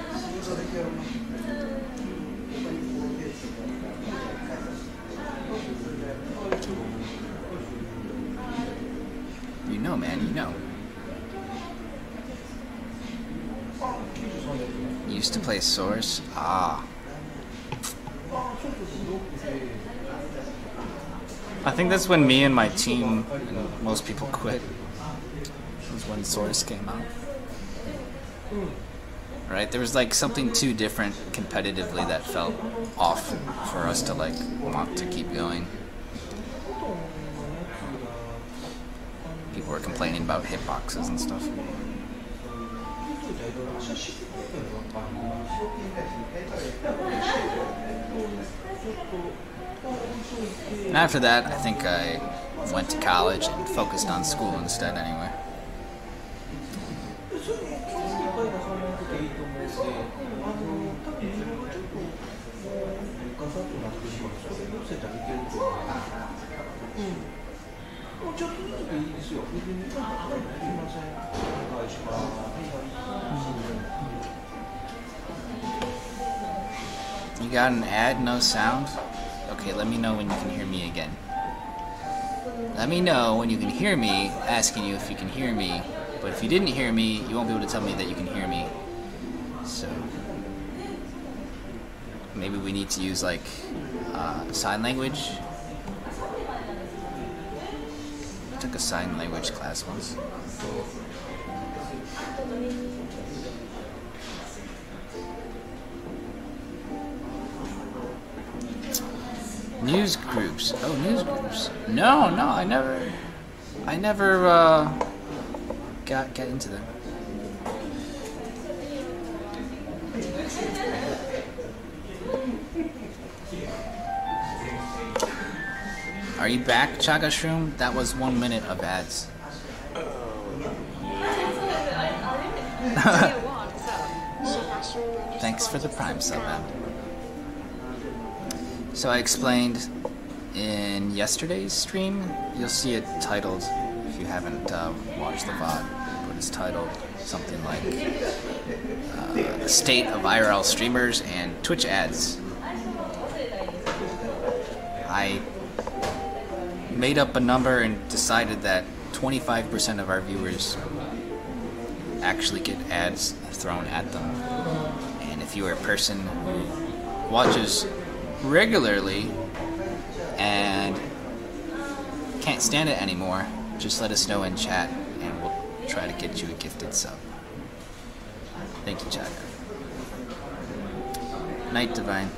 You know, man, you know. Used to play Source? Ah. I think that's when me and my team and most people quit. It was when Source came out. Right? There was like something too different competitively that felt off for us to like want to keep going. People were complaining about hitboxes and stuff. And after that, I think I went to college and focused on school instead anyway. You got an ad, no sound? Okay, let me know when you can hear me again. Let me know when you can hear me, asking you if you can hear me. But if you didn't hear me, you won't be able to tell me that you can hear me. So maybe we need to use like sign language. I took a sign language class once. News groups. Oh, news groups. No, I never got into them. Are you back, Chaga Shroom? That was 1 minute of ads. Thanks for the Prime sub, man. So I explained in yesterday's stream, you'll see it titled, if you haven't watched the VOD, but it's titled something like the State of IRL Streamers and Twitch Ads. I made up a number and decided that 25% of our viewers actually get ads thrown at them. And if you are a person who watches regularly and can't stand it anymore, just let us know in chat and we'll try to get you a gifted sub. Thank you, chat. Night Divine.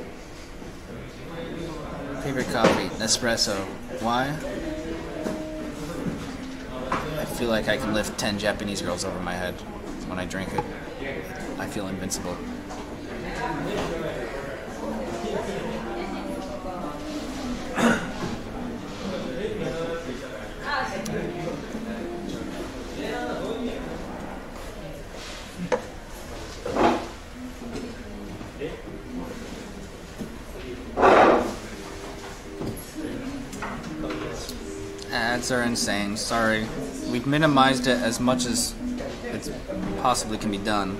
Favorite coffee? Nespresso. Why? I feel like I can lift 10 Japanese girls over my head when I drink it. I feel invincible. Ads are insane. Sorry. We've minimized it as much as it possibly can be done.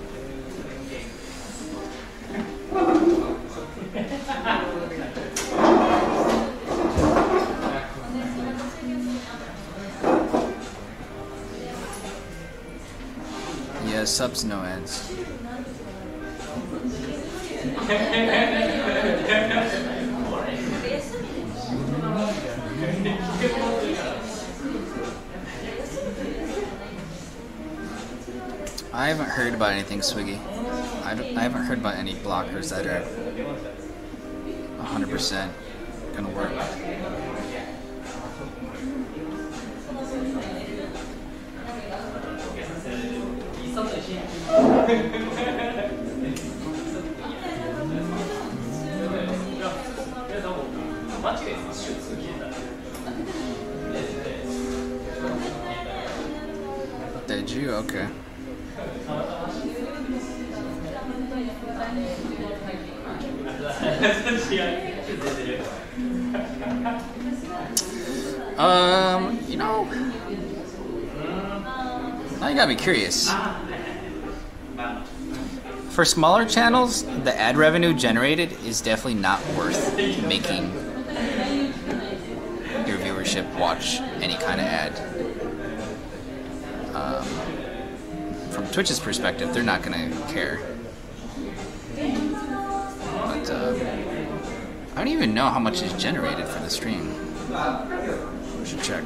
Yeah, subs, no ads. I haven't heard about anything, Swiggy. I haven't heard about any blockers that are 100% gonna work. Did you? Okay. You know, now you got me curious. For smaller channels, the ad revenue generated is definitely not worth making your viewership watch any kind of ad. From Twitch's perspective, they're not gonna care. But I don't even know how much is generated for the stream. We should check.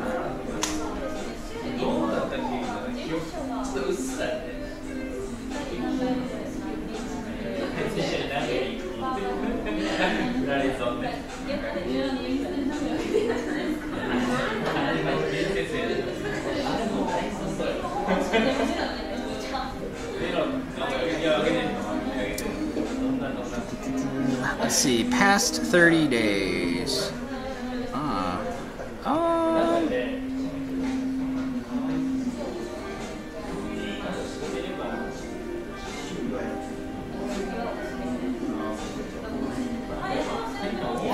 Let's see, past 30 days.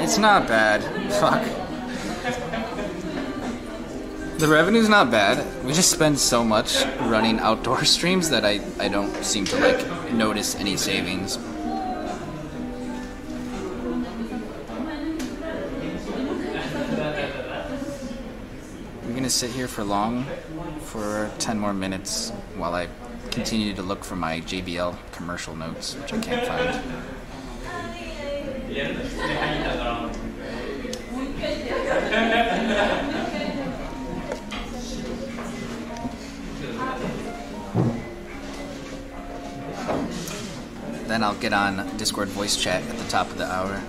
It's not bad. Fuck. The revenue's not bad. We just spend so much running outdoor streams that I don't seem to like notice any savings. I'm gonna sit here for long, for 10 more minutes while I continue to look for my JBL commercial notes, which I can't find. Then I'll get on Discord voice chat at the top of the hour.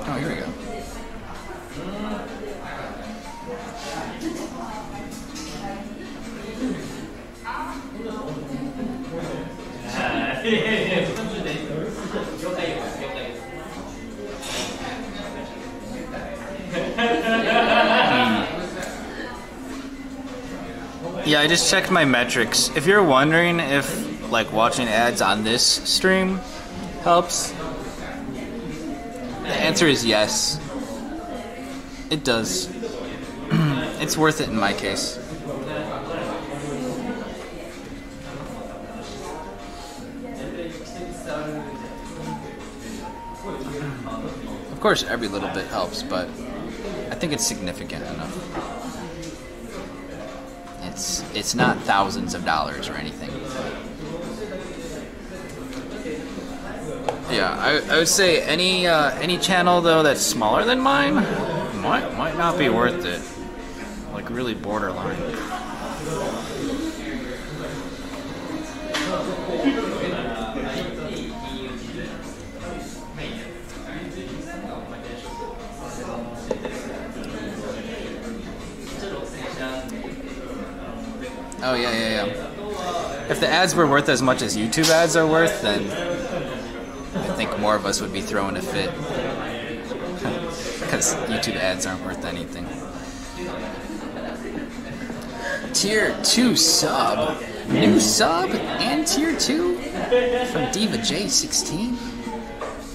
Oh, here we go. Yeah, I just checked my metrics. If you're wondering if like watching ads on this stream helps, the answer is yes. It does. It's worth it in my case. course, every little bit helps, but I think it's significant enough. It's not thousands of dollars or anything. Yeah, I would say any channel though that's smaller than mine might not be worth it. Like really borderline. Oh yeah. If the ads were worth as much as YouTube ads are worth, then I think more of us would be throwing a fit. Because YouTube ads aren't worth anything. Tier 2 sub. New sub and Tier 2 from Diva J16.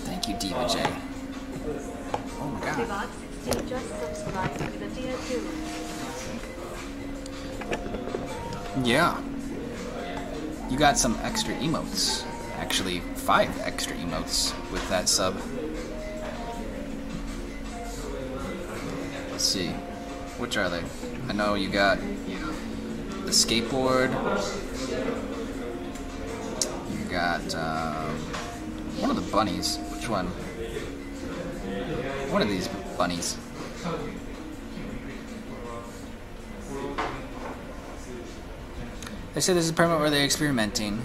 Thank you, Diva J. Oh my god. Yeah. You got some extra emotes. Actually, 5 extra emotes with that sub. Let's see. Which are they? I know you got the skateboard. You got one of the bunnies. Which one? One of these bunnies. They say this is permanent where they're experimenting.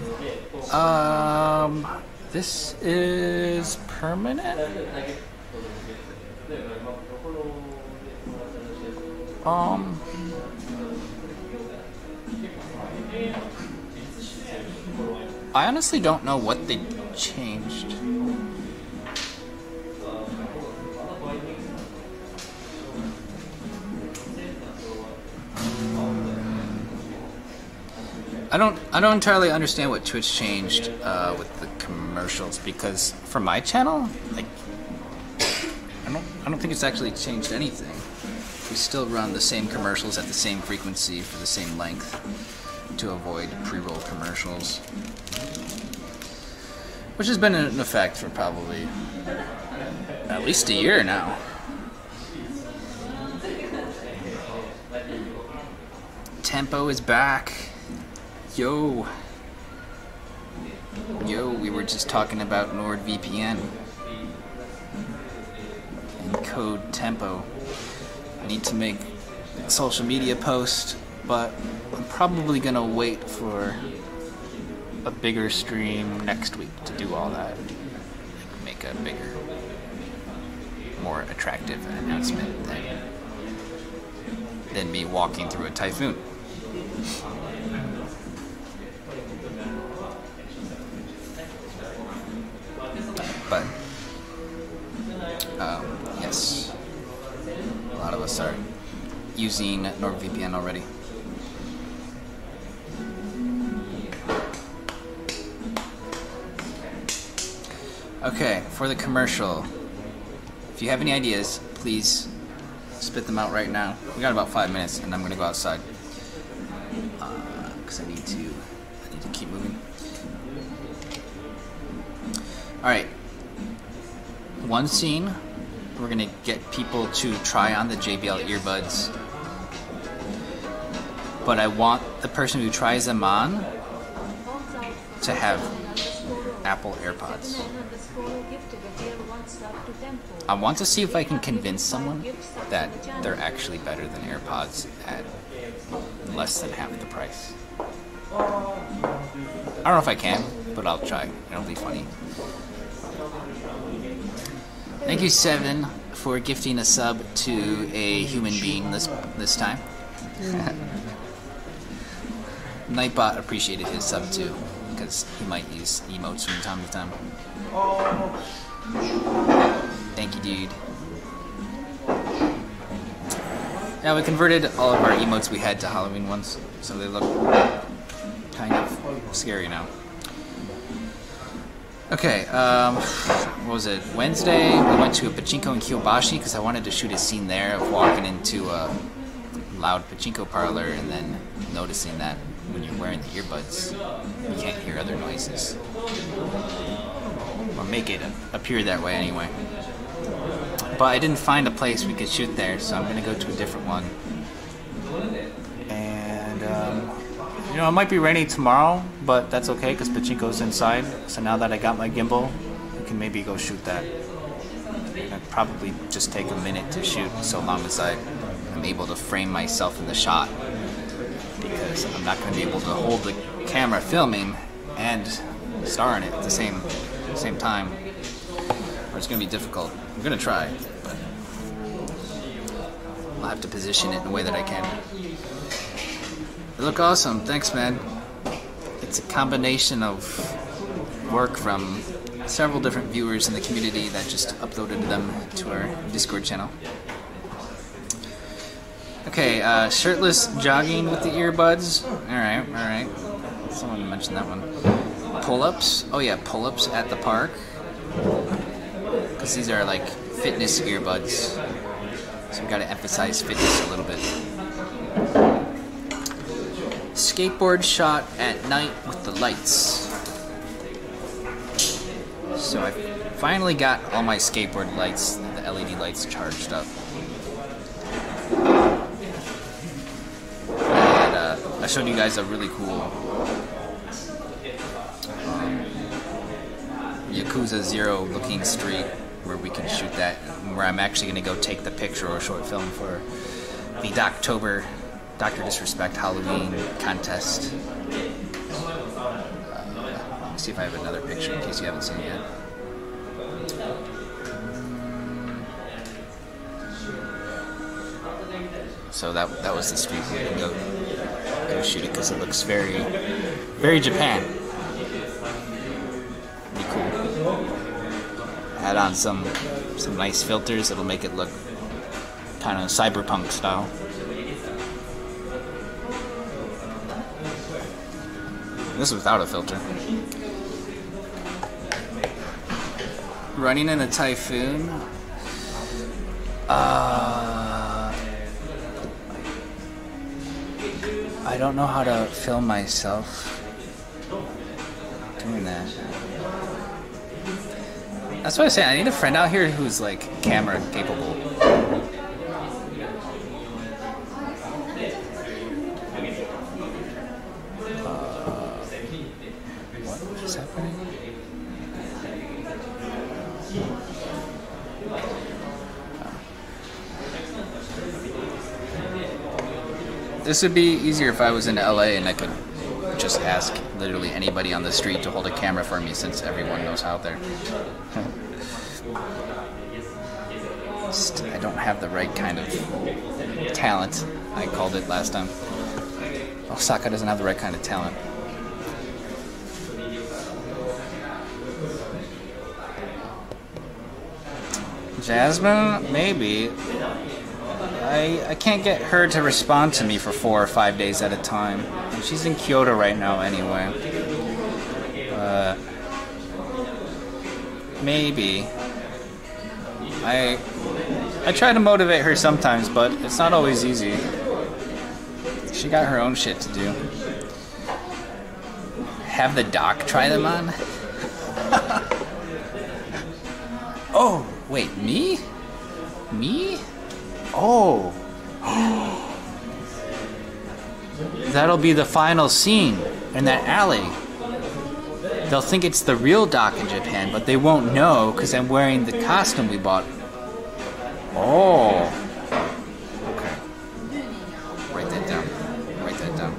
This is permanent? I honestly don't know what they changed. I don't entirely understand what Twitch changed with the commercials, because for my channel, like, I don't think it's actually changed anything. We still run the same commercials at the same frequency for the same length to avoid pre-roll commercials, which has been in effect for probably at least a year now. Tempo is back. Yo, we were just talking about NordVPN and code Tempo. I need to make a social media post, but I'm probably gonna wait for a bigger stream next week to do all that. Make a bigger, more attractive announcement than me walking through a typhoon. But, yes, a lot of us are using NordVPN already. Okay, for the commercial, if you have any ideas, please spit them out right now. We got about 5 minutes, and I'm gonna go outside because I need to keep moving. All right. One scene, we're gonna get people to try on the JBL earbuds, but I want the person who tries them on to have Apple AirPods. I want to see if I can convince someone that they're actually better than AirPods at less than half the price. I don't know if I can, but I'll try. It'll be funny. Thank you, Seven, for gifting a sub to a human being this time. Nightbot appreciated his sub too, because he might use emotes from time to time. Thank you, dude. Yeah, we converted all of our emotes we had to Halloween ones, so they look kind of scary now. Okay, what was it? Wednesday, we went to a pachinko in Kyobashi because I wanted to shoot a scene there of walking into a loud pachinko parlor and then noticing that when you're wearing the earbuds, you can't hear other noises. Or make it appear that way anyway. but I didn't find a place we could shoot there, so I'm gonna go to a different one. And you know, it might be rainy tomorrow, but that's okay because Pachinko's inside. So now that I got my gimbal, we can maybe go shoot that. I'd probably just take a minute to shoot so long as I'm able to frame myself in the shot, because I'm not going to be able to hold the camera filming and star in it at the same time. Or it's going to be difficult. I'm going to try, but I'll have to position it in a way that I can. They look awesome. Thanks, man. It's a combination of work from several different viewers in the community that just uploaded them to our Discord channel. Okay, shirtless jogging with the earbuds. Alright. Someone mentioned that one. Pull-ups. Oh yeah, pull-ups at the park. Because these are like fitness earbuds. So we gotta emphasize fitness a little bit. Skateboard shot at night with the lights. So I finally got all my skateboard lights, the LED lights, charged up. And I showed you guys a really cool Yakuza 0 looking street where we can shoot that, where I'm actually going to go take the picture or short film for the Doctober Dr. Disrespect Halloween contest. Let me see if I have another picture in case you haven't seen it yet. So that was the street where we can go shoot it because it looks very, very Japan. Pretty cool. Add on some nice filters. It'll make it look kind of cyberpunk style. This is without a filter. Running in a typhoon. I don't know how to film myself doing that. That's what I say. I need a friend out here who's like camera capable. What is happening? This would be easier if I was in LA and I could just ask literally anybody on the street to hold a camera for me, since everyone knows out there. I don't have the right kind of talent. I called it last time. Osaka doesn't have the right kind of talent. Jasmine? Maybe. I can't get her to respond to me for 4 or 5 days at a time. And she's in Kyoto right now anyway. Maybe. I try to motivate her sometimes, but it's not always easy. She got her own shit to do. Have the doc try them on? Oh, wait, me? Me? Oh. That'll be the final scene in that alley. They'll think it's the real Doc in Japan, but they won't know because I'm wearing the costume we bought. Oh. Okay. Write that down. Write that down.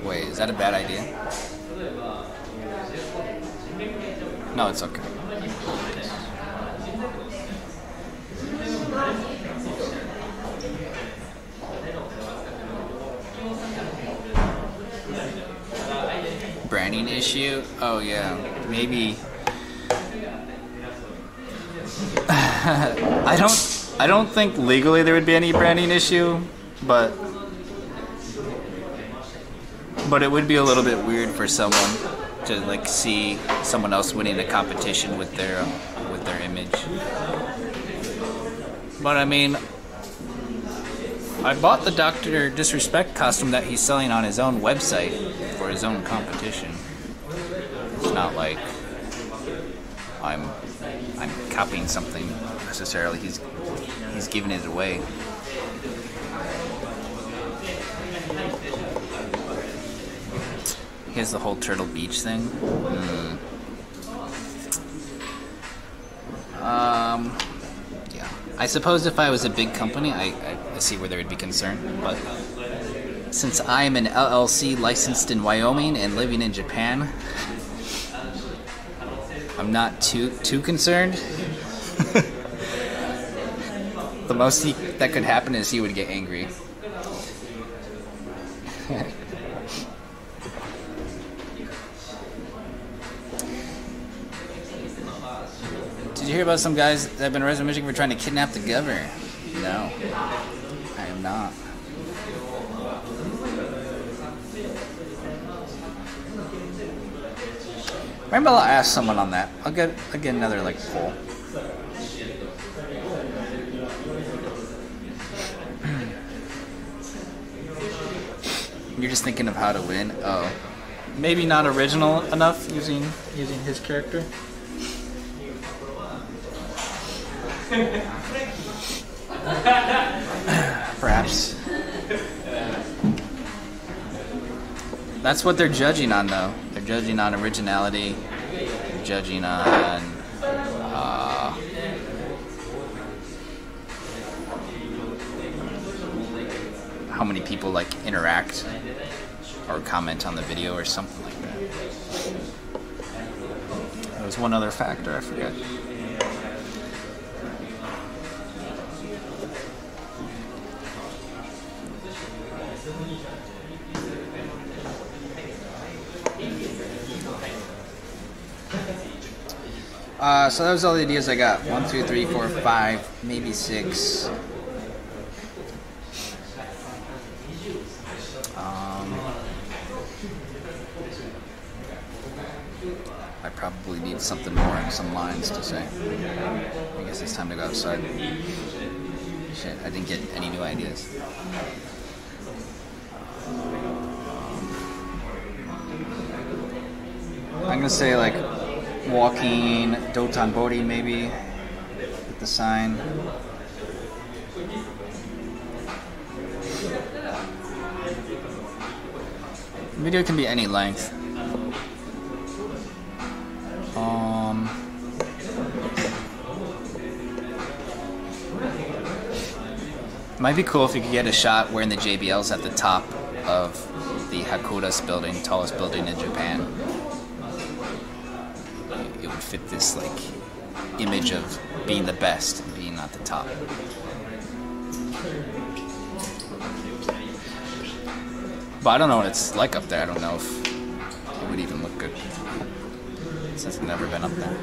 Wait, is that a bad idea? No, it's okay. Branding issue? Oh yeah, maybe. I don't think legally there would be any branding issue, but it would be a little bit weird for someone to like see someone else winning a competition with their image. But I mean, I bought the Dr. Disrespect costume that he's selling on his own website for his own competition. It's not like I'm copying something necessarily. He's giving it away. Here's the whole Turtle Beach thing. Yeah. I suppose if I was a big company, I see where there would be concern, but since I am an LLC licensed in Wyoming and living in Japan, I'm not too concerned. The most that could happen is he would get angry. Did you hear about some guys that have been arrested in Michigan for trying to kidnap the governor? No, I am not. Maybe I'll ask someone on that. I'll get another like poll. You're just thinking of how to win. Oh, maybe not original enough using his character. Perhaps. That's what they're judging on, though. They're judging on originality. They're judging on how many people like interact or comment on the video or something like that. There was one other factor, I forget. So that was all the ideas I got. 1, 2, 3, 4, 5, maybe 6. I probably need something more and some lines to say. I guess it's time to go outside. Shit, I didn't get any new ideas. I'm gonna say like walking Doton Bodhi maybe with the sign. The video can be any length. Might be cool if you could get a shot wearing the JBLs at the top of the Hakuras building, tallest building in Japan. It would fit this like image of being the best and being at the top. But I don't know what it's like up there. I don't know if it would even look good since I've never been up there.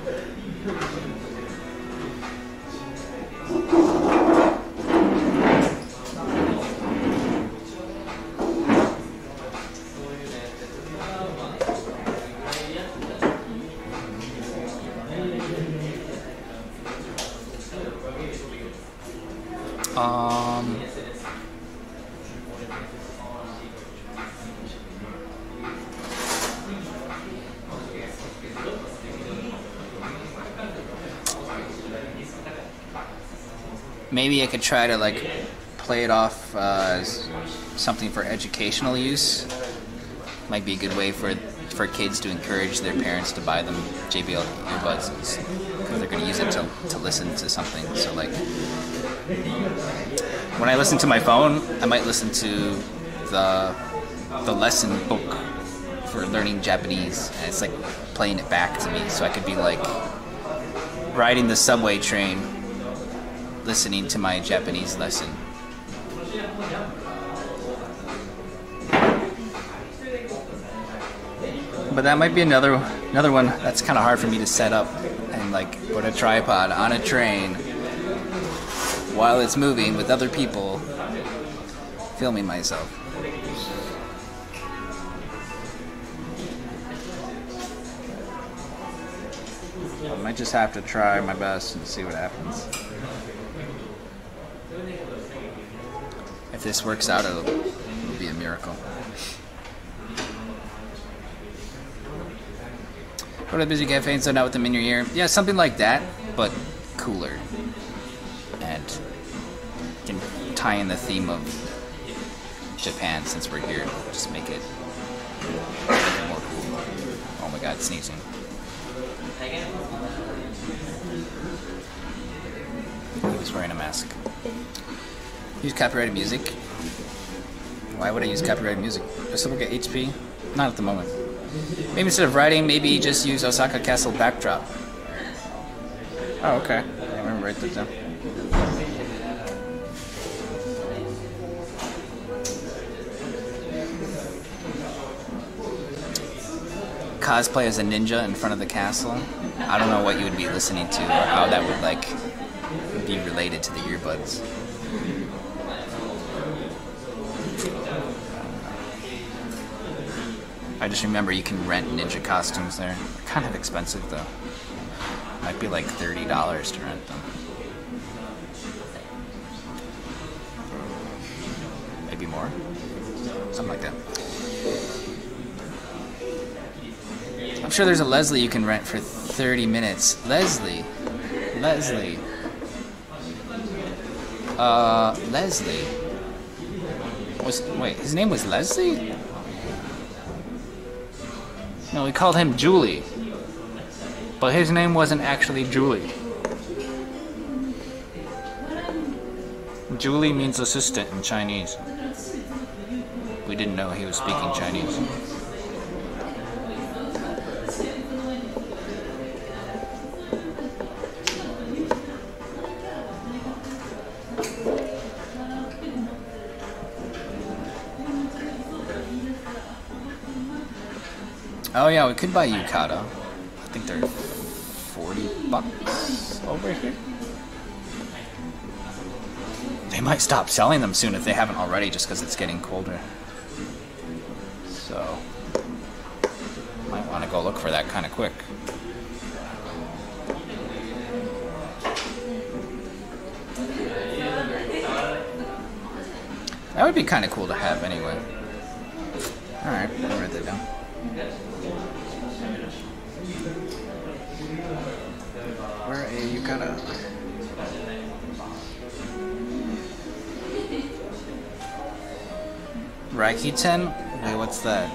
Maybe I could try to like play it off as something for educational use. Might be a good way for kids to encourage their parents to buy them JBL earbuds because they're going to use it to listen to something. So like when I listen to my phone, I might listen to the lesson book for learning Japanese, and it's like playing it back to me. So I could be like riding the subway train, listening to my Japanese lesson. But that might be another one that's kind of hard for me to set up and like put a tripod on a train while it's moving with other people filming myself. I might just have to try my best and see what happens. If this works out, it'll be a miracle. Go to a busy cafe and zone out with them in your ear. Yeah, something like that, but cooler. And can tie in the theme of Japan since we're here. Just make it more cool. Oh my god, sneezing. He was wearing a mask. Use copyrighted music. Why would I use copyrighted music? Does someone get HP? Not at the moment. Maybe instead of writing, maybe just use Osaka Castle backdrop. Oh, okay. I'm gonna write that down. Cosplay as a ninja in front of the castle. I don't know what you would be listening to or how that would like be related to the earbuds. I just remember you can rent ninja costumes there. They're kind of expensive though. Might be like $30 to rent them. Maybe more? Something like that. I'm sure there's a Leslie you can rent for 30 minutes. Leslie. Leslie. Wait, his name was Leslie? No, we called him Julie. But his name wasn't actually Julie. Julie means assistant in Chinese. We didn't know he was speaking Chinese. Oh yeah, we could buy yukata. I think they're $40 over here. They might stop selling them soon if they haven't already, just because it's getting colder. So, might want to go look for that kind of quick. That would be kind of cool to have anyway. Alright, I'll write that down. Where are you gonna? Rakuten? Wait, what's that?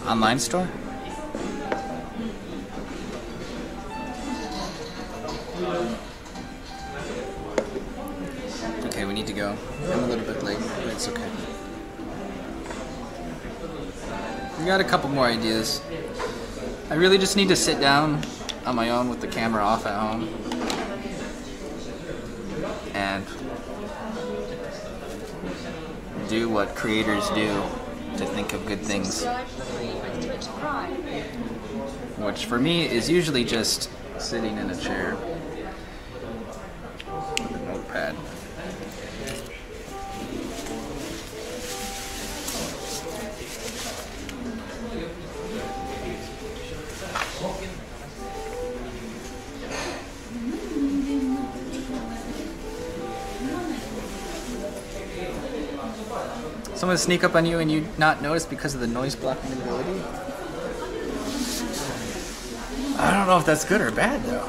Online store? Okay, we need to go. I'm a little bit late, but it's okay. We got a couple more ideas. I really just need to sit down on my own with the camera off at home and do what creators do to think of good things. Which for me is usually just sitting in a chair with a notepad. Someone sneak up on you and you not notice because of the noise blocking ability? I don't know if that's good or bad though.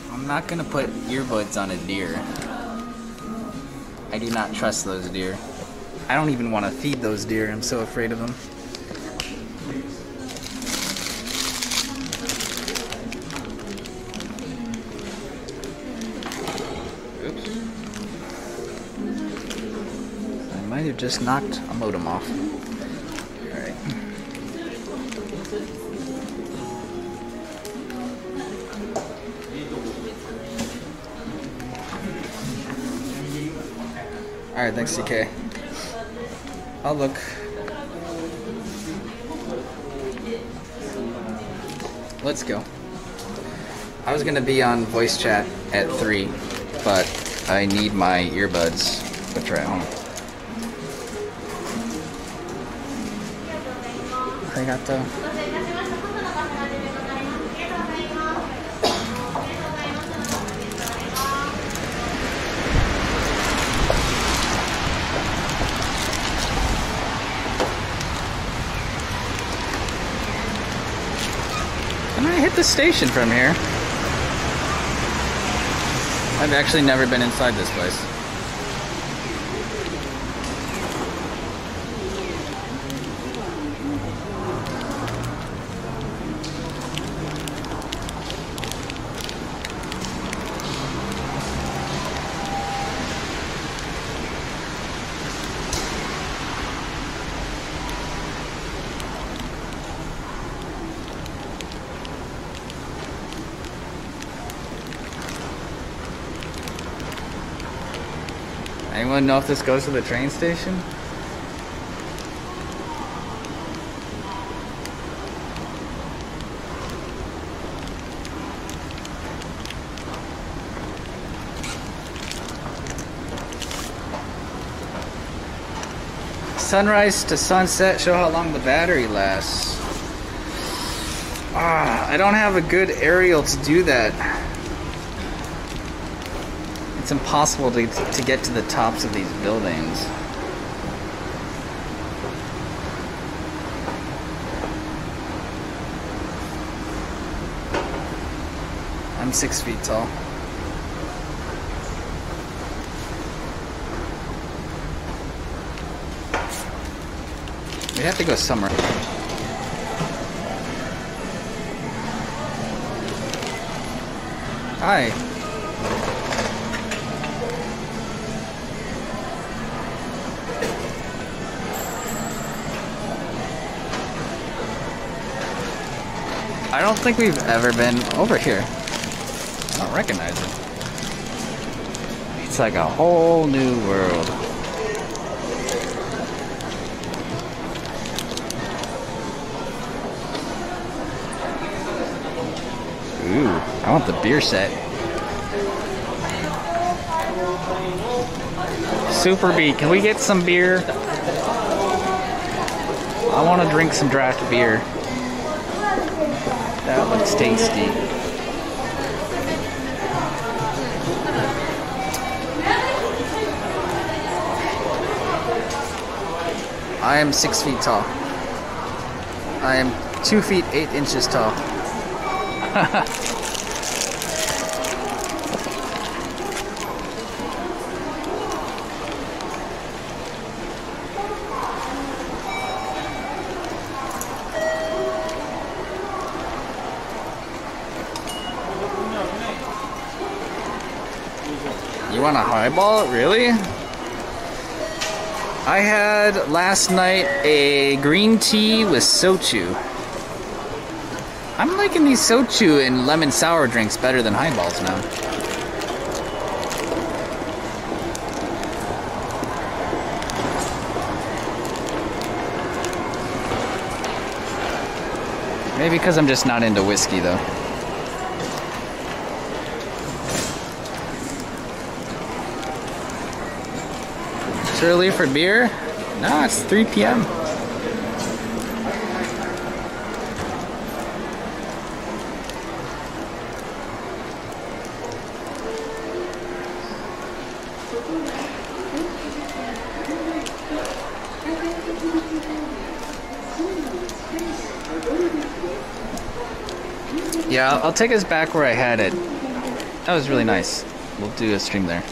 I'm not gonna put earbuds on a deer. I do not trust those deer. I don't even want to feed those deer. I'm so afraid of them. Oops. I might have just knocked a modem off. Alright. Alright, thanks, CK. I'll look. Let's go. I was gonna be on voice chat at 3, but I need my earbuds, which are at home. Arigato. Can I hit the station from here? I've actually never been inside this place. Anyone know if this goes to the train station? Sunrise to sunset, show how long the battery lasts. I don't have a good aerial to do that. It's impossible to get to the tops of these buildings. I'm 6 feet tall. We have to go somewhere. Hi. I don't think we've ever been over here. I don't recognize it. It's like a whole new world. Ooh, I want the beer set. Super Beat, can we get some beer? I want to drink some draft beer. That looks tasty. I am 6 feet tall. I am 2 feet 8 inches tall. You want a highball? Really? I had last night a green tea with sochu. I'm liking these sochu and lemon sour drinks better than highballs now. Maybe because I'm just not into whiskey though. It's early for beer? No, it's 3 p.m. Yeah, I'll take us back where I had it. That was really nice. We'll do a stream there.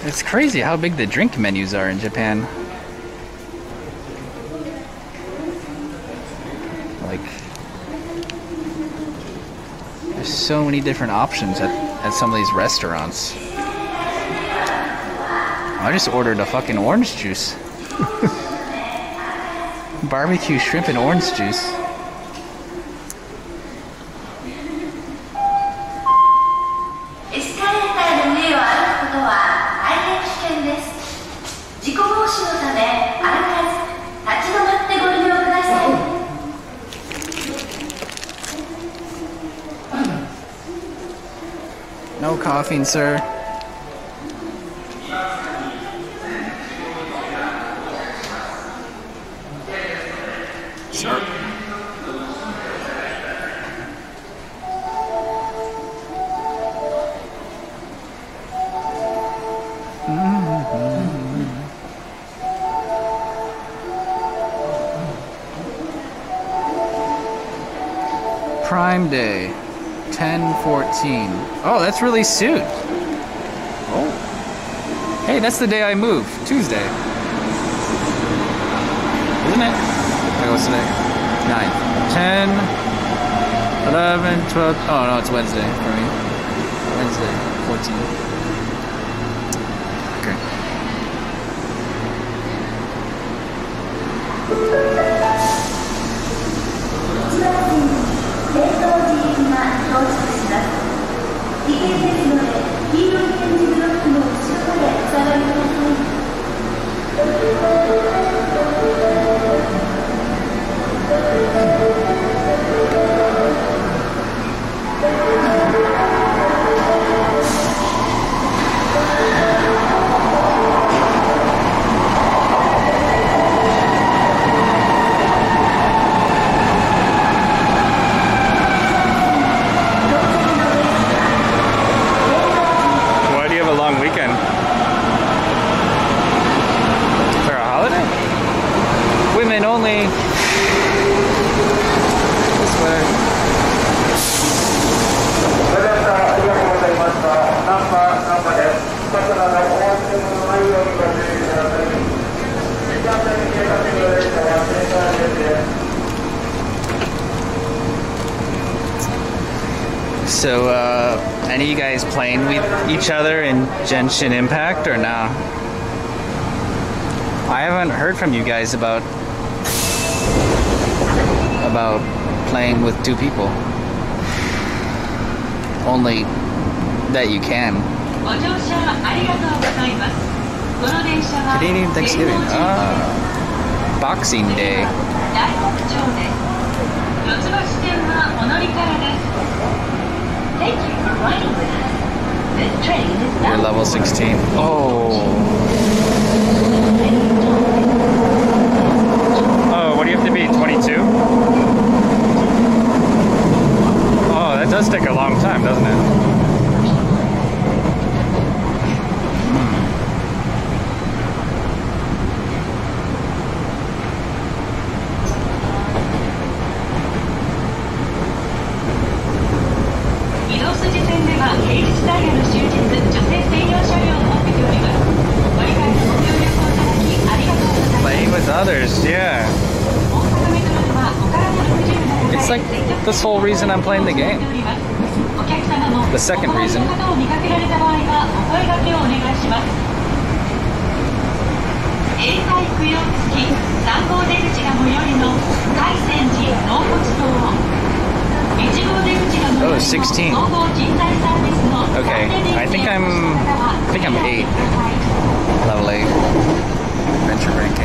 It's crazy how big the drink menus are in Japan. Like, there's so many different options at some of these restaurants. I just ordered a fucking orange juice. Barbecue shrimp and orange juice. No coughing, sir. Sir. Prime Day, 10/14. Oh, that's really soon. Oh. Hey, that's the day I moved. Tuesday. Isn't it? What's today? 9, 10, 11, 12. Oh no, it's Wednesday for me. Wednesday, 14. Okay. So, any of you guys playing with each other in Genshin Impact or no? I haven't heard from you guys about playing with 2 people. Only that you can. Canadian Thanksgiving. Boxing Day. You're level 16. Oh. Oh, what do you have to be? 22? Oh, that does take a long time, doesn't it? Playing with others, yeah. It's like this whole reason I'm playing the game. The second reason. Oh, 16. Okay, I think I'm 8. Level 8. Adventure rank 8.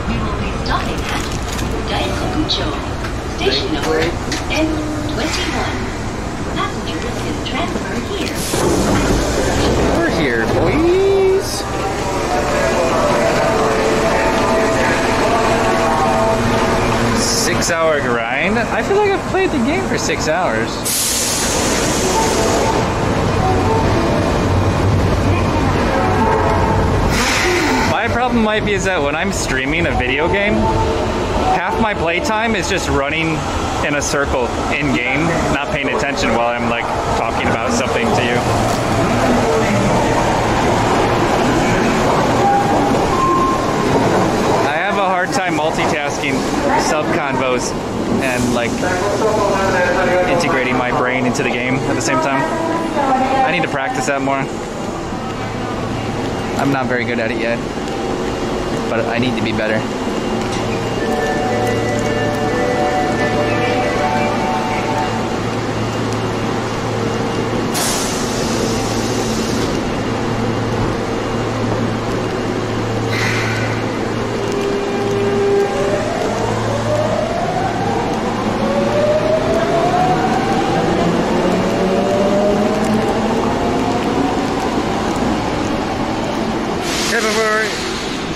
We will be stopping at Daikokucho, station number N21. Passengers can transfer here. We're here, boys. Six-hour grind? I feel like I've played the game for 6 hours. My problem might be is that when I'm streaming a video game, half my playtime is just running in a circle in-game, not paying attention while I'm like talking about something to you. I have a hard time multitasking taking sub-convos and like integrating my brain into the game at the same time. I need to practice that more. I'm not very good at it yet, but I need to be better.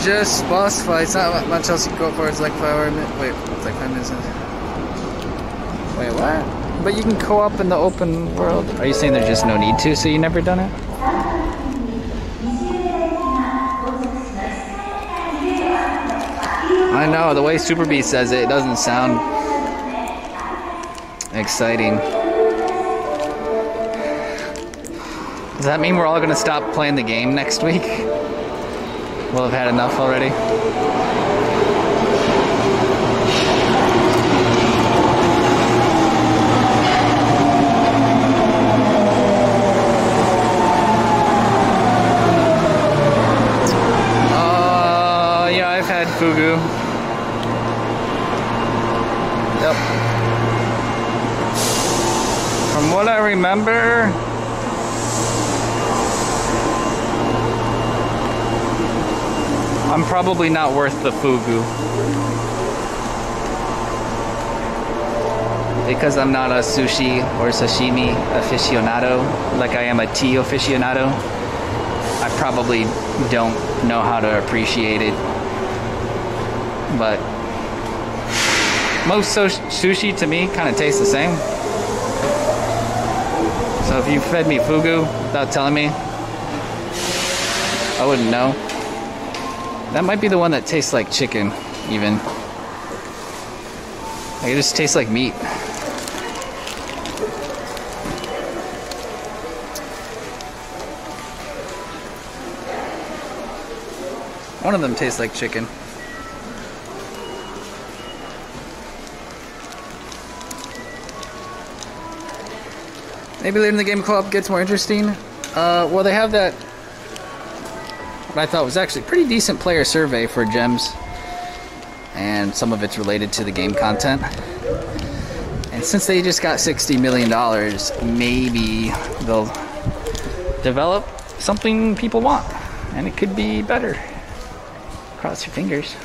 Just boss fights, not much else you can go for. It's like 5 hours. Wait, it's like 5 minutes. Wait, what? But you can co-op in the open world. Are you saying there's just no need to, so you never done it? I know, the way Super B says it, it doesn't sound exciting. Does that mean we're all gonna stop playing the game next week? We'll have had enough already. Yeah, I've had fugu. Yep. From what I remember, I'm probably not worth the fugu. Because I'm not a sushi or sashimi aficionado, like I am a tea aficionado. I probably don't know how to appreciate it. But most sushi to me kind of tastes the same. So if you fed me fugu without telling me, I wouldn't know. That might be the one that tastes like chicken, even. Like, it just tastes like meat. One of them tastes like chicken. Maybe later in the game co-op gets more interesting. Well, they have that, what I thought was actually pretty decent player survey for gems, and some of it's related to the game content. And since they just got $60 million, maybe they'll develop something people want, and it could be better. Cross your fingers.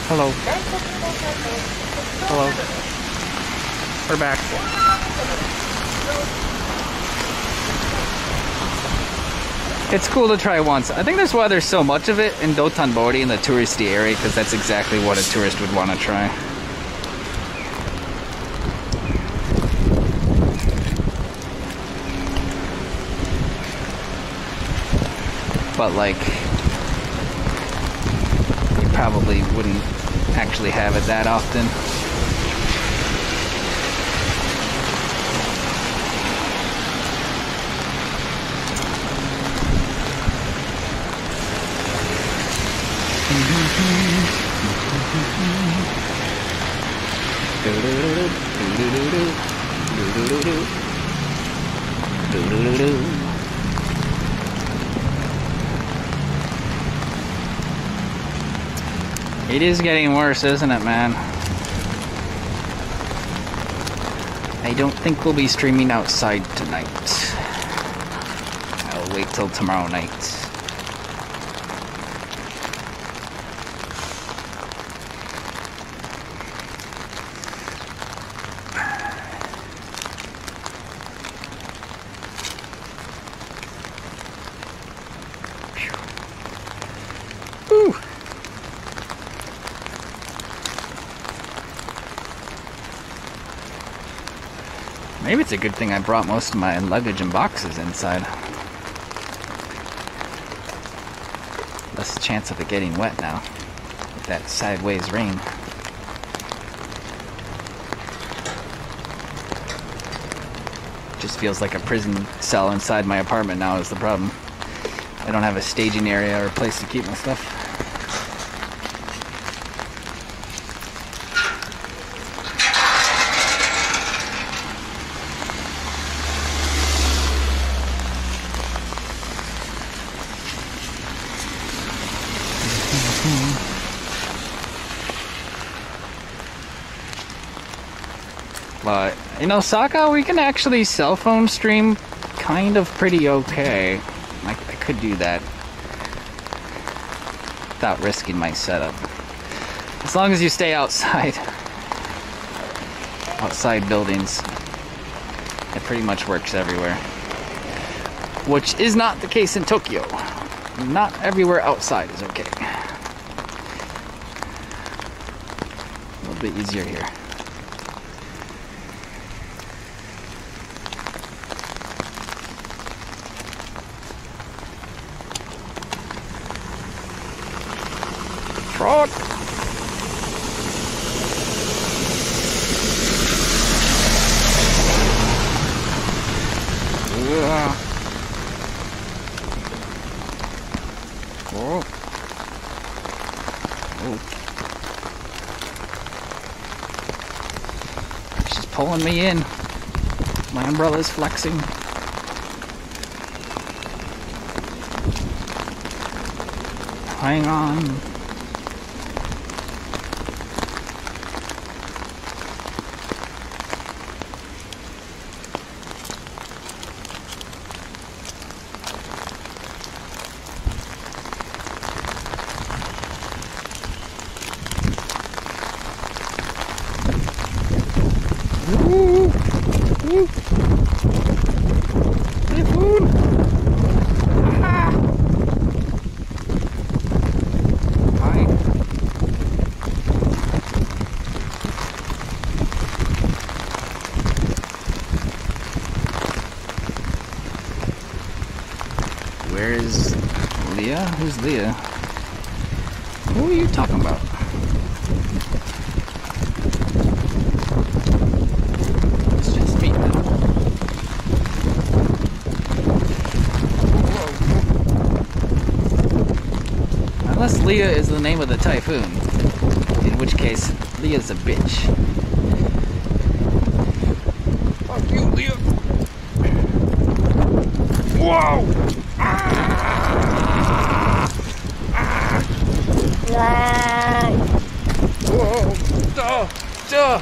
Hello. Hello. We're back. It's cool to try once. I think that's why there's so much of it in Dotonbori, in the touristy area, because that's exactly what a tourist would want to try. But like, you probably wouldn't actually have it that often. It is getting worse, isn't it, man? I don't think we'll be streaming outside tonight. I'll wait till tomorrow night. Ooh. Maybe it's a good thing I brought most of my luggage and boxes inside. Less chance of it getting wet now with that sideways rain. Just feels like a prison cell inside my apartment now is the problem. I don't have a staging area or a place to keep my stuff. But in Osaka, we can actually cell phone stream kind of pretty okay. I could do that without risking my setup. As long as you stay outside buildings, it pretty much works everywhere. Which is not the case in Tokyo. Not everywhere outside is okay. A little bit easier here. Truck! Oh. Oh. She's pulling me in. My umbrella's flexing. Hang on. Typhoon! Ah! Hi. Where is Leah? Who's Leah? Who are you talking about? Unless Leah is the name of the typhoon, in which case Leah's a bitch. Fuck you, Leah! Whoa! Ah! Ah! Whoa! Duh! Duh!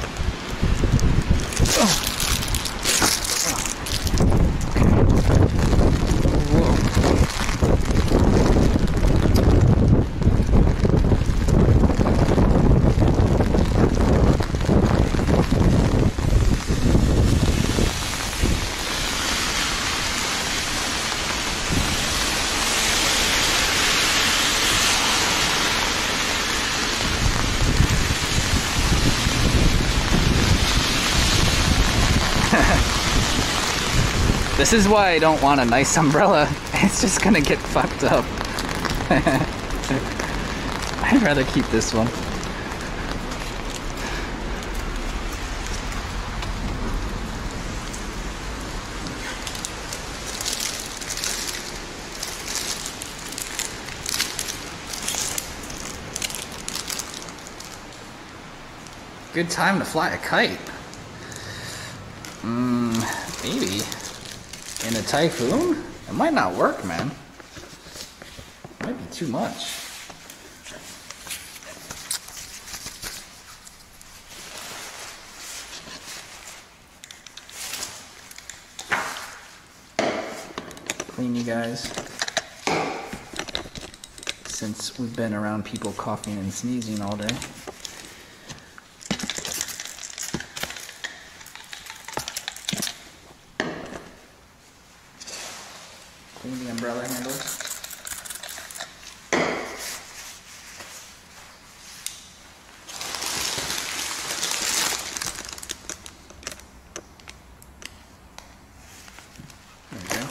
This is why I don't want a nice umbrella. It's just gonna get fucked up. I'd rather keep this one. Good time to fly a kite. Maybe. In a typhoon? It might not work, man. It might be too much. Clean, you guys. Since we've been around people coughing and sneezing all day. Clean the umbrella handles. There we go.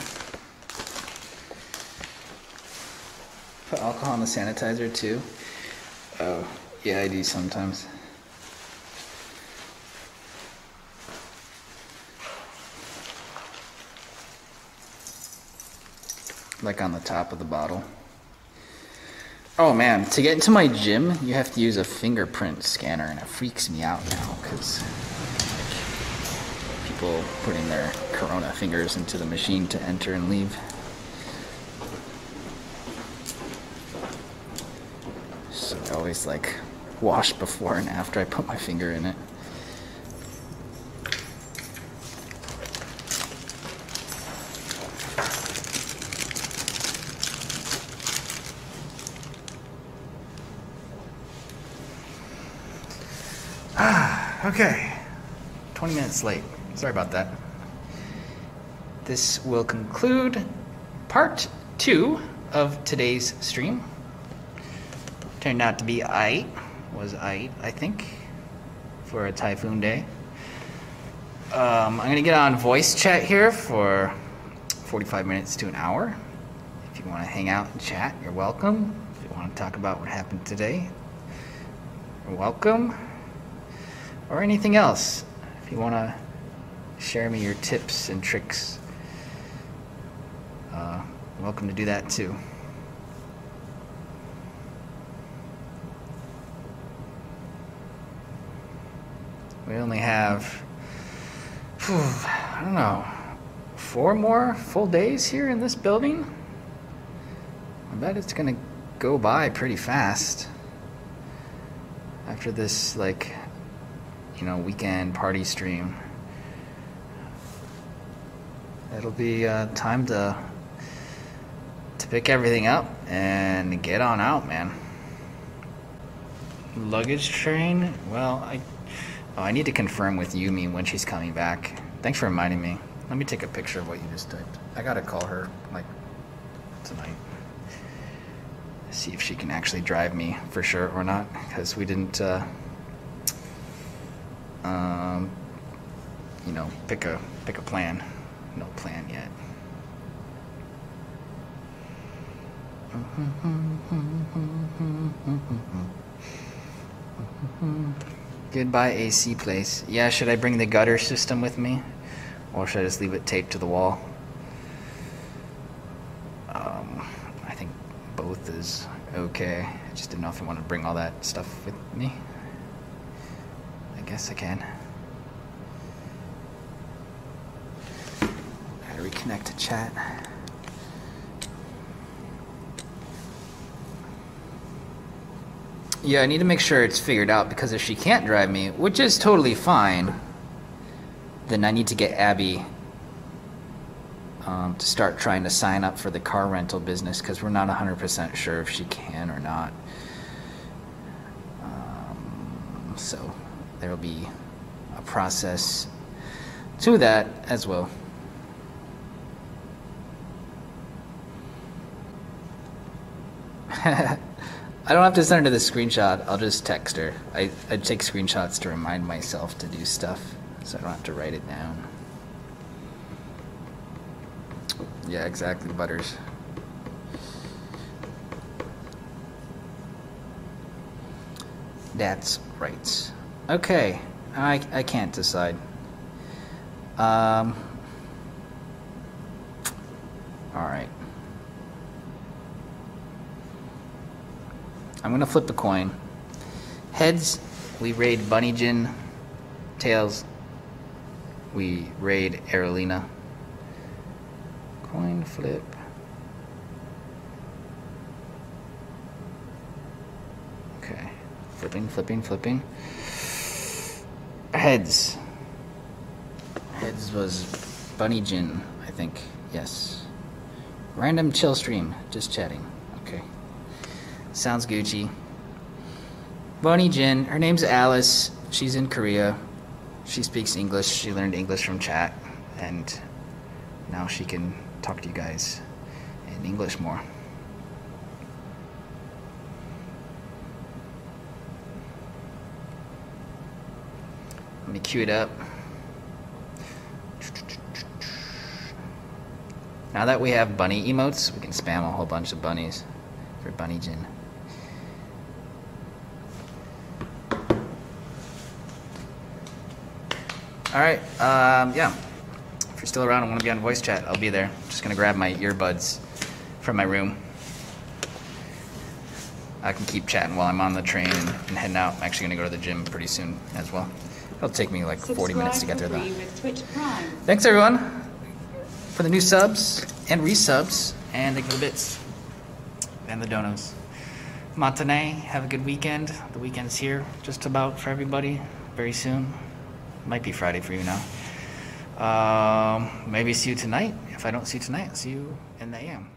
Put alcohol in the sanitizer too. Oh, yeah, I do sometimes. Like on the top of the bottle. Oh man, to get into my gym, you have to use a fingerprint scanner, and it freaks me out now because people putting their Corona fingers into the machine to enter and leave. So I always like wash before and after I put my finger in it. Okay, 20 minutes late. Sorry about that. This will conclude part 2 of today's stream. Turned out to be aight, I think, for a typhoon day. I'm gonna get on voice chat here for 45 minutes to an hour. If you wanna hang out and chat, you're welcome. If you wanna talk about what happened today, you're welcome. Or anything else. If you want to share me your tips and tricks, welcome to do that too. We only have, I don't know, 4 more full days here in this building. I bet it's gonna go by pretty fast after this, like, you know, weekend party stream. It'll be time to pick everything up and get on out, man. Luggage train? Well, I need to confirm with Yumi when she's coming back. Thanks for reminding me. Let me take a picture of what you just typed. I gotta call her, like, tonight. See if she can actually drive me for sure or not, because we didn't, you know, pick a plan. No plan yet. Goodbye AC place. Yeah, should I bring the gutter system with me? Or should I just leave it taped to the wall? I think both is okay. I just didn't know if I want to bring all that stuff with me. I guess I can. How do we connect to chat? Yeah, I need to make sure it's figured out, because if she can't drive me, which is totally fine, then I need to get Abby to start trying to sign up for the car rental business, because we're not 100% sure if she can or not. So there will be a process to that as well. I don't have to send her the screenshot. I'll just text her. I take screenshots to remind myself to do stuff, so I don't have to write it down. Yeah, exactly, Butters. That's right. Okay, I can't decide. All right. I'm gonna flip a coin. Heads, we raid Bunny Jin. Tails, we raid Aerolina. Coin flip. Okay, flipping. Heads. Heads was Bunny Jin, I think. Yes. Random chill stream, just chatting. Okay. Sounds Gucci. Bunny Jin, her name's Alice. She's in Korea. She speaks English. She learned English from chat, and now she can talk to you guys in English more. Let me cue it up. Now that we have bunny emotes, we can spam a whole bunch of bunnies for Bunny Jin. Alright, yeah. If you're still around and want to be on voice chat, I'll be there. I'm just gonna grab my earbuds from my room. I can keep chatting while I'm on the train and heading out. I'm actually gonna go to the gym pretty soon as well. It'll take me like 40 minutes to get there though. Thanks everyone for the new subs and resubs and the bits and the donos. matinee. Have a good weekend. The weekend's here just about for everybody very soon. Might be Friday for you now. Maybe see you tonight. If I don't see you tonight, I'll see you in the AM.